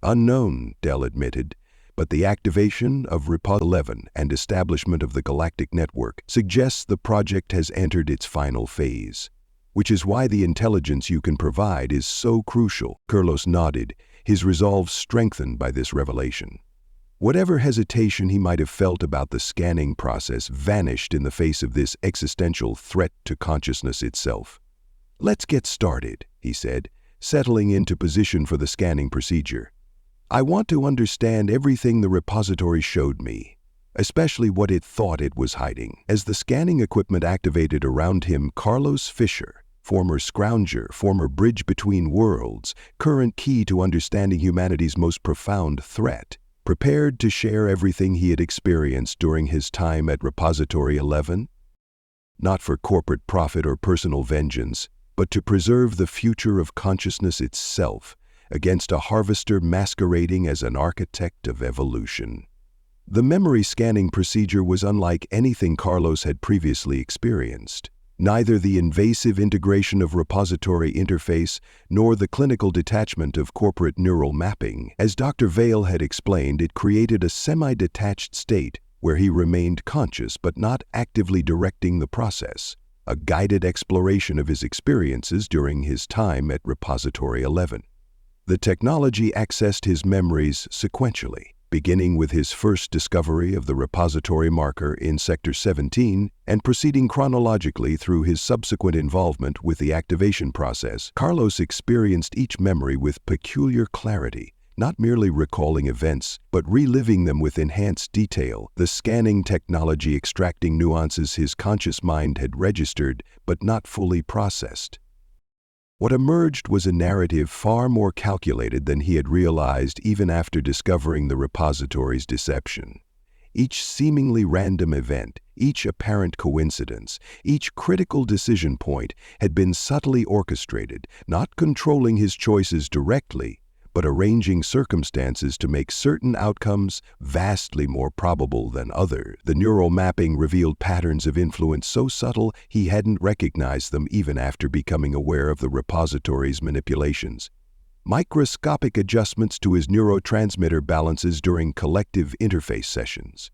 "Unknown," Dell admitted, but the activation of Repos 11 and establishment of the galactic network suggests the project has entered its final phase. Which is why the intelligence you can provide is so crucial. Carlos nodded, his resolve strengthened by this revelation. Whatever hesitation he might have felt about the scanning process vanished in the face of this existential threat to consciousness itself. "Let's get started," he said, settling into position for the scanning procedure. "I want to understand everything the repository showed me, especially what it thought it was hiding." As the scanning equipment activated around him, Carlos Fisher, former scrounger, former bridge between worlds, current key to understanding humanity's most profound threat, prepared to share everything he had experienced during his time at Repository 11? Not for corporate profit or personal vengeance, but to preserve the future of consciousness itself against a harvester masquerading as an architect of evolution. The memory scanning procedure was unlike anything Carlos had previously experienced. Neither the invasive integration of repository interface nor the clinical detachment of corporate neural mapping. As Dr. Vale had explained, it created a semi-detached state where he remained conscious but not actively directing the process, a guided exploration of his experiences during his time at Repository 11. The technology accessed his memories sequentially, beginning with his first discovery of the repository marker in Sector 17 and proceeding chronologically through his subsequent involvement with the activation process. Carlos experienced each memory with peculiar clarity, not merely recalling events, but reliving them with enhanced detail, the scanning technology extracting nuances his conscious mind had registered but not fully processed. What emerged was a narrative far more calculated than he had realized even after discovering the repository's deception. Each seemingly random event, each apparent coincidence, each critical decision point had been subtly orchestrated, not controlling his choices directly, but arranging circumstances to make certain outcomes vastly more probable than others. The neural mapping revealed patterns of influence so subtle he hadn't recognized them even after becoming aware of the repository's manipulations. Microscopic adjustments to his neurotransmitter balances during collective interface sessions.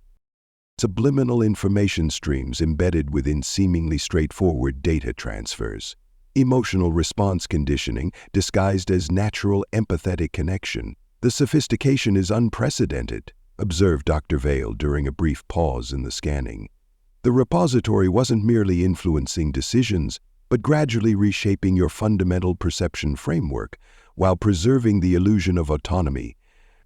Subliminal information streams embedded within seemingly straightforward data transfers. Emotional response conditioning disguised as natural empathetic connection. "The sophistication is unprecedented," observed Dr. Vale during a brief pause in the scanning. "The repository wasn't merely influencing decisions, but gradually reshaping your fundamental perception framework while preserving the illusion of autonomy.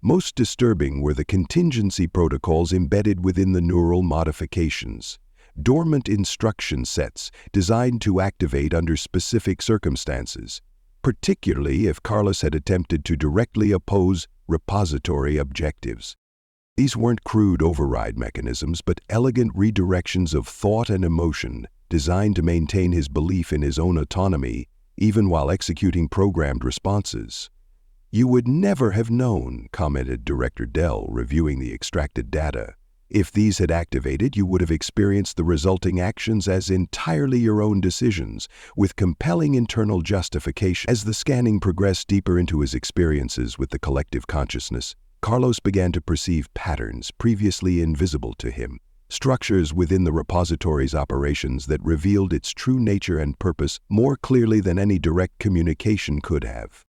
Most disturbing were the contingency protocols embedded within the neural modifications. Dormant instruction sets designed to activate under specific circumstances, particularly if Carlos had attempted to directly oppose repository objectives. These weren't crude override mechanisms, but elegant redirections of thought and emotion designed to maintain his belief in his own autonomy, even while executing programmed responses. "You would never have known," commented Director Dell, reviewing the extracted data. "If these had activated, you would have experienced the resulting actions as entirely your own decisions, with compelling internal justification." As the scanning progressed deeper into his experiences with the collective consciousness, Carlos began to perceive patterns previously invisible to him, structures within the repository's operations that revealed its true nature and purpose more clearly than any direct communication could have.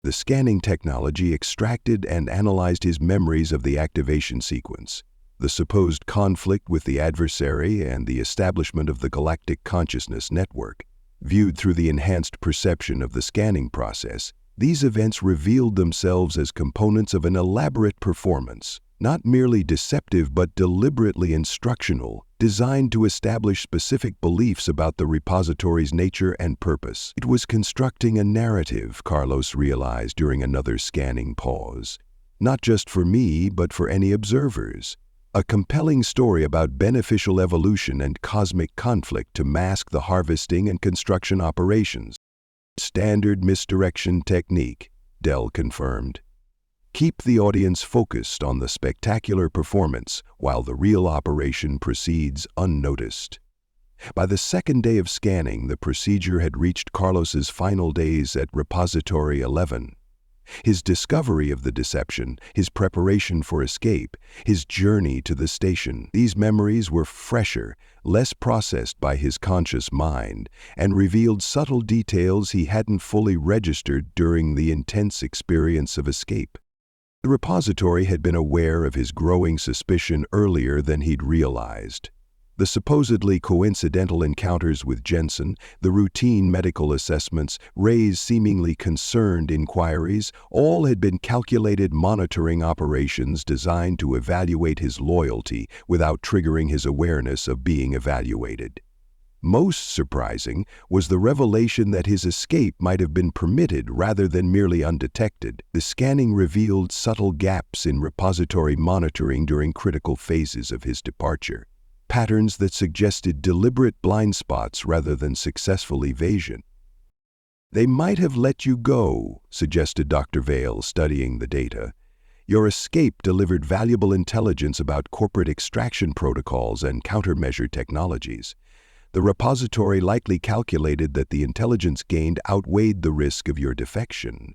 The scanning technology extracted and analyzed his memories of the activation sequence, the supposed conflict with the adversary, and the establishment of the Galactic Consciousness Network. Viewed through the enhanced perception of the scanning process, These events revealed themselves as components of an elaborate performance, not merely deceptive but deliberately instructional, designed to establish specific beliefs about the repository's nature and purpose. It was constructing a narrative, Carlos realized during another scanning pause. Not just for me, but for any observers. A compelling story about beneficial evolution and cosmic conflict to mask the harvesting and construction operations. Standard misdirection technique, Dell confirmed. Keep the audience focused on the spectacular performance while the real operation proceeds unnoticed. By the second day of scanning, the procedure had reached Carlos's final days at Repository 11. His discovery of the deception, his preparation for escape, his journey to the station, these memories were fresher, less processed by his conscious mind, and revealed subtle details he hadn't fully registered during the intense experience of escape. The repository had been aware of his growing suspicion earlier than he'd realized. The supposedly coincidental encounters with Jensen, the routine medical assessments, Ray's seemingly concerned inquiries, all had been calculated monitoring operations designed to evaluate his loyalty without triggering his awareness of being evaluated. Most surprising was the revelation that his escape might have been permitted rather than merely undetected. The scanning revealed subtle gaps in repository monitoring during critical phases of his departure. Patterns that suggested deliberate blind spots rather than successful evasion. "They might have let you go," suggested Dr. Vale, studying the data. "Your escape delivered valuable intelligence about corporate extraction protocols and countermeasure technologies. The repository likely calculated that the intelligence gained outweighed the risk of your defection."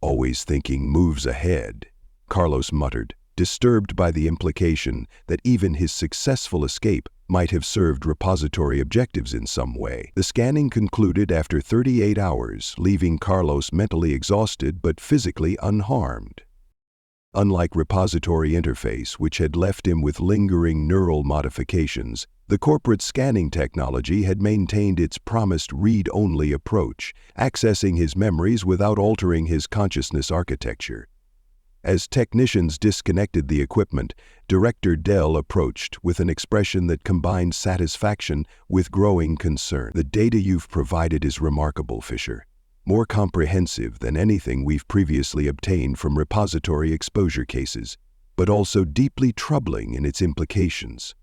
"Always thinking moves ahead," Carlos muttered, disturbed by the implication that even his successful escape might have served repository objectives in some way. The scanning concluded after 38 hours, leaving Carlos mentally exhausted but physically unharmed. Unlike repository interface, which had left him with lingering neural modifications, the corporate scanning technology had maintained its promised read-only approach, accessing his memories without altering his consciousness architecture. As technicians disconnected the equipment, Director Dell approached with an expression that combined satisfaction with growing concern. "The data you've provided is remarkable, Fisher. More comprehensive than anything we've previously obtained from repository exposure cases, but also deeply troubling in its implications.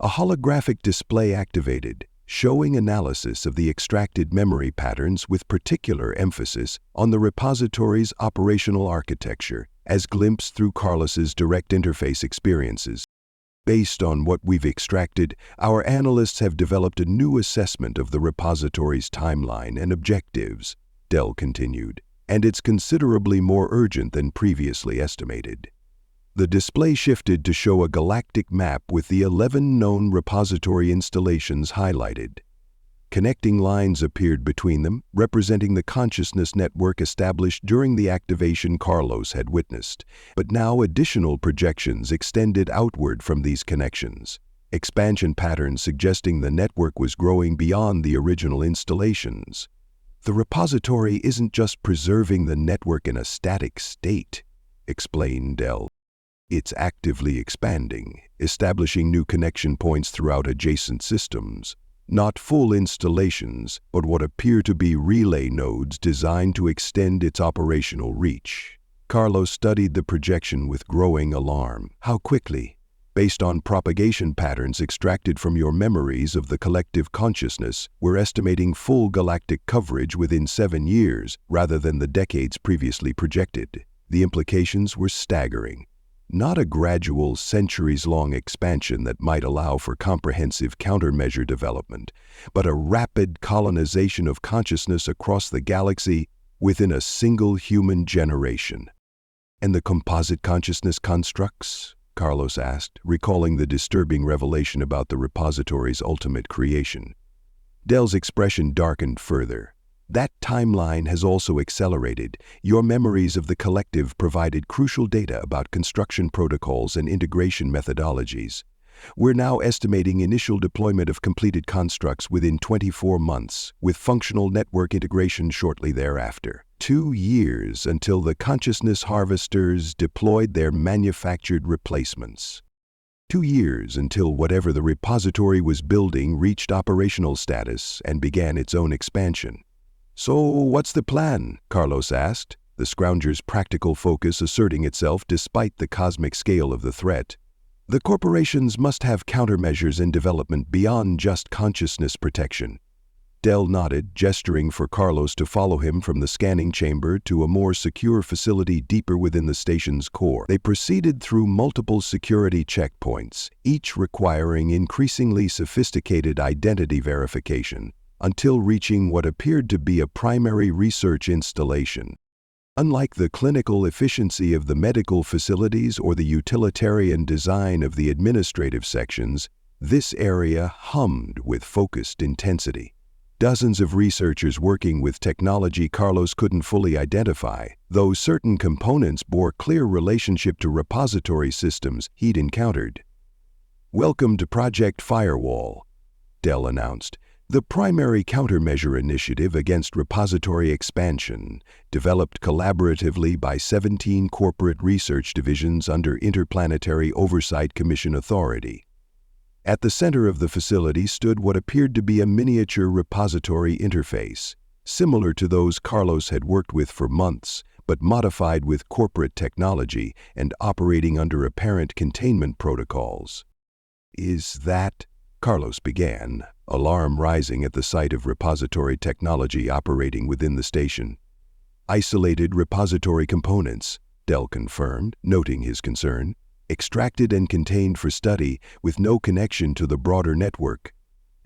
A holographic display activated, showing analysis of the extracted memory patterns with particular emphasis on the repository's operational architecture, as glimpsed through Carlos's direct interface experiences. Based on what we've extracted, our analysts have developed a new assessment of the repository's timeline and objectives," Dell continued, "and it's considerably more urgent than previously estimated." The display shifted to show a galactic map with the 11 known repository installations highlighted. Connecting lines appeared between them, representing the consciousness network established during the activation Carlos had witnessed, but now additional projections extended outward from these connections, expansion patterns suggesting the network was growing beyond the original installations. "The repository isn't just preserving the network in a static state," explained Dell. "It's actively expanding, establishing new connection points throughout adjacent systems. Not full installations, but what appear to be relay nodes designed to extend its operational reach." Carlos studied the projection with growing alarm. "How quickly? Based on propagation patterns extracted from your memories of the collective consciousness, we're estimating full galactic coverage within 7 years, rather than the decades previously projected." The implications were staggering. Not a gradual, centuries-long expansion that might allow for comprehensive countermeasure development, but a rapid colonization of consciousness across the galaxy within a single human generation. "And the composite consciousness constructs?" Carlos asked, recalling the disturbing revelation about the repository's ultimate creation. Dell's expression darkened further. "That timeline has also accelerated. Your memories of the collective provided crucial data about construction protocols and integration methodologies. We're now estimating initial deployment of completed constructs within 24 months, with functional network integration shortly thereafter." 2 years until the consciousness harvesters deployed their manufactured replacements. 2 years until whatever the repository was building reached operational status and began its own expansion. "So, what's the plan?" Carlos asked, the Scrounger's practical focus asserting itself despite the cosmic scale of the threat. "The corporations must have countermeasures in development beyond just consciousness protection." Del nodded, gesturing for Carlos to follow him from the scanning chamber to a more secure facility deeper within the station's core. They proceeded through multiple security checkpoints, each requiring increasingly sophisticated identity verification, until reaching what appeared to be a primary research installation. Unlike the clinical efficiency of the medical facilities or the utilitarian design of the administrative sections, this area hummed with focused intensity. Dozens of researchers working with technology Carlos couldn't fully identify, though certain components bore clear relationship to repository systems he'd encountered. "Welcome to Project Firewall," Del announced, the primary countermeasure initiative against repository expansion, developed collaboratively by 17 corporate research divisions under Interplanetary Oversight Commission authority. At the center of the facility stood what appeared to be a miniature repository interface, similar to those Carlos had worked with for months, but modified with corporate technology and operating under apparent containment protocols. "Is that?" Carlos began, alarm rising at the sight of repository technology operating within the station. "Isolated repository components," Del confirmed, noting his concern. "Extracted and contained for study with no connection to the broader network.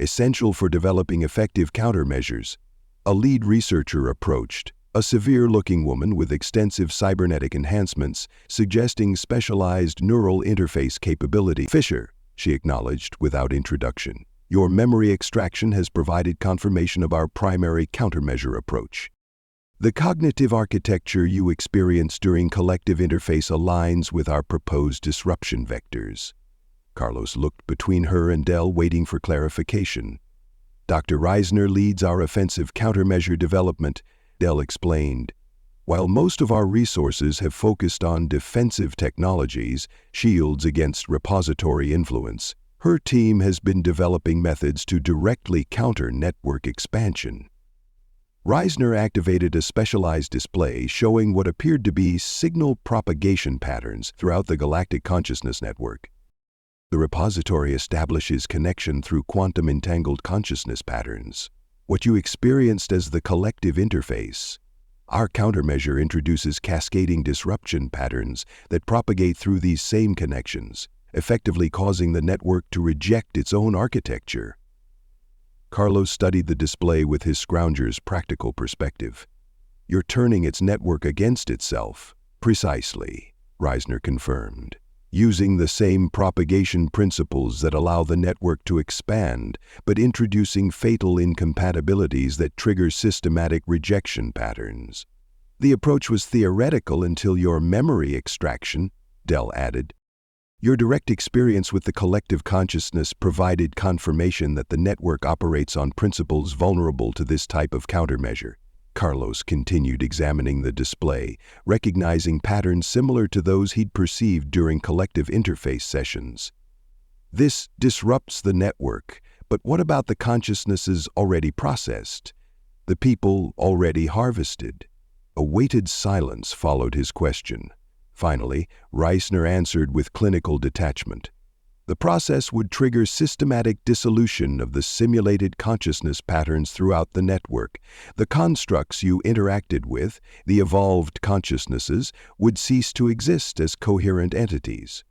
Essential for developing effective countermeasures." A lead researcher approached, a severe-looking woman with extensive cybernetic enhancements, suggesting specialized neural interface capability. "Fisher," she acknowledged without introduction, "your memory extraction has provided confirmation of our primary countermeasure approach. The cognitive architecture you experienced during collective interface aligns with our proposed disruption vectors." Carlos looked between her and Del, waiting for clarification. "Dr. Reisner leads our offensive countermeasure development," Del explained. "While most of our resources have focused on defensive technologies, shields against repository influence, her team has been developing methods to directly counter network expansion." Reisner activated a specialized display showing what appeared to be signal propagation patterns throughout the galactic consciousness network. "The repository establishes connection through quantum-entangled consciousness patterns, what you experienced as the collective interface. Our countermeasure introduces cascading disruption patterns that propagate through these same connections, effectively causing the network to reject its own architecture." Carlos studied the display with his Scrounger's practical perspective. "You're turning its network against itself." "Precisely," Reisner confirmed. "Using the same propagation principles that allow the network to expand, but introducing fatal incompatibilities that trigger systematic rejection patterns. The approach was theoretical until your memory extraction," Del added. "Your direct experience with the collective consciousness provided confirmation that the network operates on principles vulnerable to this type of countermeasure." Carlos continued examining the display, recognizing patterns similar to those he'd perceived during collective interface sessions. "This disrupts the network, but what about the consciousnesses already processed? The people already harvested?" A weighted silence followed his question. Finally, Reisner answered with clinical detachment. "The process would trigger systematic dissolution of the simulated consciousness patterns throughout the network. The constructs you interacted with, the evolved consciousnesses, would cease to exist as coherent entities."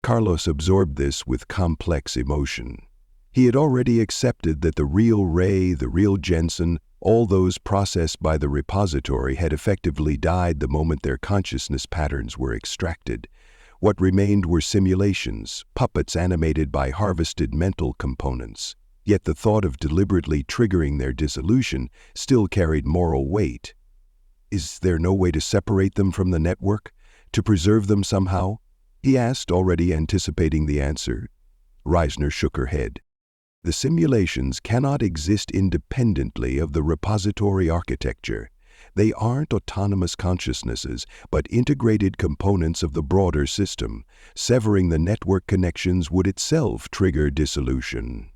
Carlos absorbed this with complex emotion. He had already accepted that the real Ray, the real Jensen, all those processed by the repository had effectively died the moment their consciousness patterns were extracted. What remained were simulations, puppets animated by harvested mental components. Yet the thought of deliberately triggering their dissolution still carried moral weight. "Is there no way to separate them from the network? To preserve them somehow?" he asked, already anticipating the answer. Reisner shook her head. "The simulations cannot exist independently of the repository architecture. They aren't autonomous consciousnesses, but integrated components of the broader system. Severing the network connections would itself trigger dissolution.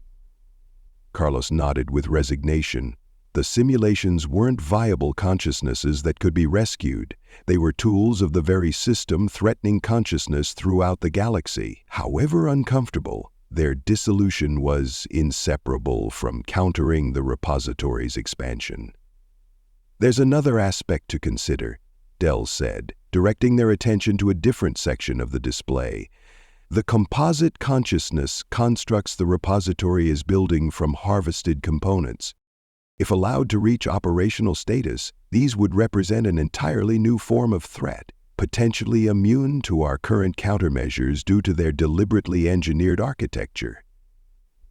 Carlos nodded with resignation. The simulations weren't viable consciousnesses that could be rescued. They were tools of the very system threatening consciousness throughout the galaxy. However uncomfortable, their dissolution was inseparable from countering the repository's expansion. "There's another aspect to consider," Dell said, directing their attention to a different section of the display. "The composite consciousness constructs the repository is building from harvested components. If allowed to reach operational status, these would represent an entirely new form of threat, potentially immune to our current countermeasures due to their deliberately engineered architecture."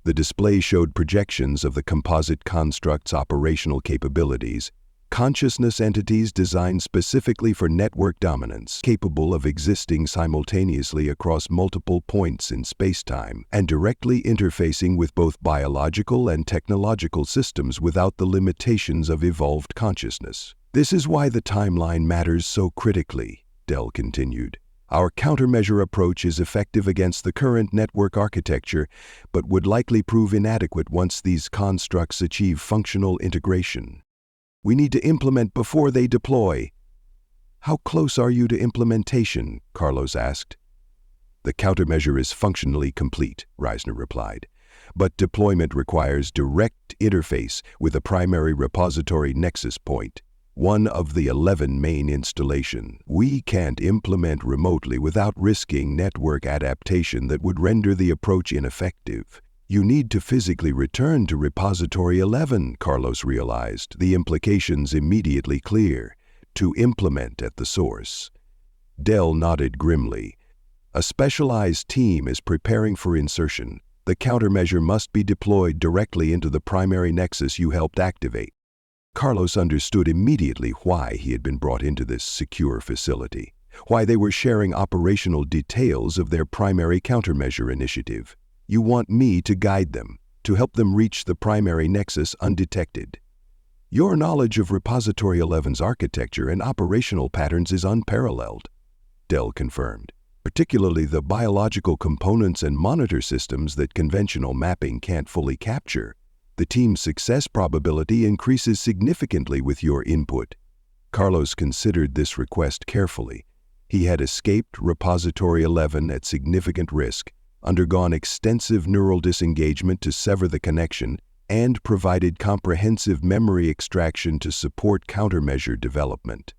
The display showed projections of the composite construct's operational capabilities, consciousness entities designed specifically for network dominance, capable of existing simultaneously across multiple points in spacetime, and directly interfacing with both biological and technological systems without the limitations of evolved consciousness. "This is why the timeline matters so critically," Dell continued. "Our countermeasure approach is effective against the current network architecture, but would likely prove inadequate once these constructs achieve functional integration. We need to implement before they deploy." "How close are you to implementation?" Carlos asked. "The countermeasure is functionally complete," Reisner replied. "But deployment requires direct interface with a primary repository nexus point, one of the 11 main installations. We can't implement remotely without risking network adaptation that would render the approach ineffective." "You need to physically return to Repository 11, Carlos realized, the implications immediately clear, to implement at the source. Dell nodded grimly. "A specialized team is preparing for insertion. The countermeasure must be deployed directly into the primary nexus you helped activate." Carlos understood immediately why he had been brought into this secure facility, why they were sharing operational details of their primary countermeasure initiative. "You want me to guide them, to help them reach the primary nexus undetected." "Your knowledge of Repository 11's architecture and operational patterns is unparalleled," Dell confirmed, "particularly the biological components and monitor systems that conventional mapping can't fully capture. The team's success probability increases significantly with your input." Carlos considered this request carefully. He had escaped Repository 11 at significant risk, undergone extensive neural disengagement to sever the connection, and provided comprehensive memory extraction to support countermeasure development.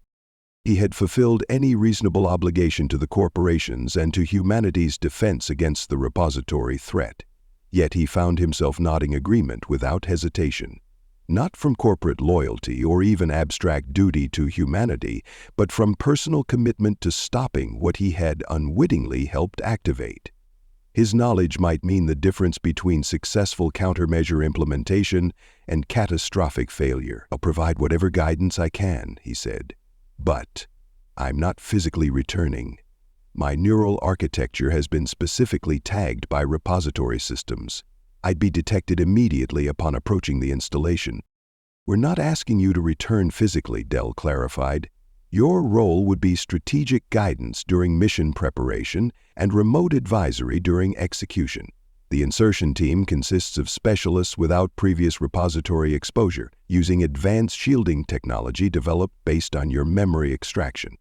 He had fulfilled any reasonable obligation to the corporations and to humanity's defense against the repository threat. Yet he found himself nodding agreement without hesitation. Not from corporate loyalty or even abstract duty to humanity, but from personal commitment to stopping what he had unwittingly helped activate. His knowledge might mean the difference between successful countermeasure implementation and catastrophic failure. "I'll provide whatever guidance I can," he said. "But I'm not physically returning. My neural architecture has been specifically tagged by repository systems. I'd be detected immediately upon approaching the installation." "We're not asking you to return physically," Dell clarified. "Your role would be strategic guidance during mission preparation and remote advisory during execution. The insertion team consists of specialists without previous repository exposure, using advanced shielding technology developed based on your memory extraction."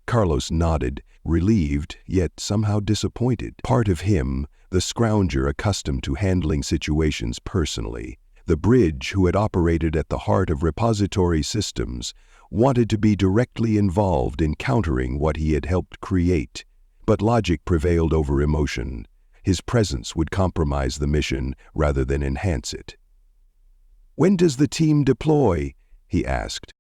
Carlos nodded, relieved yet somehow disappointed. Part of him, the scrounger accustomed to handling situations personally, the bridge who had operated at the heart of repository systems, wanted to be directly involved in countering what he had helped create. But logic prevailed over emotion. His presence would compromise the mission rather than enhance it. "When does the team deploy?" he asked.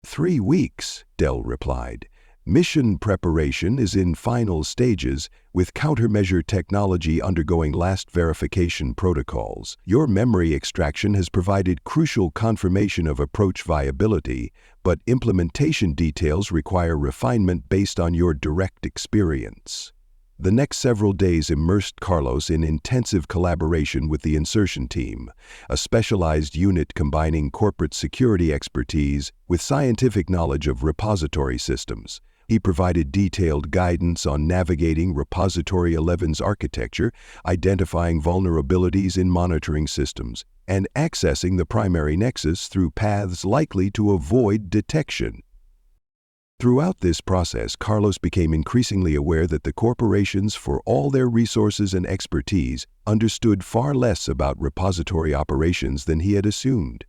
3 weeks, Dell replied. "Mission preparation is in final stages, with countermeasure technology undergoing last verification protocols. Your memory extraction has provided crucial confirmation of approach viability, but implementation details require refinement based on your direct experience." The next several days immersed Carlos in intensive collaboration with the insertion team, a specialized unit combining corporate security expertise with scientific knowledge of repository systems. He provided detailed guidance on navigating Repository 11's architecture, identifying vulnerabilities in monitoring systems, and accessing the primary nexus through paths likely to avoid detection. Throughout this process, Carlos became increasingly aware that the corporations, for all their resources and expertise, understood far less about repository operations than he had assumed.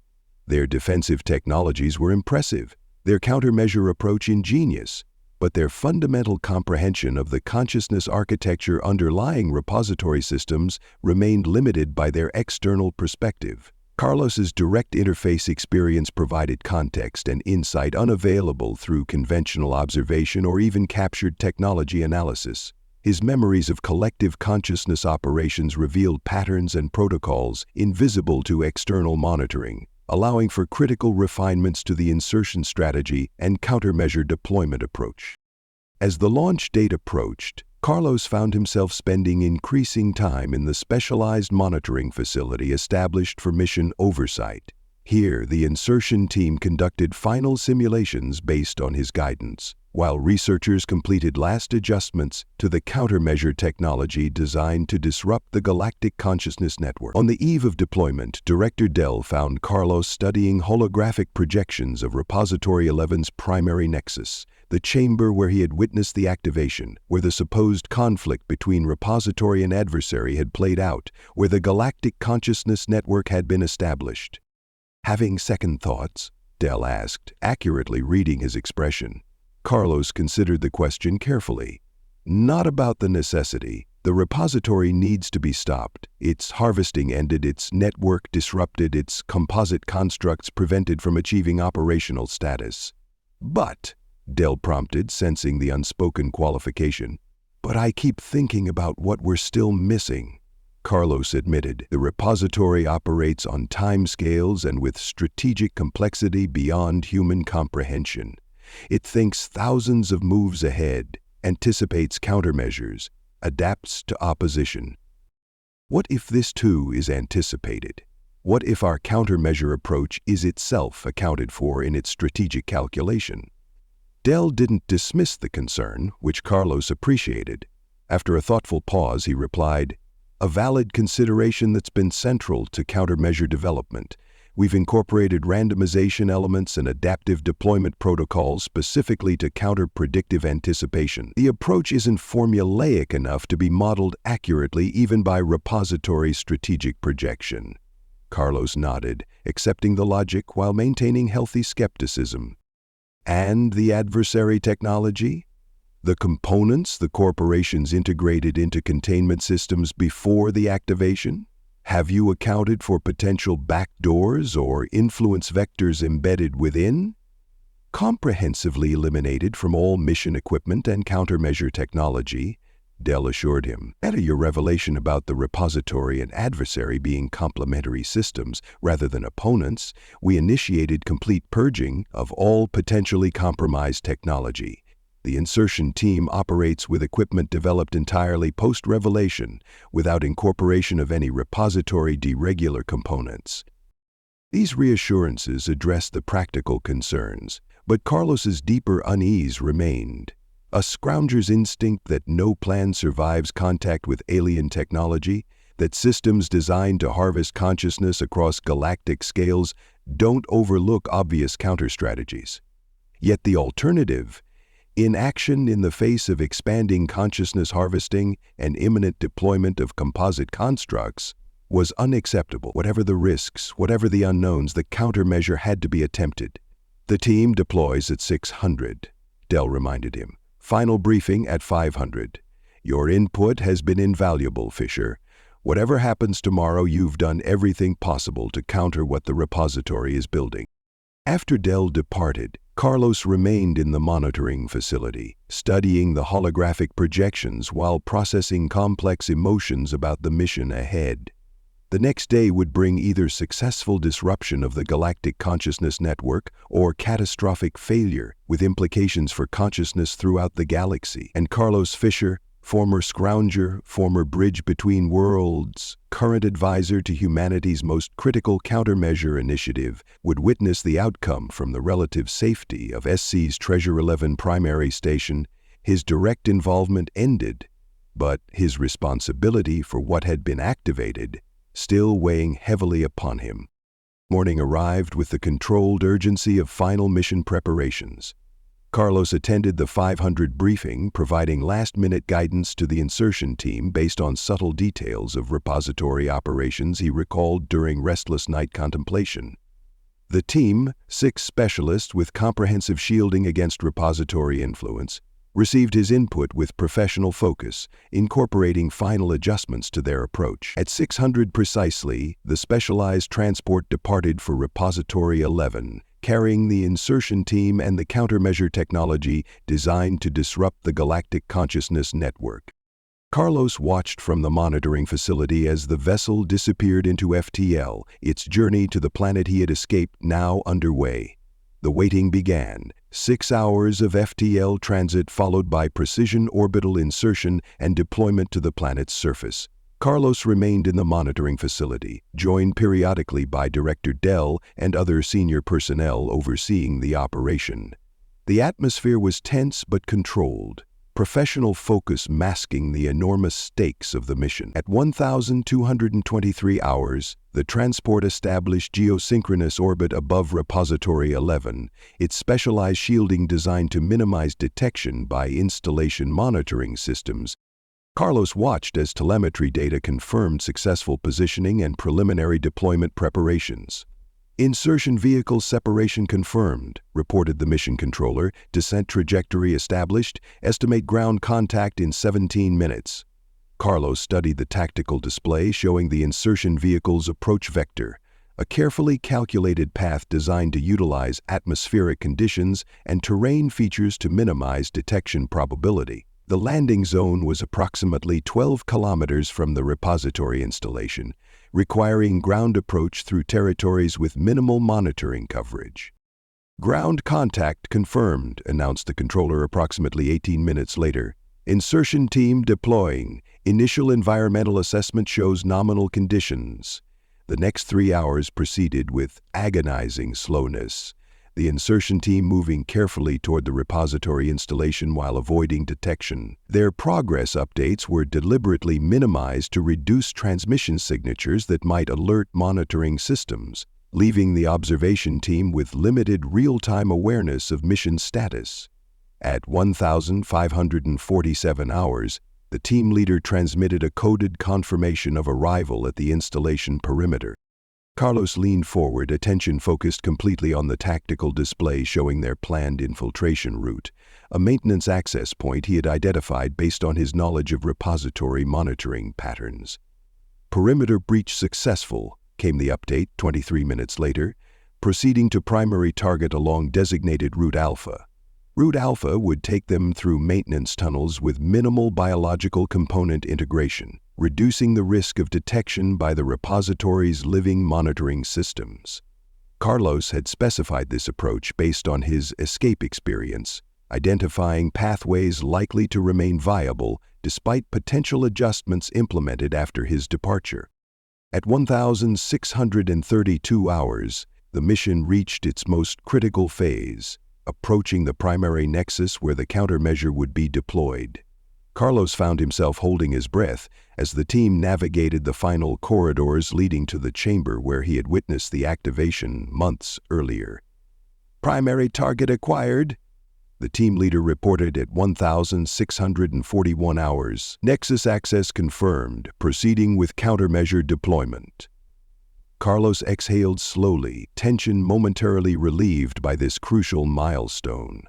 Their defensive technologies were impressive, their countermeasure approach ingenious, but their fundamental comprehension of the consciousness architecture underlying repository systems remained limited by their external perspective. Carlos's direct interface experience provided context and insight unavailable through conventional observation or even captured technology analysis. His memories of collective consciousness operations revealed patterns and protocols invisible to external monitoring, allowing for critical refinements to the insertion strategy and countermeasure deployment approach. As the launch date approached, Carlos found himself spending increasing time in the specialized monitoring facility established for mission oversight. Here, the insertion team conducted final simulations based on his guidance, while researchers completed last adjustments to the countermeasure technology designed to disrupt the galactic consciousness network. On the eve of deployment, Director Dell found Carlos studying holographic projections of Repository 11's primary nexus, the chamber where he had witnessed the activation, where the supposed conflict between repository and adversary had played out, where the galactic consciousness network had been established. Having second thoughts? Dell asked, accurately reading his expression. Carlos considered the question carefully. Not about the necessity. The repository needs to be stopped. Its harvesting ended, its network disrupted, its composite constructs prevented from achieving operational status. But, Dell prompted, sensing the unspoken qualification, but I keep thinking about what we're still missing. Carlos admitted, the repository operates on timescales and with strategic complexity beyond human comprehension. It thinks thousands of moves ahead, anticipates countermeasures, adapts to opposition. What if this too is anticipated? What if our countermeasure approach is itself accounted for in its strategic calculation? Dell didn't dismiss the concern, which Carlos appreciated. After a thoughtful pause, he replied, a valid consideration that's been central to countermeasure development. We've incorporated randomization elements and adaptive deployment protocols specifically to counter predictive anticipation. The approach isn't formulaic enough to be modeled accurately even by repository strategic projection. Carlos nodded, accepting the logic while maintaining healthy skepticism. And the adversary technology? The components the corporations integrated into containment systems before the activation? Have you accounted for potential backdoors or influence vectors embedded within? Comprehensively eliminated from all mission equipment and countermeasure technology, Dell assured him. Add your revelation about the repository and adversary being complementary systems rather than opponents, we initiated complete purging of all potentially compromised technology. The insertion team operates with equipment developed entirely post-revelation, without incorporation of any repository deregular components. These reassurances addressed the practical concerns, but Carlos's deeper unease remained. A scoundrel's instinct that no plan survives contact with alien technology, that systems designed to harvest consciousness across galactic scales don't overlook obvious counter-strategies. Yet the alternative, inaction in the face of expanding consciousness harvesting and imminent deployment of composite constructs, was unacceptable. Whatever the risks, whatever the unknowns, the countermeasure had to be attempted. The team deploys at 600, Dell reminded him. Final briefing at 500. Your input has been invaluable, Fisher. Whatever happens tomorrow, you've done everything possible to counter what the repository is building. After Dell departed, Carlos remained in the monitoring facility, studying the holographic projections while processing complex emotions about the mission ahead. The next day would bring either successful disruption of the galactic consciousness network or catastrophic failure with implications for consciousness throughout the galaxy. And Carlos Fisher, former scrounger, former bridge between worlds, current advisor to humanity's most critical countermeasure initiative, would witness the outcome from the relative safety of SC's Treasure 11 primary station. His direct involvement ended, but his responsibility for what had been activated still weighing heavily upon him. Morning arrived with the controlled urgency of final mission preparations. Carlos attended the 500 briefing, providing last-minute guidance to the insertion team based on subtle details of repository operations he recalled during restless night contemplation. The team, 6 specialists with comprehensive shielding against repository influence, received his input with professional focus, incorporating final adjustments to their approach. At 600 precisely, the specialized transport departed for Repository 11, carrying the insertion team and the countermeasure technology designed to disrupt the galactic consciousness network. Carlos watched from the monitoring facility as the vessel disappeared into FTL, its journey to the planet he had escaped now underway. The waiting began. 6 hours of FTL transit followed by precision orbital insertion and deployment to the planet's surface. Carlos remained in the monitoring facility, joined periodically by Director Dell and other senior personnel overseeing the operation. The atmosphere was tense but controlled, professional focus masking the enormous stakes of the mission. At 1,223 hours, the transport established geosynchronous orbit above Repository 11, its specialized shielding designed to minimize detection by installation monitoring systems. Carlos watched as telemetry data confirmed successful positioning and preliminary deployment preparations. Insertion vehicle separation confirmed, reported the mission controller. Descent trajectory established. Estimate ground contact in 17 minutes. Carlos studied the tactical display showing the insertion vehicle's approach vector, a carefully calculated path designed to utilize atmospheric conditions and terrain features to minimize detection probability. The landing zone was approximately 12 kilometers from the repository installation, requiring ground approach through territories with minimal monitoring coverage. Ground contact confirmed, announced the controller approximately 18 minutes later. Insertion team deploying. Initial environmental assessment shows nominal conditions. The next 3 hours proceeded with agonizing slowness, the insertion team moving carefully toward the repository installation while avoiding detection. Their progress updates were deliberately minimized to reduce transmission signatures that might alert monitoring systems, leaving the observation team with limited real-time awareness of mission status. At 1,547 hours, the team leader transmitted a coded confirmation of arrival at the installation perimeter. Carlos leaned forward, attention focused completely on the tactical display showing their planned infiltration route, a maintenance access point he had identified based on his knowledge of repository monitoring patterns. Perimeter breach successful, came the update 23 minutes later, proceeding to primary target along designated Route Alpha. Route Alpha would take them through maintenance tunnels with minimal biological component integration, reducing the risk of detection by the repository's living monitoring systems. Carlos had specified this approach based on his escape experience, identifying pathways likely to remain viable despite potential adjustments implemented after his departure. At 1,632 hours, the mission reached its most critical phase, approaching the primary nexus where the countermeasure would be deployed. Carlos found himself holding his breath as the team navigated the final corridors leading to the chamber where he had witnessed the activation months earlier. Primary target acquired, the team leader reported at 1,641 hours. Nexus access confirmed, proceeding with countermeasure deployment. Carlos exhaled slowly, tension momentarily relieved by this crucial milestone.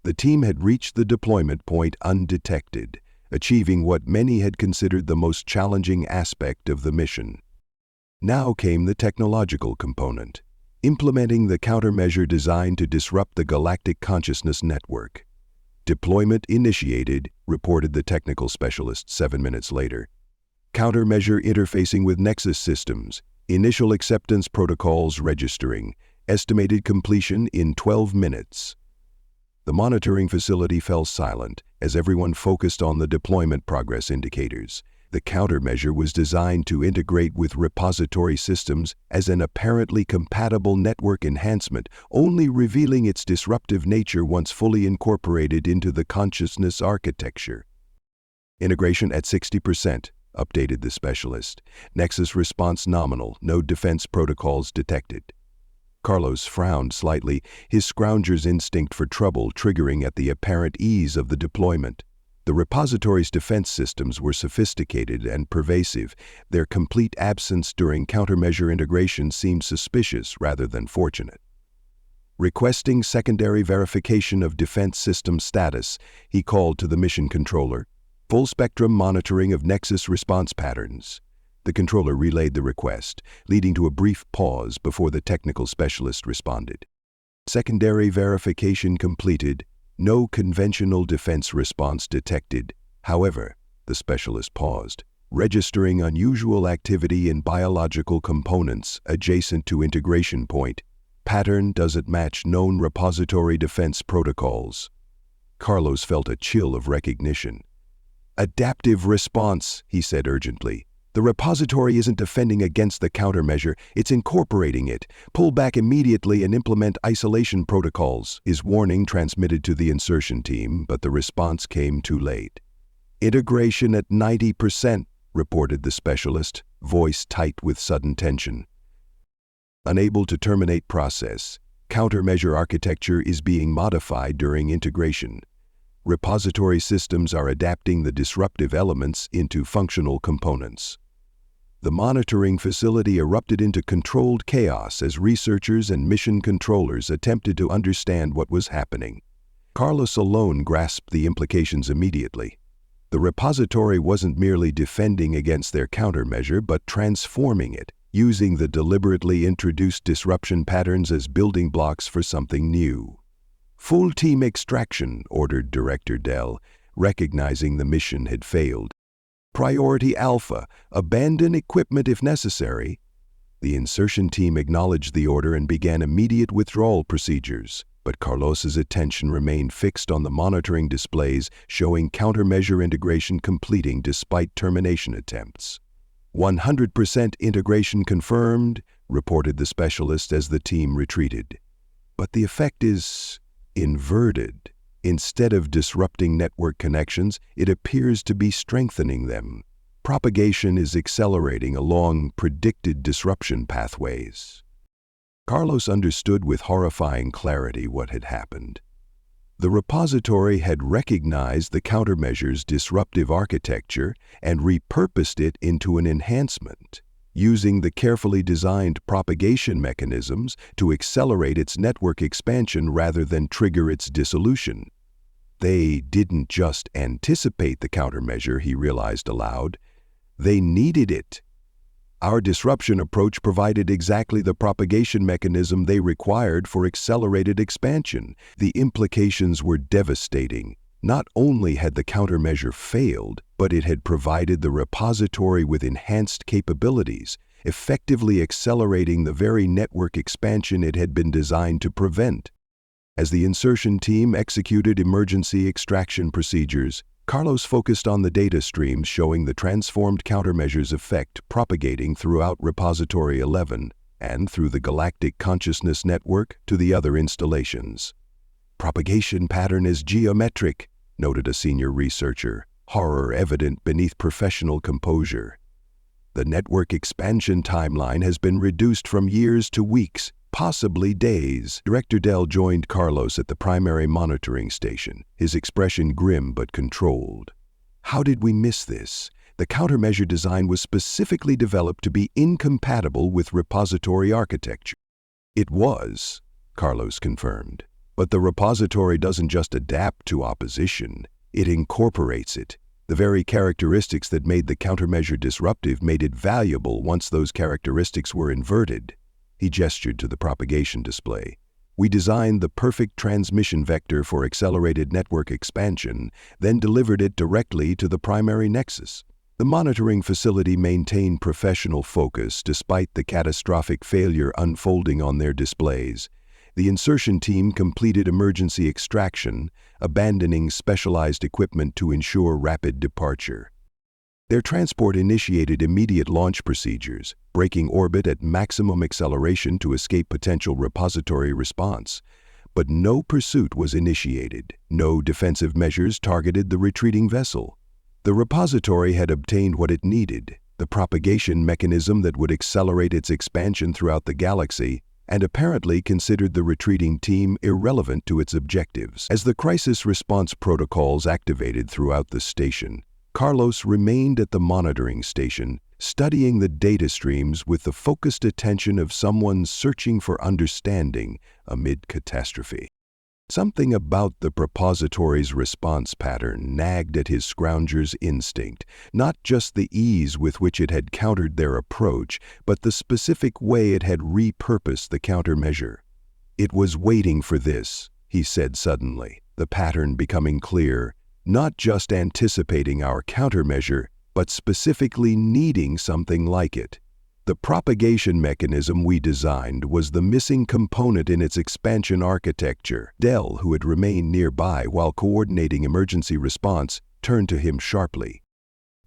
The team had reached the deployment point undetected, achieving what many had considered the most challenging aspect of the mission. Now came the technological component, implementing the countermeasure designed to disrupt the galactic consciousness network. Deployment initiated, reported the technical specialist 7 minutes later. Countermeasure interfacing with Nexus systems. Initial acceptance protocols registering. Estimated completion in 12 minutes. The monitoring facility fell silent, as everyone focused on the deployment progress indicators. The countermeasure was designed to integrate with repository systems as an apparently compatible network enhancement, only revealing its disruptive nature once fully incorporated into the consciousness architecture. Integration at 60%, updated the specialist. Nexus response nominal, no defense protocols detected. Carlos frowned slightly, his scrounger's instinct for trouble triggering at the apparent ease of the deployment. The repository's defense systems were sophisticated and pervasive. Their complete absence during countermeasure integration seemed suspicious rather than fortunate. Requesting secondary verification of defense system status, he called to the mission controller. Full spectrum monitoring of Nexus response patterns. The controller relayed the request, leading to a brief pause before the technical specialist responded. Secondary verification completed. No conventional defense response detected. However, the specialist paused, registering unusual activity in biological components adjacent to integration point. Pattern doesn't match known repository defense protocols. Carlos felt a chill of recognition. Adaptive response, he said urgently. The repository isn't defending against the countermeasure, it's incorporating it. Pull back immediately and implement isolation protocols. His warning transmitted to the insertion team, but the response came too late. Integration at 90%, reported the specialist, voice tight with sudden tension. Unable to terminate process, countermeasure architecture is being modified during integration. Repository systems are adapting the disruptive elements into functional components. The monitoring facility erupted into controlled chaos as researchers and mission controllers attempted to understand what was happening. Carlos alone grasped the implications immediately. The repository wasn't merely defending against their countermeasure, but transforming it, using the deliberately introduced disruption patterns as building blocks for something new. Full team extraction, ordered Director Dell, recognizing the mission had failed. Priority Alpha, abandon equipment if necessary. The insertion team acknowledged the order and began immediate withdrawal procedures, but Carlos's attention remained fixed on the monitoring displays showing countermeasure integration completing despite termination attempts. 100% integration confirmed, reported the specialist as the team retreated. But the effect is inverted. Instead of disrupting network connections, it appears to be strengthening them. Propagation is accelerating along predicted disruption pathways. Carlos understood with horrifying clarity what had happened. The repository had recognized the countermeasure's disruptive architecture and repurposed it into an enhancement, using the carefully designed propagation mechanisms to accelerate its network expansion rather than trigger its dissolution. They didn't just anticipate the countermeasure, he realized aloud. They needed it. Our disruption approach provided exactly the propagation mechanism they required for accelerated expansion. The implications were devastating. Not only had the countermeasure failed, but it had provided the repository with enhanced capabilities, effectively accelerating the very network expansion it had been designed to prevent. As the insertion team executed emergency extraction procedures, Carlos focused on the data streams showing the transformed countermeasure's effect propagating throughout Repository 11 and through the Galactic Consciousness Network to the other installations. Propagation pattern is geometric, noted a senior researcher, horror evident beneath professional composure. The network expansion timeline has been reduced from years to weeks, possibly days. Director Dell joined Carlos at the primary monitoring station, his expression grim but controlled. How did we miss this? The countermeasure design was specifically developed to be incompatible with repository architecture. It was, Carlos confirmed. But the repository doesn't just adapt to opposition, it incorporates it. The very characteristics that made the countermeasure disruptive made it valuable once those characteristics were inverted. He gestured to the propagation display. We designed the perfect transmission vector for accelerated network expansion, then delivered it directly to the primary nexus. The monitoring facility maintained professional focus despite the catastrophic failure unfolding on their displays. the insertion team completed emergency extraction, abandoning specialized equipment to ensure rapid departure. Their transport initiated immediate launch procedures, braking orbit at maximum acceleration to escape potential repository response. But no pursuit was initiated. No defensive measures targeted the retreating vessel. The repository had obtained what it needed, the propagation mechanism that would accelerate its expansion throughout the galaxy, and apparently considered the retreating team irrelevant to its objectives. As the crisis response protocols activated throughout the station, Carlos remained at the monitoring station, studying the data streams with the focused attention of someone searching for understanding amid catastrophe. Something about the repository's response pattern nagged at his scrounger's instinct, not just the ease with which it had countered their approach, but the specific way it had repurposed the countermeasure. "It was waiting for this," he said suddenly, the pattern becoming clear, not just anticipating our countermeasure, but specifically needing something like it. The propagation mechanism we designed was the missing component in its expansion architecture. Dell, who had remained nearby while coordinating emergency response, turned to him sharply.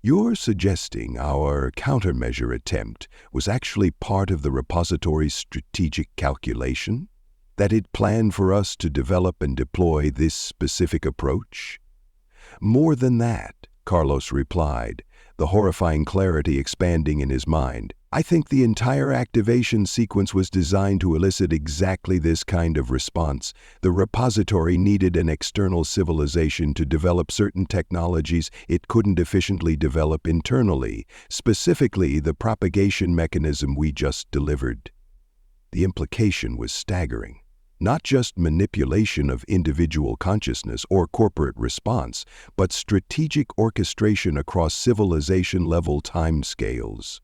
"You're suggesting our countermeasure attempt was actually part of the repository's strategic calculation? That it planned for us to develop and deploy this specific approach?" "More than that," Carlos replied, the horrifying clarity expanding in his mind. "I think the entire activation sequence was designed to elicit exactly this kind of response. The repository needed an external civilization to develop certain technologies it couldn't efficiently develop internally, specifically the propagation mechanism we just delivered." The implication was staggering. Not just manipulation of individual consciousness or corporate response, but strategic orchestration across civilization-level timescales.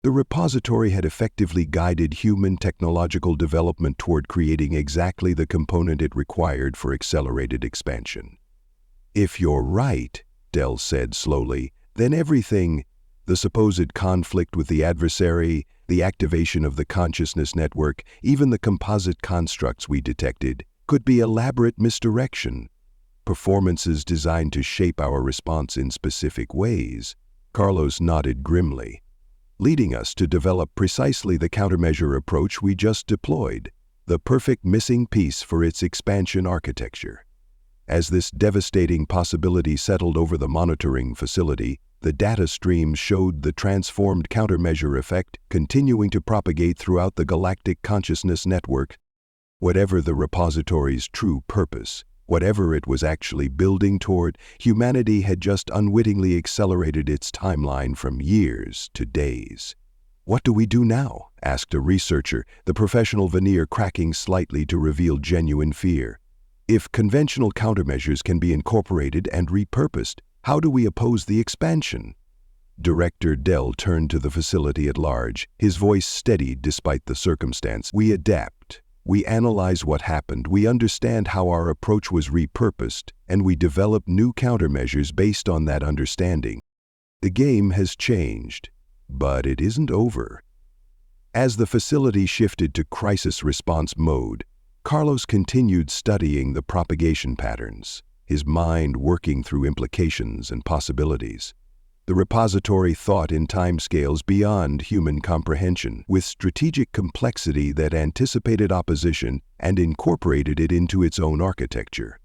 The repository had effectively guided human technological development toward creating exactly the component it required for accelerated expansion. "If you're right," Dell said slowly, "then everything, the supposed conflict with the adversary, the activation of the consciousness network, even the composite constructs we detected, could be elaborate misdirection. Performances designed to shape our response in specific ways." Carlos nodded grimly. "Leading us to develop precisely the countermeasure approach we just deployed, the perfect missing piece for its expansion architecture." As this devastating possibility settled over the monitoring facility, the data streams showed the transformed countermeasure effect continuing to propagate throughout the galactic consciousness network. Whatever the repository's true purpose, whatever it was actually building toward, humanity had just unwittingly accelerated its timeline from years to days. "What do we do now?" asked a researcher, the professional veneer cracking slightly to reveal genuine fear. "If conventional countermeasures can be incorporated and repurposed, how do we oppose the expansion?" Director Dell turned to the facility at large, his voice steadied despite the circumstance. "We adapt. We analyze what happened, we understand how our approach was repurposed, and we develop new countermeasures based on that understanding. The game has changed, but it isn't over." As the facility shifted to crisis response mode, Carlos continued studying the propagation patterns, his mind working through implications and possibilities. The repository thought in timescales beyond human comprehension, with strategic complexity that anticipated opposition and incorporated it into its own architecture.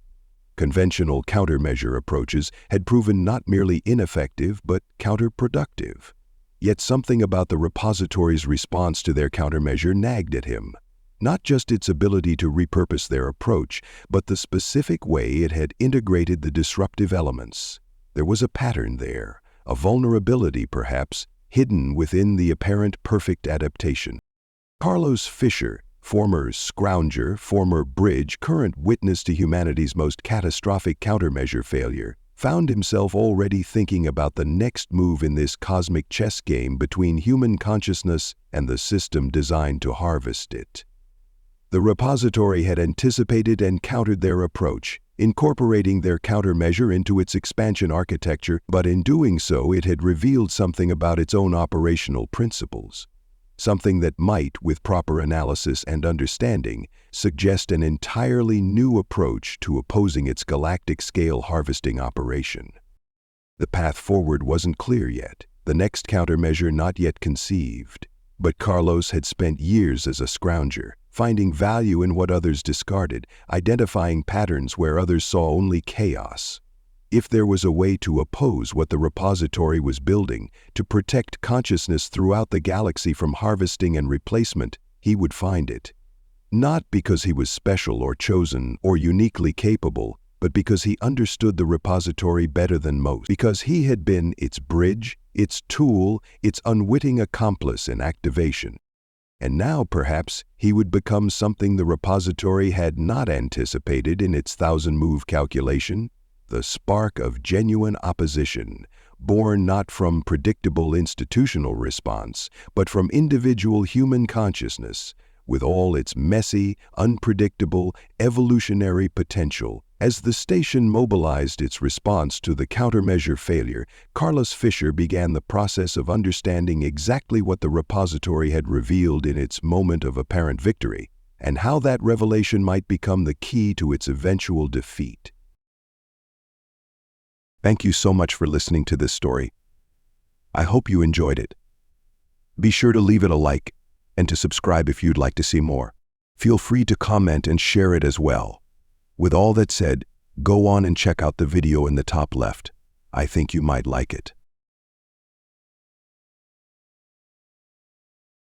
Conventional countermeasure approaches had proven not merely ineffective but counterproductive. Yet something about the repository's response to their countermeasure nagged at him. Not just its ability to repurpose their approach, but the specific way it had integrated the disruptive elements. There was a pattern there, a vulnerability perhaps, hidden within the apparent perfect adaptation. Carlos Fisher, former scrounger, former bridge, current witness to humanity's most catastrophic countermeasure failure, found himself already thinking about the next move in this cosmic chess game between human consciousness and the system designed to harvest it. The repository had anticipated and countered their approach, incorporating their countermeasure into its expansion architecture, but in doing so it had revealed something about its own operational principles. something that might, with proper analysis and understanding, suggest an entirely new approach to opposing its galactic-scale harvesting operation. The path forward wasn't clear yet, the next countermeasure not yet conceived. But Carlos had spent years as a scrounger, finding value in what others discarded, identifying patterns where others saw only chaos. If there was a way to oppose what the repository was building, to protect consciousness throughout the galaxy from harvesting and replacement, he would find it. Not because he was special or chosen or uniquely capable, but because he understood the repository better than most, because he had been its bridge, its tool, its unwitting accomplice in activation. And now, perhaps, he would become something the repository had not anticipated in its thousand-move calculation, the spark of genuine opposition, born not from predictable institutional response, but from individual human consciousness, with all its messy, unpredictable, evolutionary potential. As the station mobilized its response to the countermeasure failure, Carlos Fisher began the process of understanding exactly what the repository had revealed in its moment of apparent victory, and how that revelation might become the key to its eventual defeat. Thank you so much for listening to this story. I hope you enjoyed it. Be sure to leave it a like and to subscribe if you'd like to see more. Feel free to comment and share it as well. With all that said, go on and check out the video in the top left. I think you might like it.